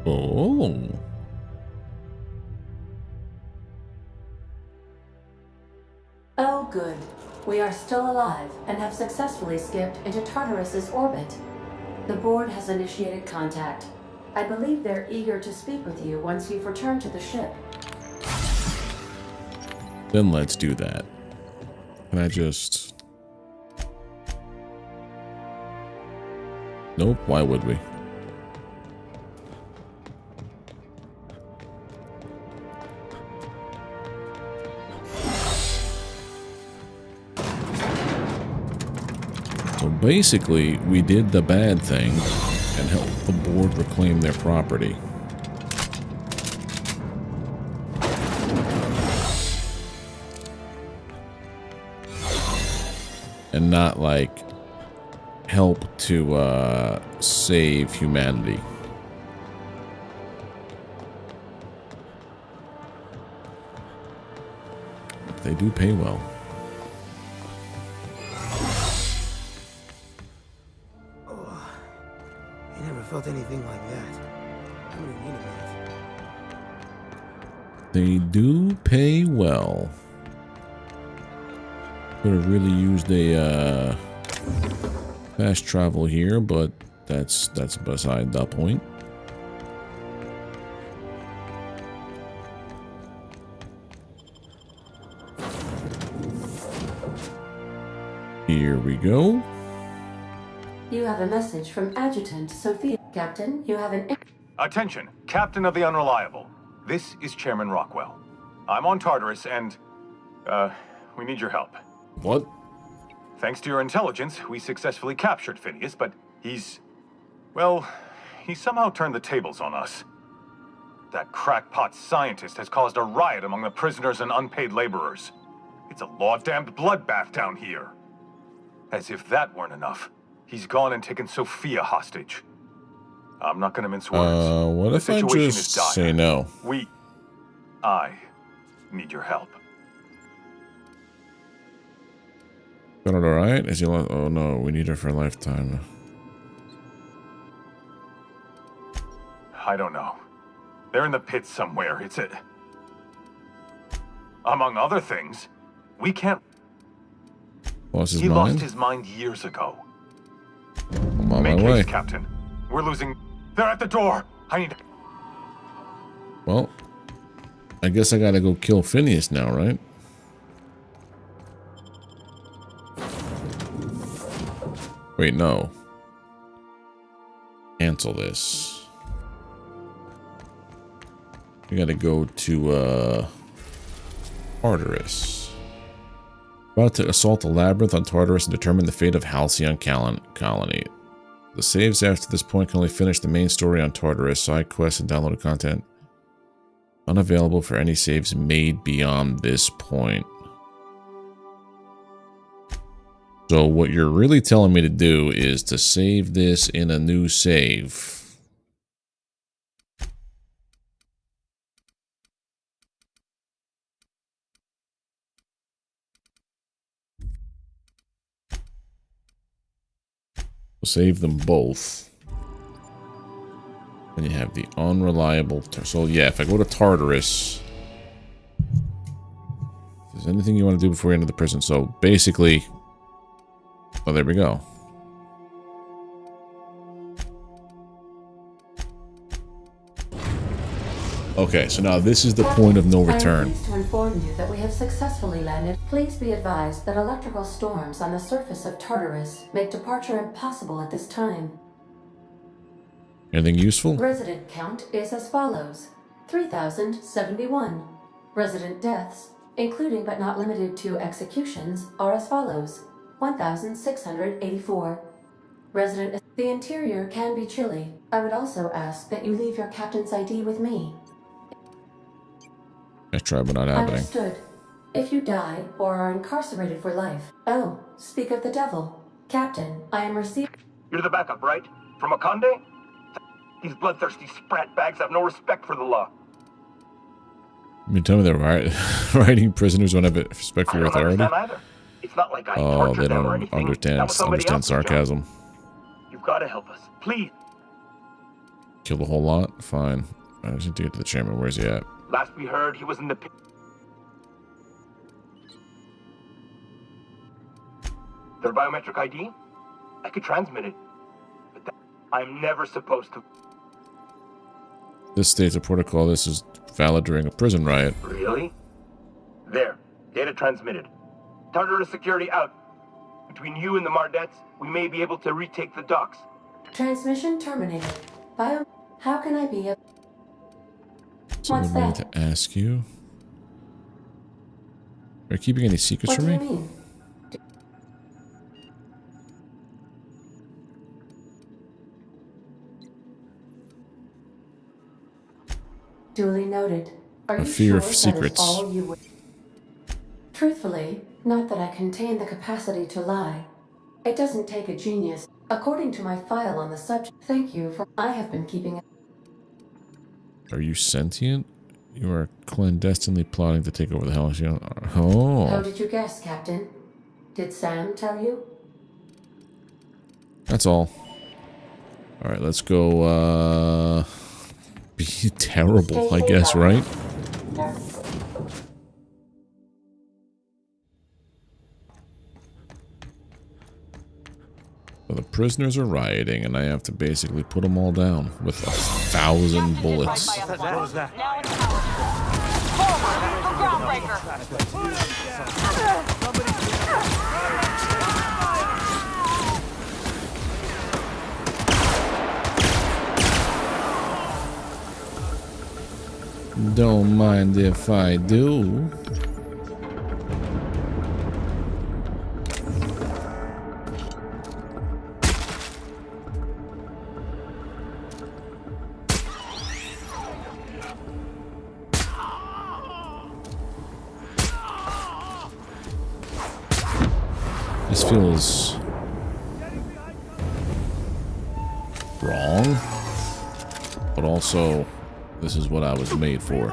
Oh. Oh, good. We are still alive and have successfully skipped into Tartarus's orbit. The board has initiated contact. I believe they're eager to speak with you once you've returned to the ship. Then let's do that. Can I just... Nope, why would we? So basically, we did the bad thing and helped the board reclaim their property. And not, like, help to save humanity. They do pay well. I never felt anything like that. I'm gonna need a minute. They do pay well. Could have really used a Fast travel here, but that's beside the point. Here we go. You have a message from Adjutant Sophia. Captain, you have an... Attention, Captain of the Unreliable. This is Chairman Rockwell. I'm on Tartarus and, we need your help. What? Thanks to your intelligence, we successfully captured Phineas, but he's somehow turned the tables on us. That crackpot scientist has caused a riot among the prisoners and unpaid laborers. It's a law-damned bloodbath down here. As if that weren't enough, he's gone and taken Sophia hostage. I'm not gonna mince words. What The if I situation just is dire. say no? I need your help. Got it alright? Is he like, oh no, we need her for a lifetime. I don't know. They're in the pits somewhere. It's a... Among other things, we can't... Lost his he mind? lost his mind years ago. I'm on my Make way. haste, Captain. We're losing... They're at the door! I need... Well, I guess I gotta go kill Phineas now, right? Wait, no. Cancel this. We gotta go to, Tartarus. About to assault the labyrinth on Tartarus and determine the fate of Halcyon colony. The saves after this point can only finish the main story on Tartarus. Side quests and downloaded content unavailable for any saves made beyond this point. So what you're really telling me to do is to save this in a new save. Save them both. And you have the unreliable. So yeah, if I go to Tartarus, if there's anything you want to do before you enter the prison. So basically, oh, there we go. Okay, so now this is the point of no return. I am pleased to inform you that we have successfully landed. Please be advised that electrical storms on the surface of Tartarus make departure impossible at this time. Anything useful? Resident count is as follows: 3,071. Resident deaths, including but not limited to executions, are as follows: 1,684. Resident... The interior can be chilly. I would also ask that you leave your captain's ID with me. I tried, but not happening. Understood. If you die or are incarcerated for life... Oh, speak of the devil. Captain, I am receiving... You're the backup, right? From Akande? These bloodthirsty sprat bags have no respect for the law. You tell me they're writing prisoners don't have respect for your authority? Either. It's not like I Oh, they them or don't anything. understand sarcasm. You've got to help us, please. Kill the whole lot? Fine. I just need to get to the chairman. Where's he at? Last we heard, he was in the pit. Their biometric ID? I could transmit it. But I'm never supposed to. This states a protocol. This is valid during a prison riot. Really? There. Data transmitted. Tartarus security out. Between you and the Mardettes, we may be able to retake the docks. Transmission terminated. How can I be a... Something I need to ask you. Are you keeping any secrets What from do me? you mean? Duly noted. Are you fear sure of secrets. That is all you would... Truthfully, not that I contain the capacity to lie. It doesn't take a genius. According to my file on the subject, thank you for... I have been keeping it. Are you sentient? You are clandestinely plotting to take over the Halcyon. Oh. How did you guess, Captain? Did Sam tell you? That's all. Alright, let's go, be terrible, I guess, right? So the prisoners are rioting, and I have to basically put them all down with 1,000 bullets. What was that? Don't mind if I do. This feels wrong, but also this is what I was made for.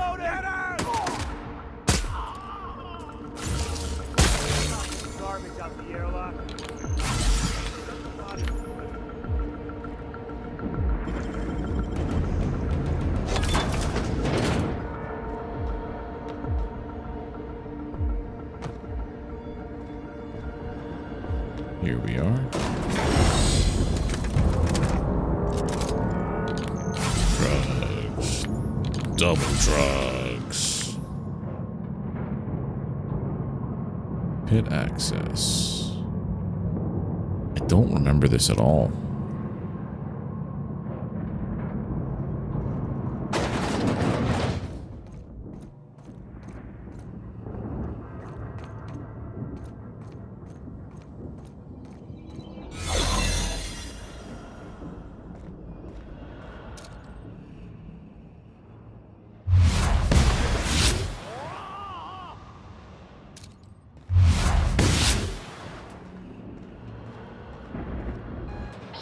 Here we are. Drugs. Double drugs. Pit access. I don't remember this at all.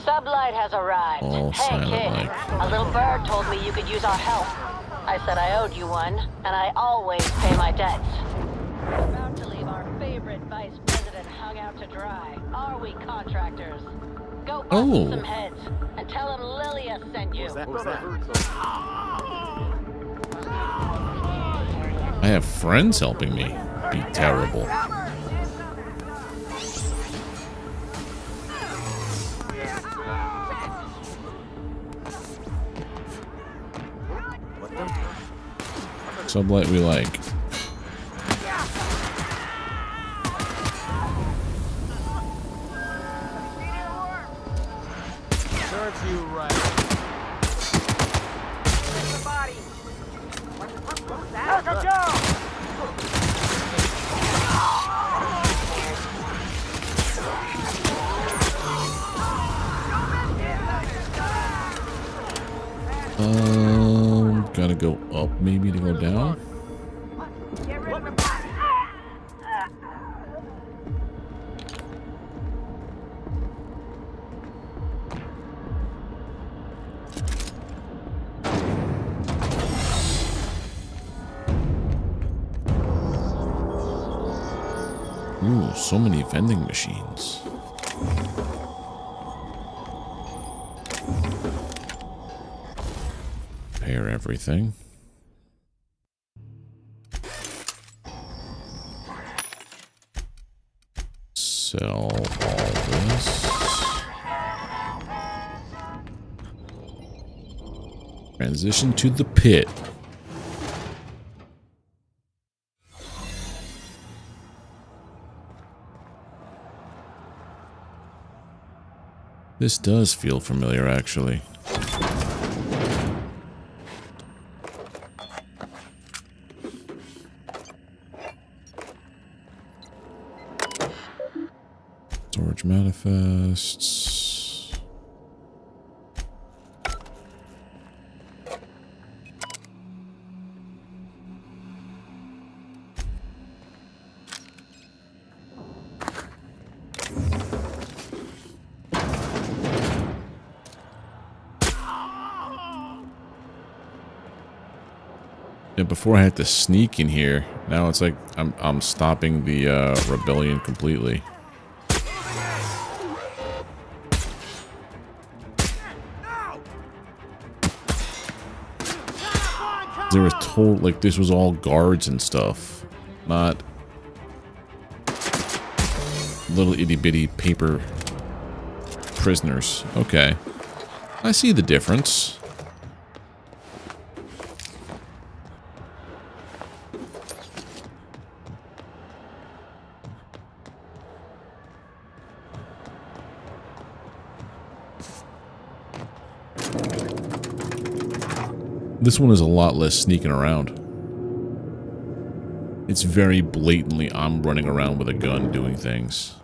Sublight has arrived. All Hey, kid. like. A little bird told me you could use our help. I said I owed you one, and I always pay my debts. We're about to leave our favorite vice president hung out to dry. Are we, contractors? Go bust some heads, and tell him Lilia sent you. I have friends helping me. Be terrible. Sublight we like. Serves you right. The body. Let's go. Gotta go up maybe to go down. Ooh, so many vending machines. Repair everything. Sell all this. Transition to the pit. This does feel familiar, actually. Storage manifests. Yeah, before I had to sneak in here. Now it's like I'm stopping the rebellion completely. There was like this was all guards and stuff, not little itty bitty paper prisoners. Okay. I see the difference. This one is a lot less sneaking around. It's very blatantly I'm running around with a gun doing things.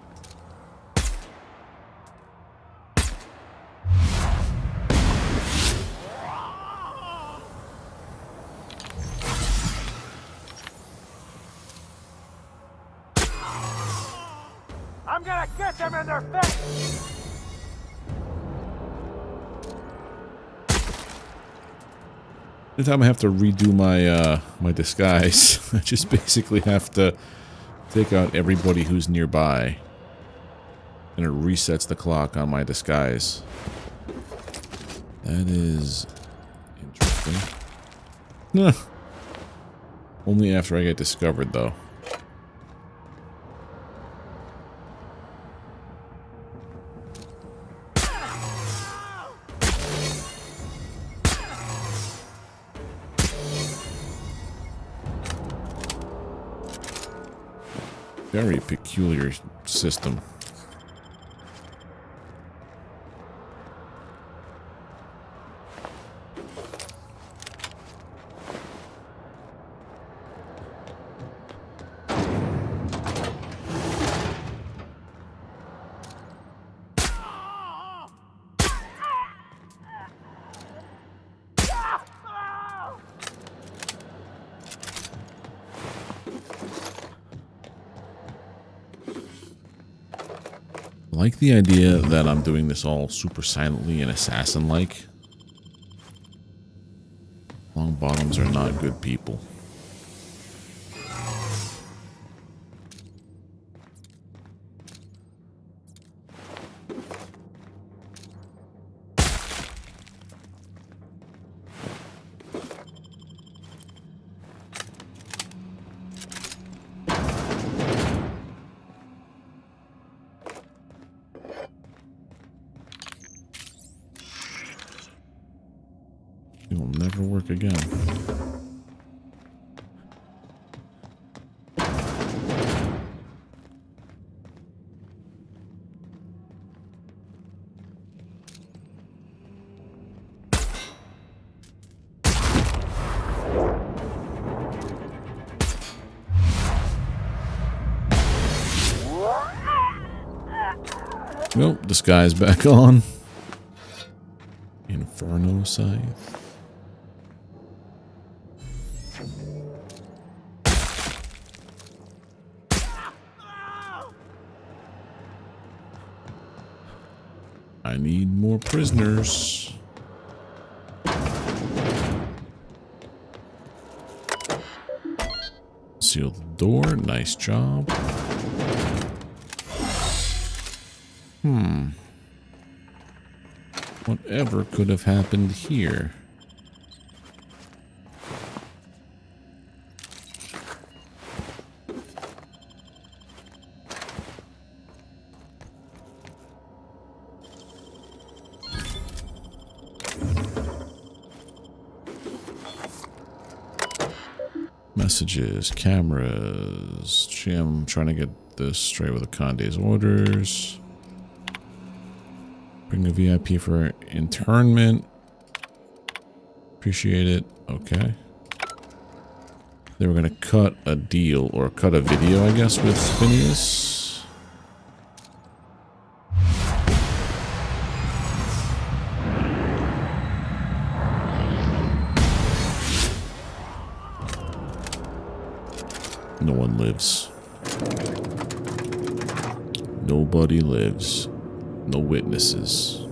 I'm gonna get them in their face! Anytime I have to redo my my disguise, I just basically have to take out everybody who's nearby. And it resets the clock on my disguise. That is interesting. Only after I get discovered, though. Very peculiar system. I like the idea that I'm doing this all super silently and assassin-like. Long bottoms are not good people. It will never work again. Nope, disguise back on. Inferno scythe. I need more prisoners. Seal the door. Nice job. Whatever could have happened here? Messages, cameras. I'm trying to get this straight with the Conde's orders. Bring a VIP for internment. Appreciate it. Okay. They were going to cut a deal, or cut a video, I guess, with Phineas. No one lives. Nobody lives. No witnesses.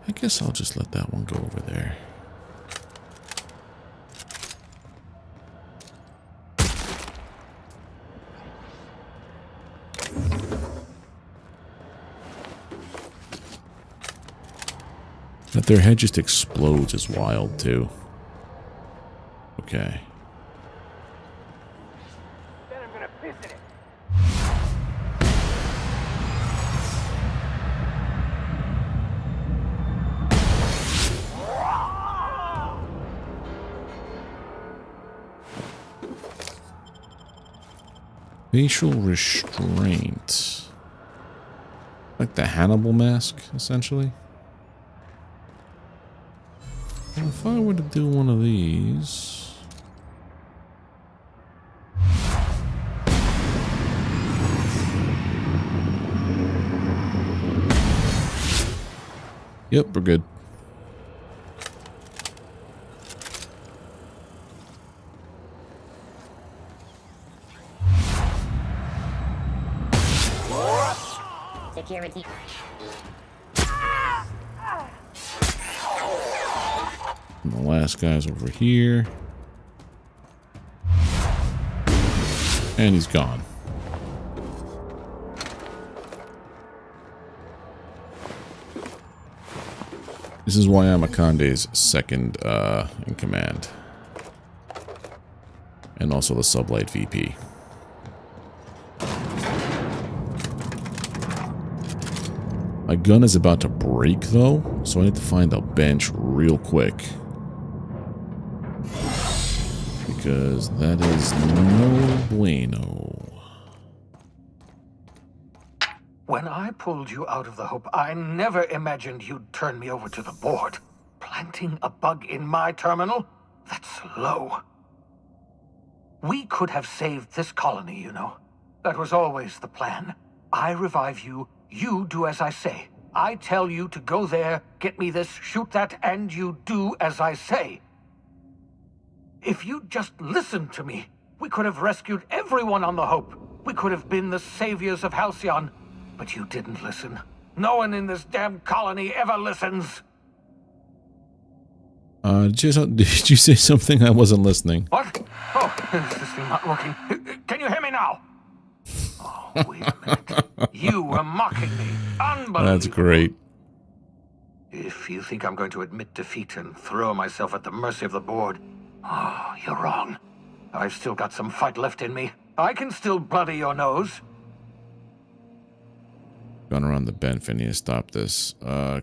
I guess I'll just let that one go over there. That their head just explodes is wild, too. Okay. Then I'm gonna piss in it. Facial restraint. Like the Hannibal mask, essentially. Well, if I were to do one of these... Yep, we're good. Security. And the last guy's over here. And he's gone. This is why I'm Akande's second in command. And also the sublight VP. My gun is about to break though, so I need to find a bench real quick. Because that is no bueno. When I pulled you out of the Hope, I never imagined you'd turn me over to the board. Planting a bug in my terminal? That's low. We could have saved this colony, you know. That was always the plan. I revive you, you do as I say. I tell you to go there, get me this, shoot that, and you do as I say. If you'd just listened to me, we could have rescued everyone on the Hope. We could have been the saviors of Halcyon. But you didn't listen. No one in this damn colony ever listens. Did you say something? I wasn't listening. What? Oh, is this thing not working? Can you hear me now? Oh, wait a minute. You were mocking me. Unbelievable. That's great. If you think I'm going to admit defeat and throw myself at the mercy of the board, oh, you're wrong. I've still got some fight left in me. I can still bloody your nose. Gone around the bend, Finny, to stop this.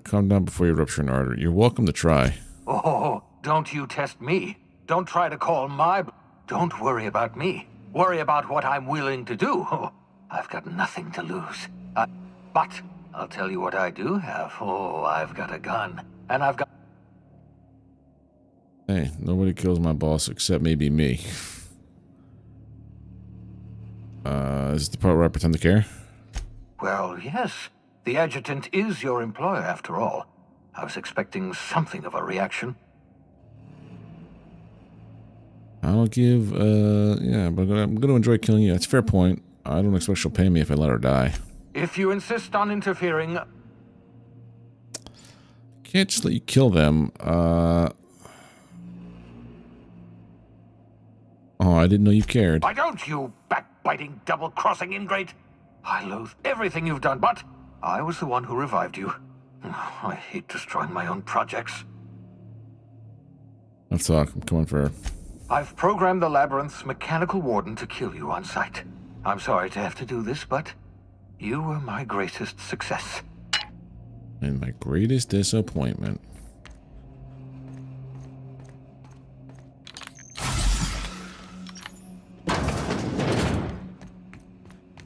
Calm down before you rupture an artery. You're welcome to try. Oh, don't you test me. Don't try to call my... Don't worry about me. Worry about what I'm willing to do. Oh, I've got nothing to lose. But I'll tell you what I do have. Oh, I've got a gun. And I've got... Hey, nobody kills my boss except maybe me. Is this the part where I pretend to care? Well, yes. The adjutant is your employer, after all. I was expecting something of a reaction. I'll give, yeah, but I'm going to enjoy killing you. That's a fair point. I don't expect she'll pay me if I let her die. If you insist on interfering... Can't just let you kill them. Oh, I didn't know you cared. Why don't you, backbiting, double-crossing ingrate? I loathe everything you've done, but I was the one who revived you. I hate destroying my own projects. Let's talk. I'm coming for her. I've programmed the Labyrinth's mechanical warden to kill you on sight. I'm sorry to have to do this, but you were my greatest success. And my greatest disappointment.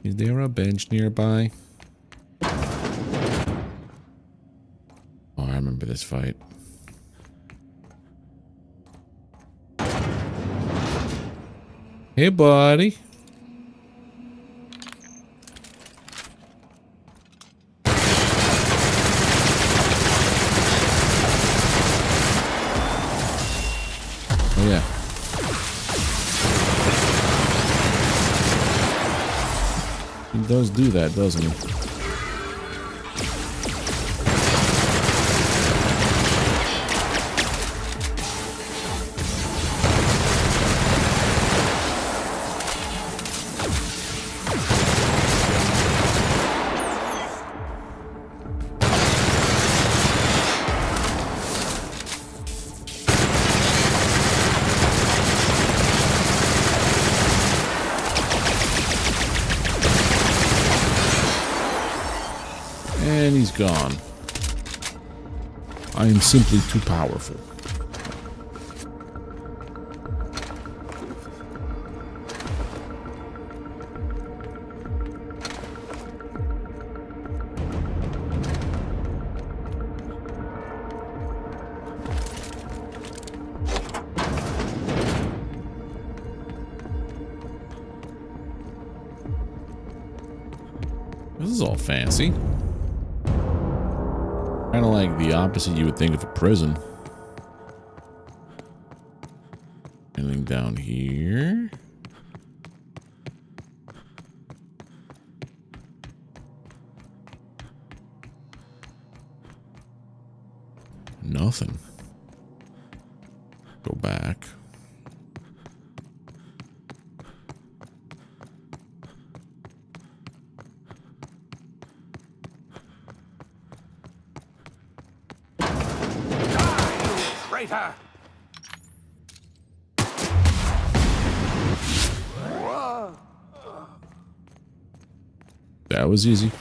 Is there a bench nearby? Oh, I remember this fight. Hey, buddy. Oh, yeah. He does do that, doesn't he? And he's gone. I am simply too powerful. This is all fancy. Kind of like the opposite you would think of a prison. Anything down here? Nothing. Go back. Traitor! That was easy.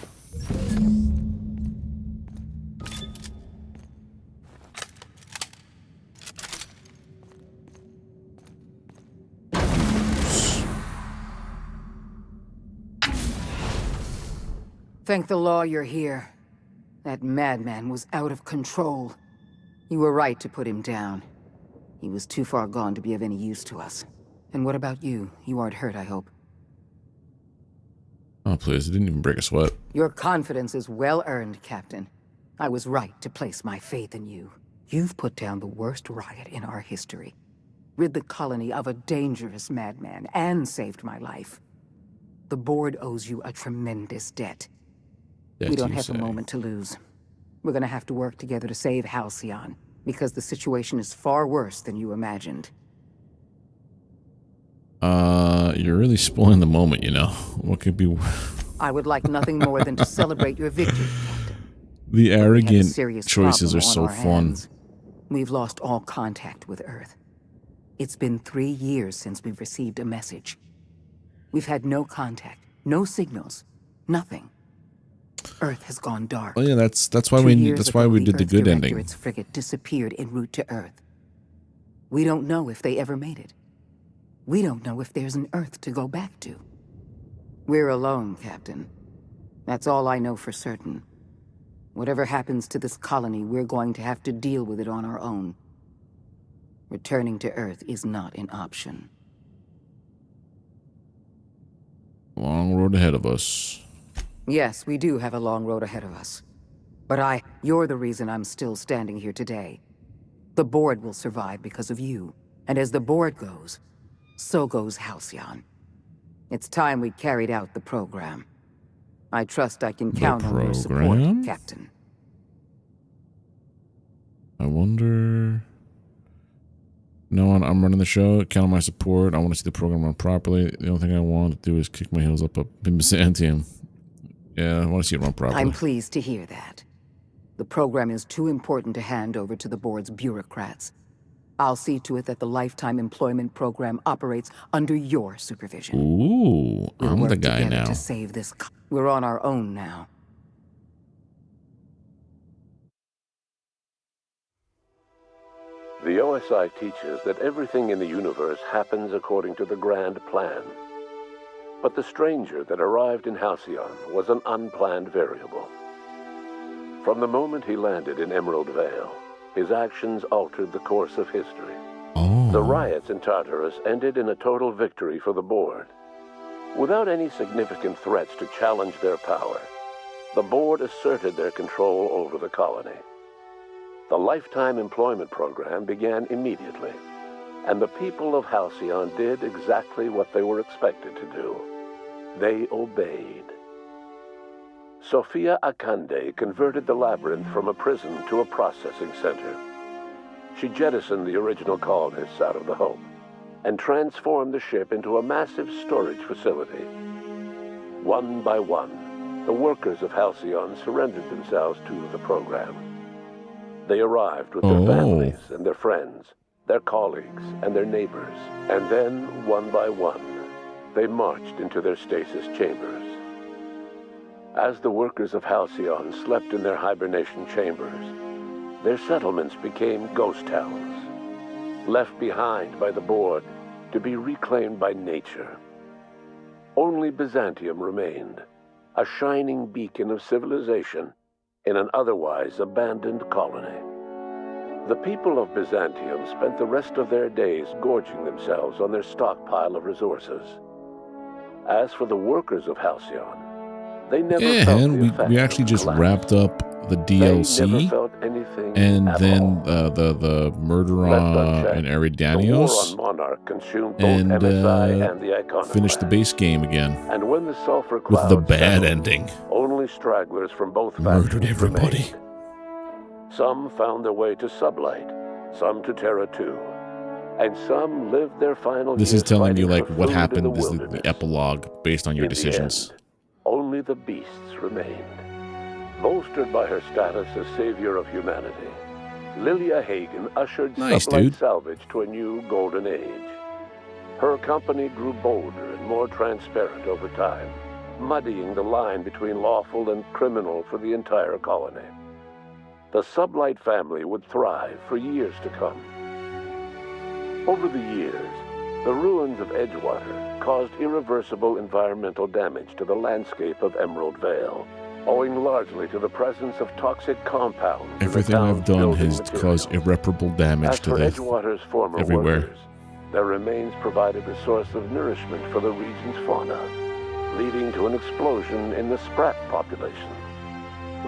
Thank the law you're here. That madman was out of control. You were right to put him down. He was too far gone to be of any use to us. And what about you? You aren't hurt, I hope. Oh, please. It didn't even break a sweat. Your confidence is well earned, Captain. I was right to place my faith in you. You've put down the worst riot in our history, rid the colony of a dangerous madman, and saved my life. The board owes you a tremendous debt. We don't have a moment to lose. We're gonna have to work together to save Halcyon, because the situation is far worse than you imagined. You're really spoiling the moment, you know. What could be... I would like nothing more than to celebrate your victory, Captain. The arrogant serious choices are problem so on our fun. hands. We've lost all contact with Earth. It's been 3 years since we've received a message. We've had no contact, no signals, nothing. Earth has gone dark. Oh yeah, that's why we did the good ending. Its frigate disappeared en route to Earth. We don't know if they ever made it. We don't know if there's an Earth to go back to. We're alone, Captain. That's all I know for certain. Whatever happens to this colony, we're going to have to deal with it on our own. Returning to Earth is not an option. Long road ahead of us. Yes, we do have a long road ahead of us. But you're the reason I'm still standing here today. The board will survive because of you. And as the board goes, so goes Halcyon. It's time we carried out the program. I trust I can count on your support, Captain. I wonder... No, I'm running the show. Count on my support. I want to see the program run properly. The only thing I want to do is kick my heels up in Byzantium. Yeah, I want to see it run properly. I'm pleased to hear that. The program is too important to hand over to the board's bureaucrats. I'll see to it that the lifetime employment program operates under your supervision. Ooh, I'm the guy now. To save this. We're on our own now. The OSI teaches that everything in the universe happens according to the grand plan. But the stranger that arrived in Halcyon was an unplanned variable. From the moment he landed in Emerald Vale, his actions altered the course of history. The riots in Tartarus ended in a total victory for the board. Without any significant threats to challenge their power, the board asserted their control over the colony. The lifetime employment program began immediately, and the people of Halcyon did exactly what they were expected to do. They obeyed. Sophia Akande converted the labyrinth from a prison to a processing center. She jettisoned the original colonists out of the Hope and transformed the ship into a massive storage facility. One by one, the workers of Halcyon surrendered themselves to the program. They arrived with their families and their friends, their colleagues and their neighbors, and then, one by one, they marched into their stasis chambers. As the workers of Halcyon slept in their hibernation chambers, their settlements became ghost towns, left behind by the Board to be reclaimed by nature. Only Byzantium remained, a shining beacon of civilization in an otherwise abandoned colony. The people of Byzantium spent the rest of their days gorging themselves on their stockpile of resources. As for the workers of Halcyon, they never felt the effects we actually of just collapse. wrapped up the DLC, and then the murder in Eridanos, and finished the base game again And when the sulfur with the clouds bad settled, ending. only stragglers from both Murdered factions everybody. remained. Some found their way to Sublight, some to Terra 2, and some lived their final This years is telling you fighting like for what food in happened. the This is wilderness. the epilogue based on your In the decisions. end, only the beasts remained. Bolstered by her status as savior of humanity, Lilia Hagen ushered Nice, Sublight dude. Salvage to a new golden age. Her company grew bolder and more transparent over time, muddying the line between lawful and criminal for the entire colony. The Sublight family would thrive for years to come. Over the years, the ruins of Edgewater caused irreversible environmental damage to the landscape of Emerald Vale, owing largely to the presence of toxic compounds. in the Everything town's I've done building has materials. caused irreparable damage As to for the Edgewater's former everywhere. workers, their remains provided a source of nourishment for the region's fauna, leading to an explosion in the sprat population.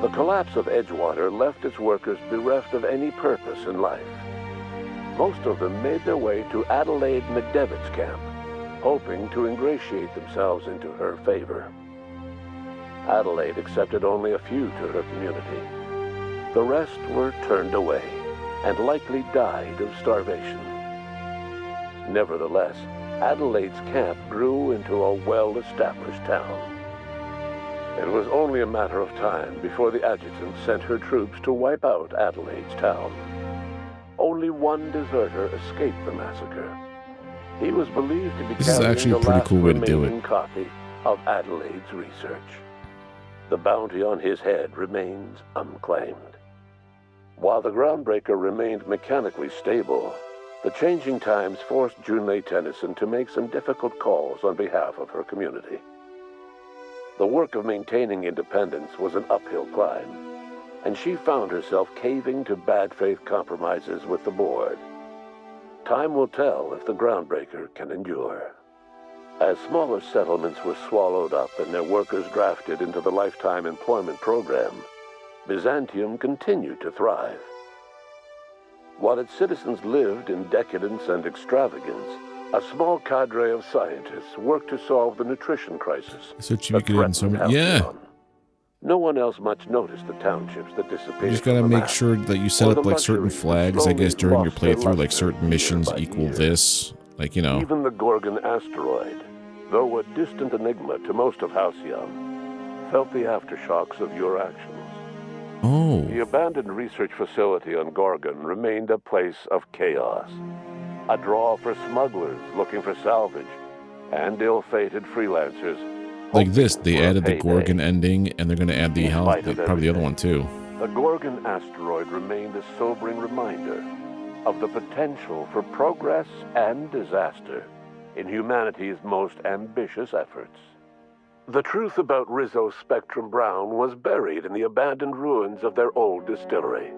The collapse of Edgewater left its workers bereft of any purpose in life. Most of them made their way to Adelaide McDevitt's camp, hoping to ingratiate themselves into her favor. Adelaide accepted only a few to her community. The rest were turned away and likely died of starvation. Nevertheless, Adelaide's camp grew into a well-established town. It was only a matter of time before the adjutant sent her troops to wipe out Adelaide's town. Only one deserter escaped the massacre. He was believed to be This is carrying actually a the pretty last cool way to do remaining it. copy of Adelaide's research. The bounty on his head remains unclaimed. While the Groundbreaker remained mechanically stable, the changing times forced Junlei Tennyson to make some difficult calls on behalf of her community. The work of maintaining independence was an uphill climb, and she found herself caving to bad faith compromises with the Board. Time will tell if the Groundbreaker can endure. As smaller settlements were swallowed up and their workers drafted into the Lifetime Employment Program, Byzantium continued to thrive. While its citizens lived in decadence and extravagance, a small cadre of scientists worked to solve the nutrition crisis. So that you could so threatened yeah. Halcyon. No one else much noticed the townships that disappeared. You just gotta from the make map, sure that you set or up the like certain luxuries that flags, I guess, slowly during your lost their playthrough, like luster certain year missions by equal year. this. Like, you know. Even the Gorgon asteroid, though a distant enigma to most of Halcyon, felt the aftershocks of your actions. Oh. The abandoned research facility on Gorgon remained a place of chaos, a draw for smugglers looking for salvage, and ill-fated freelancers. Like this, they for a added the payday. Gorgon ending, and they're gonna add the probably the other one too. The Gorgon asteroid remained a sobering reminder of the potential for progress and disaster in humanity's most ambitious efforts. The truth about Rizzo's Spectrum Brown was buried in the abandoned ruins of their old distillery.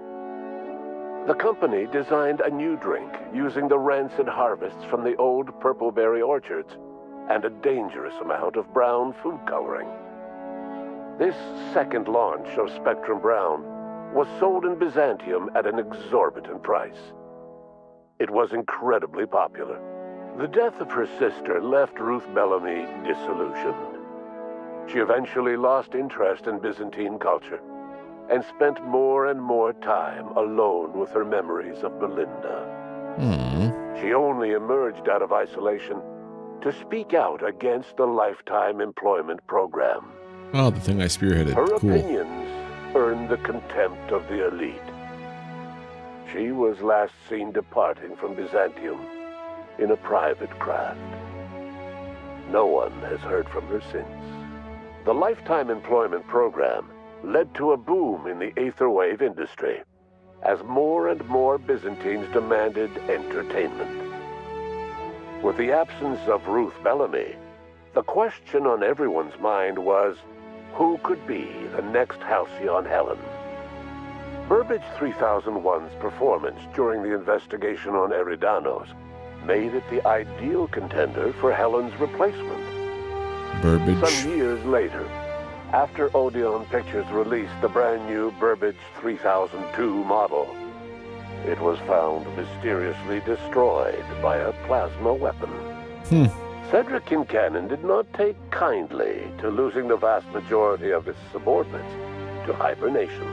The company designed a new drink using the rancid harvests from the old purpleberry orchards and a dangerous amount of brown food coloring. This second launch of Spectrum Brown was sold in Byzantium at an exorbitant price. It was incredibly popular. The death of her sister left Ruth Bellamy disillusioned. She eventually lost interest in Byzantine culture and spent more and more time alone with her memories of Belinda. She only emerged out of isolation to speak out against the Lifetime Employment Program. Oh, the thing I spearheaded. Her Cool. opinions earned the contempt of the elite. She was last seen departing from Byzantium in a private craft. No one has heard from her since. The lifetime employment program led to a boom in the aetherwave industry, as more and more Byzantines demanded entertainment. With the absence of Ruth Bellamy, the question on everyone's mind was, who could be the next Halcyon Helen? Burbage 3001's performance during the investigation on Eridanos made it the ideal contender for Helen's replacement. Burbage. Some years later, after Odeon Pictures released the brand new Burbage 3002 model, it was found mysteriously destroyed by a plasma weapon. Cedric Kincannon did not take kindly to losing the vast majority of his subordinates to hibernation.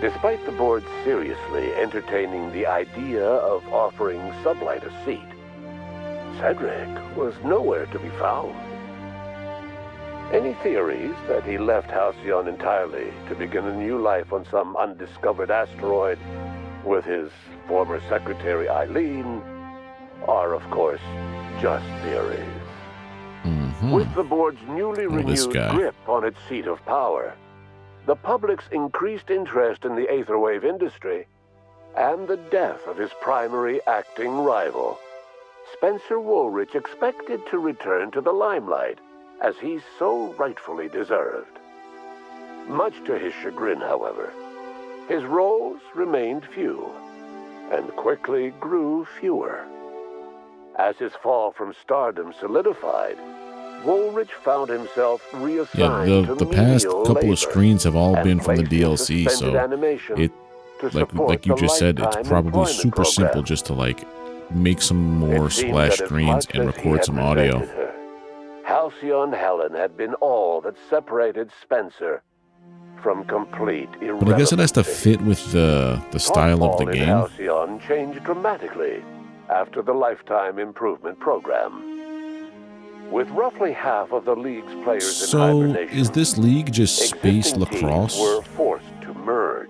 Despite the board seriously entertaining the idea of offering Sublight a seat, Cedric was nowhere to be found. Any theories that he left Halcyon entirely to begin a new life on some undiscovered asteroid with his former secretary Eileen are, of course, just theories. With the board's newly renewed grip on its seat of power, the public's increased interest in the aetherwave industry, and the death of his primary acting rival, Spencer Woolrich expected to return to the limelight, as he so rightfully deserved. Much to his chagrin, however, his roles remained few, and quickly grew fewer. As his fall from stardom solidified, Woolrich found himself reassigned to the past menial couple labor of screens have all been from the and placed in DLC, so suspended animation it, to like support you the just said, it's lifetime probably employment super program. simple just to like make some more It seemed splash that as screens much and as he record had some audio. resented her, Halcyon Helen had been all that separated Spencer from complete irrelevancy. But I guess it has to fit with the style of the Tossball in game. Halcyon changed dramatically after the Lifetime Improvement Program. With roughly half of the league's players in So hibernation, is this league just space existing teams lacrosse? were forced to merge.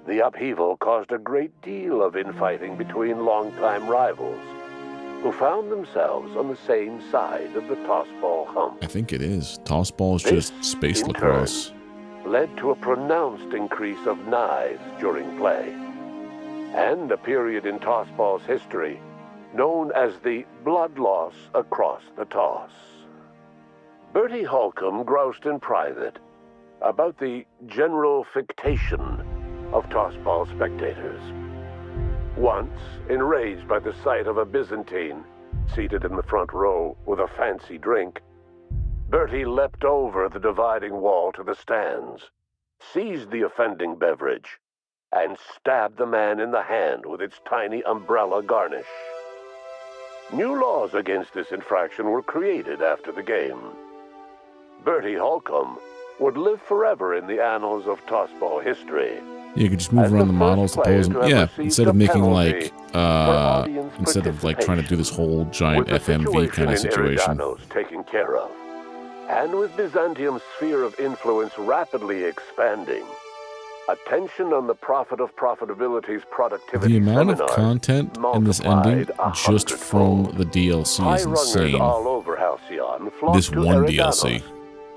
The upheaval caused a great deal of infighting between longtime rivals, who found themselves on the same side of the tossball hump. I think it is. Tossball is just space in lacrosse. turn, led to a pronounced increase of knives during play, and a period in tossball's history known as the blood loss across the toss. Bertie Holcomb groused in private about the general fictation of tossball spectators. Once, enraged by the sight of a Byzantine seated in the front row with a fancy drink, Bertie leapt over the dividing wall to the stands, seized the offending beverage, and stabbed the man in the hand with its tiny umbrella garnish. New laws against this infraction were created after the game. Bertie Holcomb would live forever in the annals of tossball history. You could just move around the models to pose them. Yeah, instead of making like, instead of like trying to do this whole giant FMV kind of situation. Eridanos taken care of, and with Byzantium's sphere of influence rapidly expanding, attention on the profit of profitability's productivity The amount of seminars content in this ending just from the DLC is insane. all over Halcyon flocked This to one Eridanos DLC.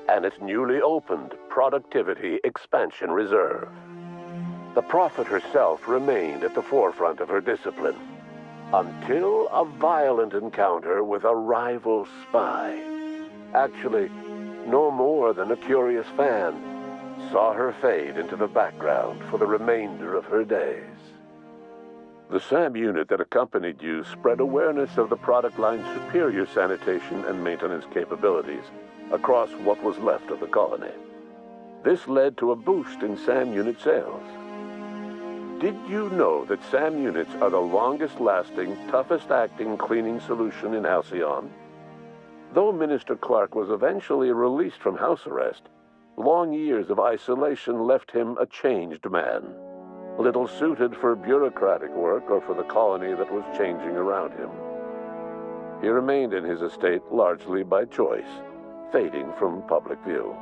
and its newly opened Productivity Expansion Reserve. The prophet herself remained at the forefront of her discipline, until a violent encounter with a rival spy. Actually, no more than a curious fan saw her fade into the background for the remainder of her days. The SAM unit that accompanied you spread awareness of the product line's superior sanitation and maintenance capabilities across what was left of the colony. This led to a boost in SAM unit sales. Did you know that SAM units are the longest-lasting, toughest-acting cleaning solution in Halcyon? Though Minister Clark was eventually released from house arrest, long years of isolation left him a changed man, little suited for bureaucratic work or for the colony that was changing around him. He remained in his estate largely by choice, fading from public view.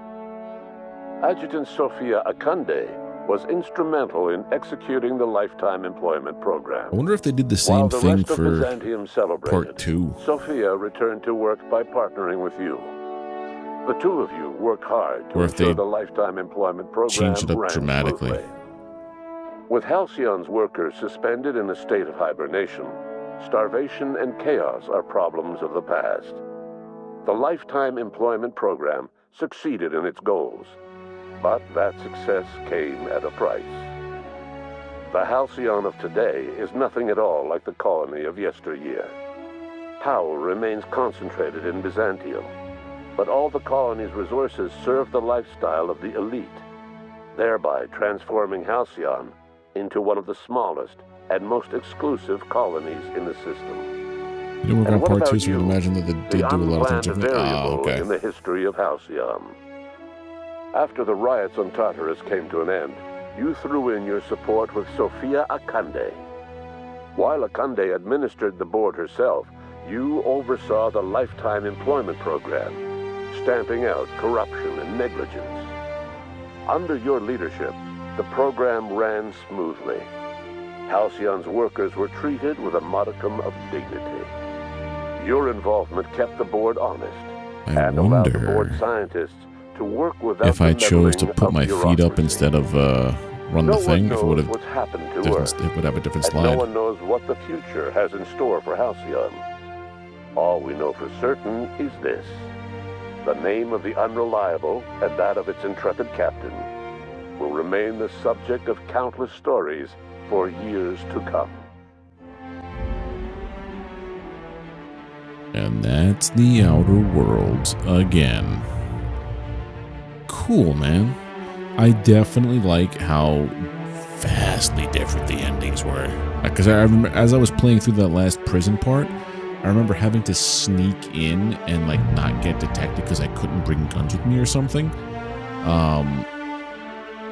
Adjutant Sophia Akande was instrumental in executing the Lifetime Employment Program. I wonder if they did the same While the thing rest of for Byzantium celebrated, Part 2. Sophia returned to work by partnering with you. The two of you work hard to ensure the lifetime employment program change it up ran dramatically. smoothly. With Halcyon's workers suspended in a state of hibernation, starvation and chaos are problems of the past. The lifetime employment program succeeded in its goals, but that success came at a price. The Halcyon of today is nothing at all like the colony of yesteryear. Power remains concentrated in Byzantium, but all the colony's resources serve the lifestyle of the elite, thereby transforming Halcyon into one of the smallest and most exclusive colonies in the system. You know, we're going part 2, so you can imagine that they did do a lot of things differently. Okay. In the history of Halcyon. After the riots on Tartarus came to an end, you threw in your support with Sophia Akande. While Akande administered the board herself, you oversaw the lifetime employment program, stamping out corruption and negligence. Under your leadership, the program ran smoothly. Halcyon's workers were treated with a modicum of dignity. Your involvement kept the board honest and allowed the board scientists to work without if I chose to put my feet up instead of run the thing, if it would have, it would have a different slide. No one knows what the future has in store for Halcyon. All we know for certain is this: the name of the Unreliable and that of its intrepid captain will remain the subject of countless stories for years to come. And that's the Outer Worlds again. Cool, man. I definitely like how vastly different the endings were. Because I remember, as I was playing through that last prison part, I remember having to sneak in and like not get detected because I couldn't bring guns with me or something.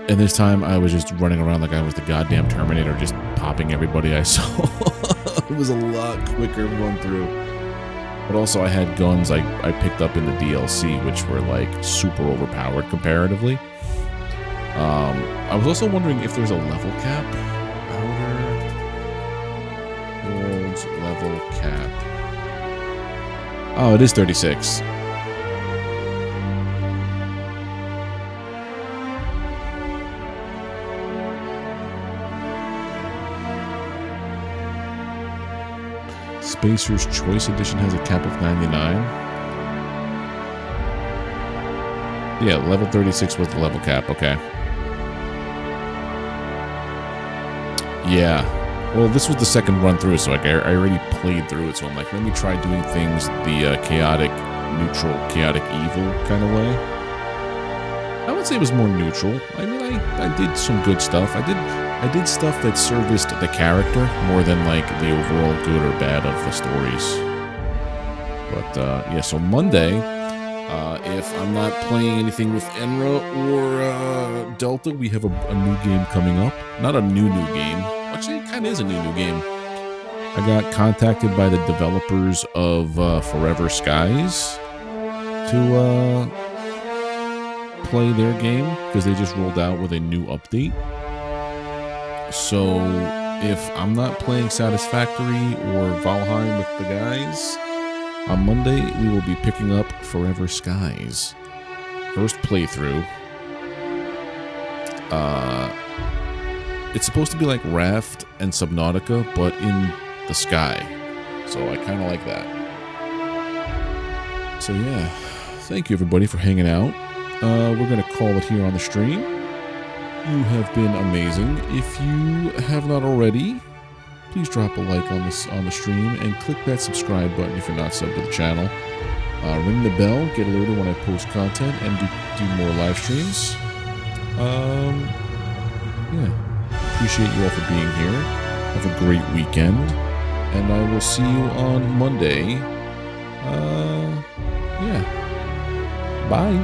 And this time I was just running around like I was the goddamn Terminator, just popping everybody I saw. It was a lot quicker run through. But also I had guns I picked up in the DLC, which were like super overpowered comparatively. I was also wondering if there's a level cap. Outer Worlds level cap. Oh, it is 36. Spacer's Choice Edition has a cap of 99. Yeah, level 36 was the level cap, okay. Yeah. Well, this was the second run through, so like I already played through it, so I'm like, let me try doing things the chaotic, neutral, chaotic evil kind of way. I would say it was more neutral. I mean, I did some good stuff. I did stuff that serviced the character more than like the overall good or bad of the stories. But yeah, so Monday, if I'm not playing anything with Enra or Delta, we have a new game coming up. Not a new game. Actually, it kind of is a new game. I got contacted by the developers of Forever Skies to play their game because they just rolled out with a new update. So if I'm not playing Satisfactory or Valheim with the guys, on Monday we will be picking up Forever Skies. First playthrough. It's supposed to be like Raft and Subnautica, but in the sky. So I kind of like that. So yeah, thank you everybody for hanging out. We're going to call it here on the stream. You have been amazing. If you have not already, please drop a like on the stream and click that subscribe button if you're not subbed to the channel. Ring the bell, get alerted when I post content, and do more live streams. Yeah, appreciate you all for being here. Have a great weekend, and I will see you on Monday. Yeah, bye.